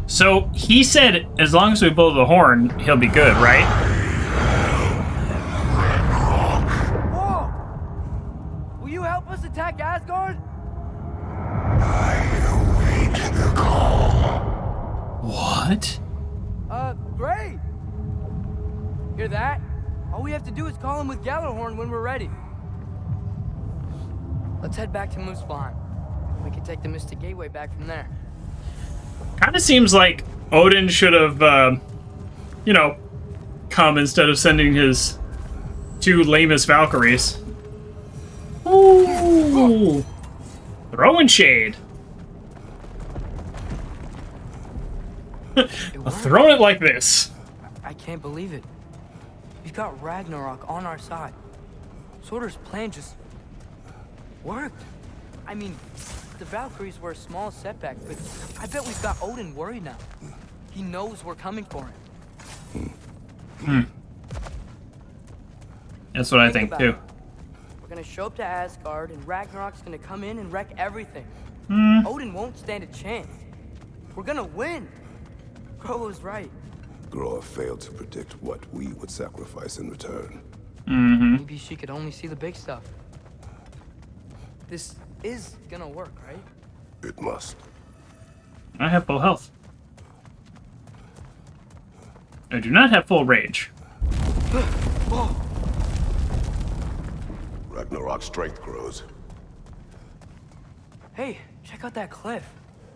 So, he said as long as we blow the horn, he'll be good, right? Whoa! Will you help us attack Asgard? What? Great! Hear that? All we have to do is call him with Gjallarhorn when we're ready. Let's head back to Muspelheim. We can take the Mystic Gateway back from there. Kind of seems like Odin should have, come instead of sending his two lamest Valkyries. Ooh! Throwing shade. I'll throw it like this. I can't believe it. We've got Ragnarok on our side. Surtur's plan just worked. I mean, the Valkyries were a small setback, but I bet we've got Odin worried now. He knows we're coming for him. That's what I think too. We're gonna show up to Asgard, and Ragnarok's gonna come in and wreck everything. Odin won't stand a chance. We're gonna win. Groa was right. Groa failed to predict what we would sacrifice in return. Maybe she could only see the big stuff. This is gonna work, right? It must. I have full health. I do not have full rage. Ragnarok's strength grows. Hey, check out that cliff.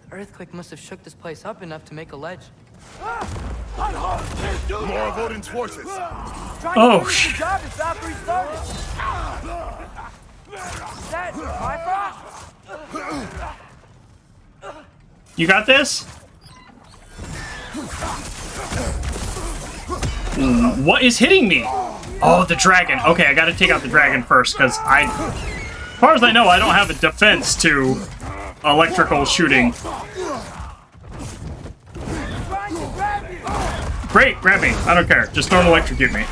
The earthquake must have shook this place up enough to make a ledge. More of Odin's forces. Oh, shit. Job if Valkyrie started. Is that my fault? You got this? What is hitting me? Oh, the dragon. Okay, I gotta take out the dragon first, because as far as I know, I don't have a defense to electrical shooting. Great, grab me. I don't care. Just don't electrocute me.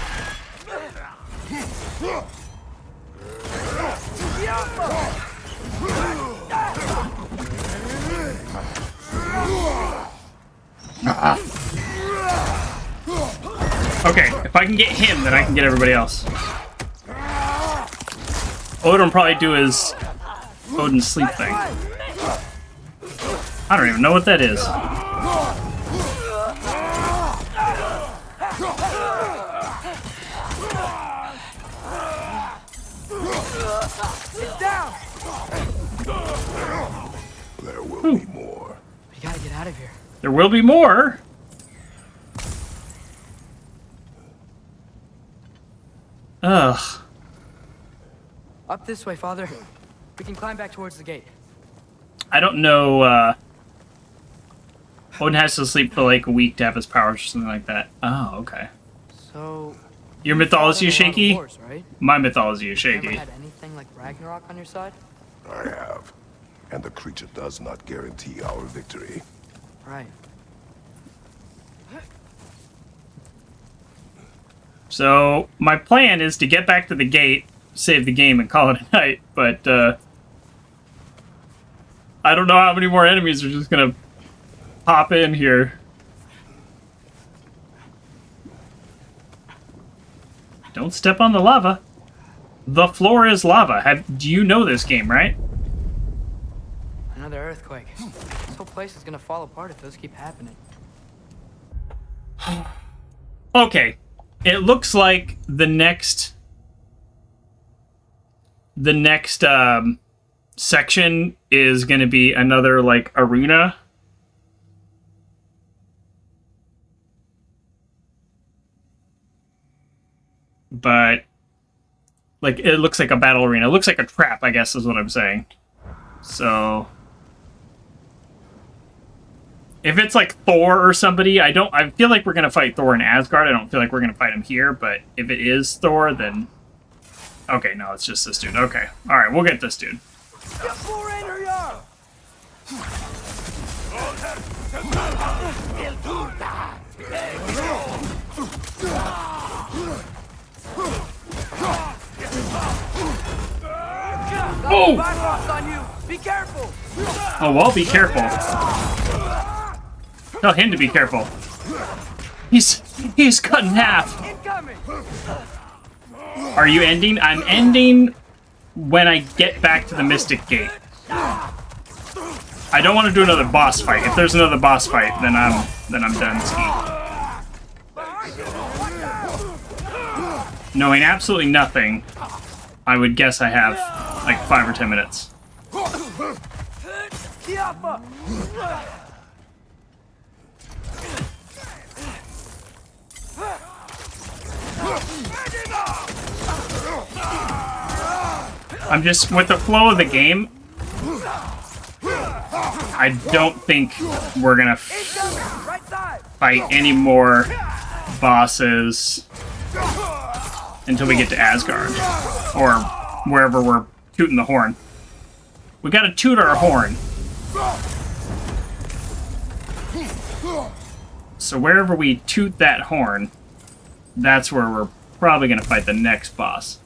Okay, if I can get him, then I can get everybody else. Odin will probably do his Odin sleep thing. I don't even know what that is. There will be more. We gotta get out of here. There will be more. Ugh. Up this way, Father. We can climb back towards the gate. I don't know, Odin has to sleep for like a week to have his powers or something like that. Oh, okay. So... Your mythology is shaky? Wars, right? My mythology is You shaky. never had anything like Ragnarok on your side? I have. And the creature does not guarantee our victory. Right. So, my plan is to get back to the gate, save the game, and call it a night, but, I don't know how many more enemies are just gonna pop in here. Don't step on the lava. The floor is lava. Do you know this game, right? Another earthquake. This whole place is gonna fall apart if those keep happening. Okay. It looks like the next section is going to be another, like, arena. But, like, it looks like a battle arena. It looks like a trap, I guess, is what I'm saying. So... if it's like Thor or somebody, I feel like we're gonna fight Thor in Asgard. I don't feel like we're gonna fight him here, but if it is Thor, then... okay, no, it's just this dude. Okay. Alright, we'll get this dude. Oh! On you. Be careful. Oh, well, be careful. Tell him to be careful. He's cut in half. Are you ending? I'm ending when I get back to the Mystic Gate. I don't want to do another boss fight. If there's another boss fight, then I'm done skiing. Knowing absolutely nothing, I would guess I have like 5 or 10 minutes. I'm just, with the flow of the game, I don't think we're gonna fight any more bosses until we get to Asgard, or wherever we're tooting the horn. We gotta toot our horn. So wherever we toot that horn, that's where we're probably gonna fight the next boss.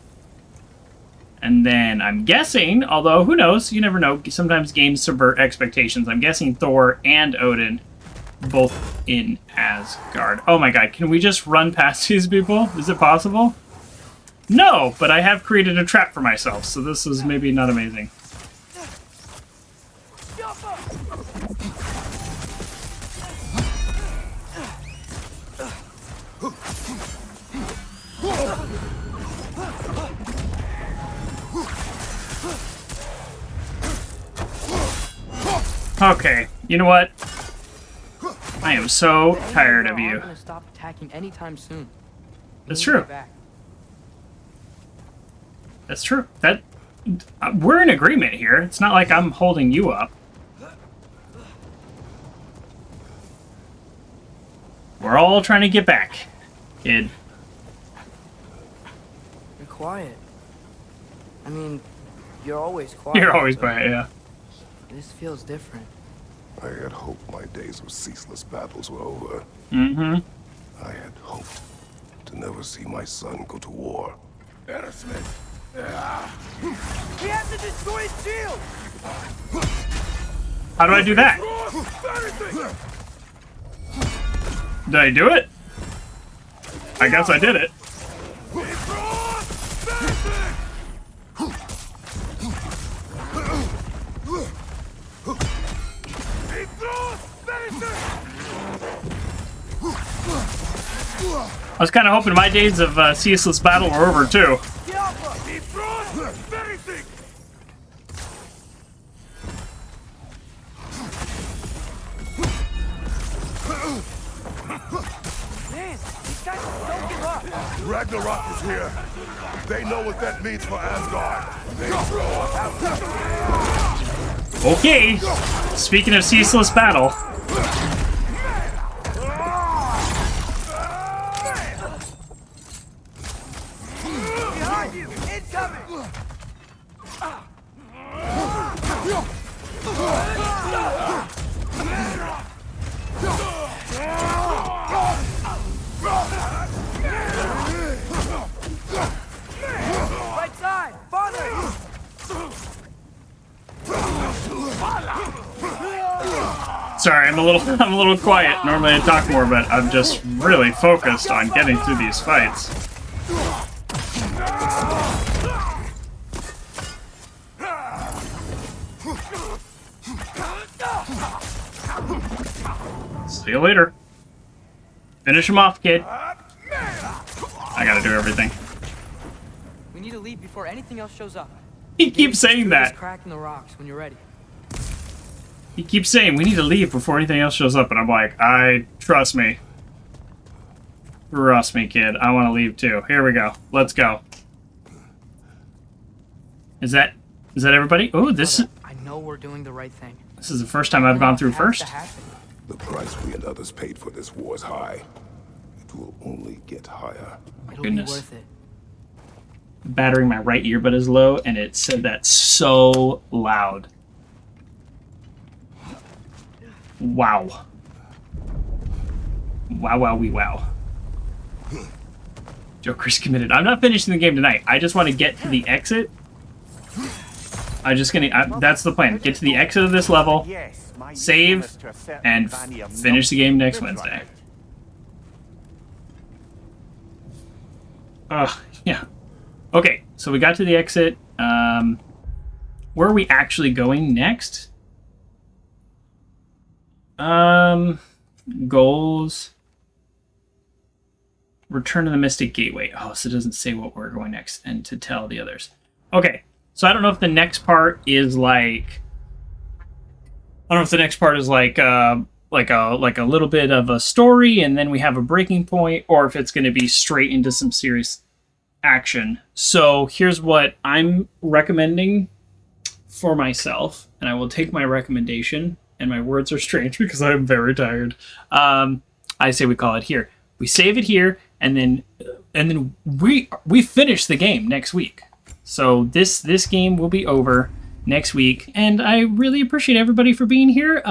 And then I'm guessing, although who knows, you never know, sometimes games subvert expectations. I'm guessing Thor and Odin both in Asgard. Oh my god, can we just run past these people? Is it possible? No, but I have created a trap for myself, so this is maybe not amazing. Okay, you know what? I am so tired of you. We're gonna stop attacking anytime soon. That's true. That's true. That we're in agreement here. It's not like I'm holding you up. We're all trying to get back, kid. You're quiet. I mean, you're always quiet. You're always quiet, yeah. This feels different. I had hoped my days of ceaseless battles were over. Mm-hmm. I had hoped to never see my son go to war. Aerosmith! We have to destroy his shield! How do I do that? Did I do it? I guess I did it. I was kind of hoping my days of ceaseless battle were over too. Man, these guys don't give up. Ragnarok is here. They know what that means for Asgard. They Okay. Speaking of ceaseless battle. Behind you! Incoming! Right side! Father! Sorry, I'm a little quiet. Normally I talk more, but I'm just really focused on getting through these fights. See you later. Finish him off, kid. I gotta do everything. We need to leave before anything else shows up. He keeps saying that. Crack in the rocks when you're ready. He keeps saying we need to leave before anything else shows up, and I'm like, trust me. Trust me, kid. I want to leave too. Here we go. Let's go. Is that everybody? Oh, this I know we're doing the right thing. This is the first time I've gone through first. The price we and others paid for this war is high. It will only get higher. It'll Goodness. be worth it. Battering my right earbud is low, and it said that so loud. Wow. Wow. Joker's committed. I'm not finishing the game tonight. I just want to get to the exit. That's the plan. Get to the exit of this level, save, and finish the game next Wednesday. Yeah. Okay, so we got to the exit. Where are we actually going next? Goals. Return to the Mystic Gateway. Oh, so it doesn't say what we're going next and to tell the others. Okay, so I don't know if the next part is like... I don't know if the next part is like a little bit of a story and then we have a breaking point, or if it's going to be straight into some serious action. So here's what I'm recommending for myself, and I will take my recommendation, and my words are strange because I'm very tired. I say we call it here. We save it here, and then we finish the game next week. So this game will be over next week, and I really appreciate everybody for being here.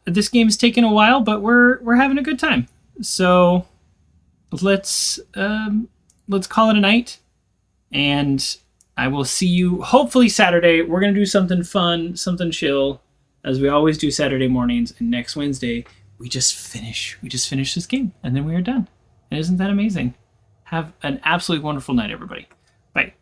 This game's taken a while, but we're having a good time. So let's call it a night, and I will see you hopefully Saturday. We're gonna do something fun, something chill, as we always do Saturday mornings. And next Wednesday we just finish this game, and then we are done. And isn't that amazing? Have an absolutely wonderful night, everybody. Bye.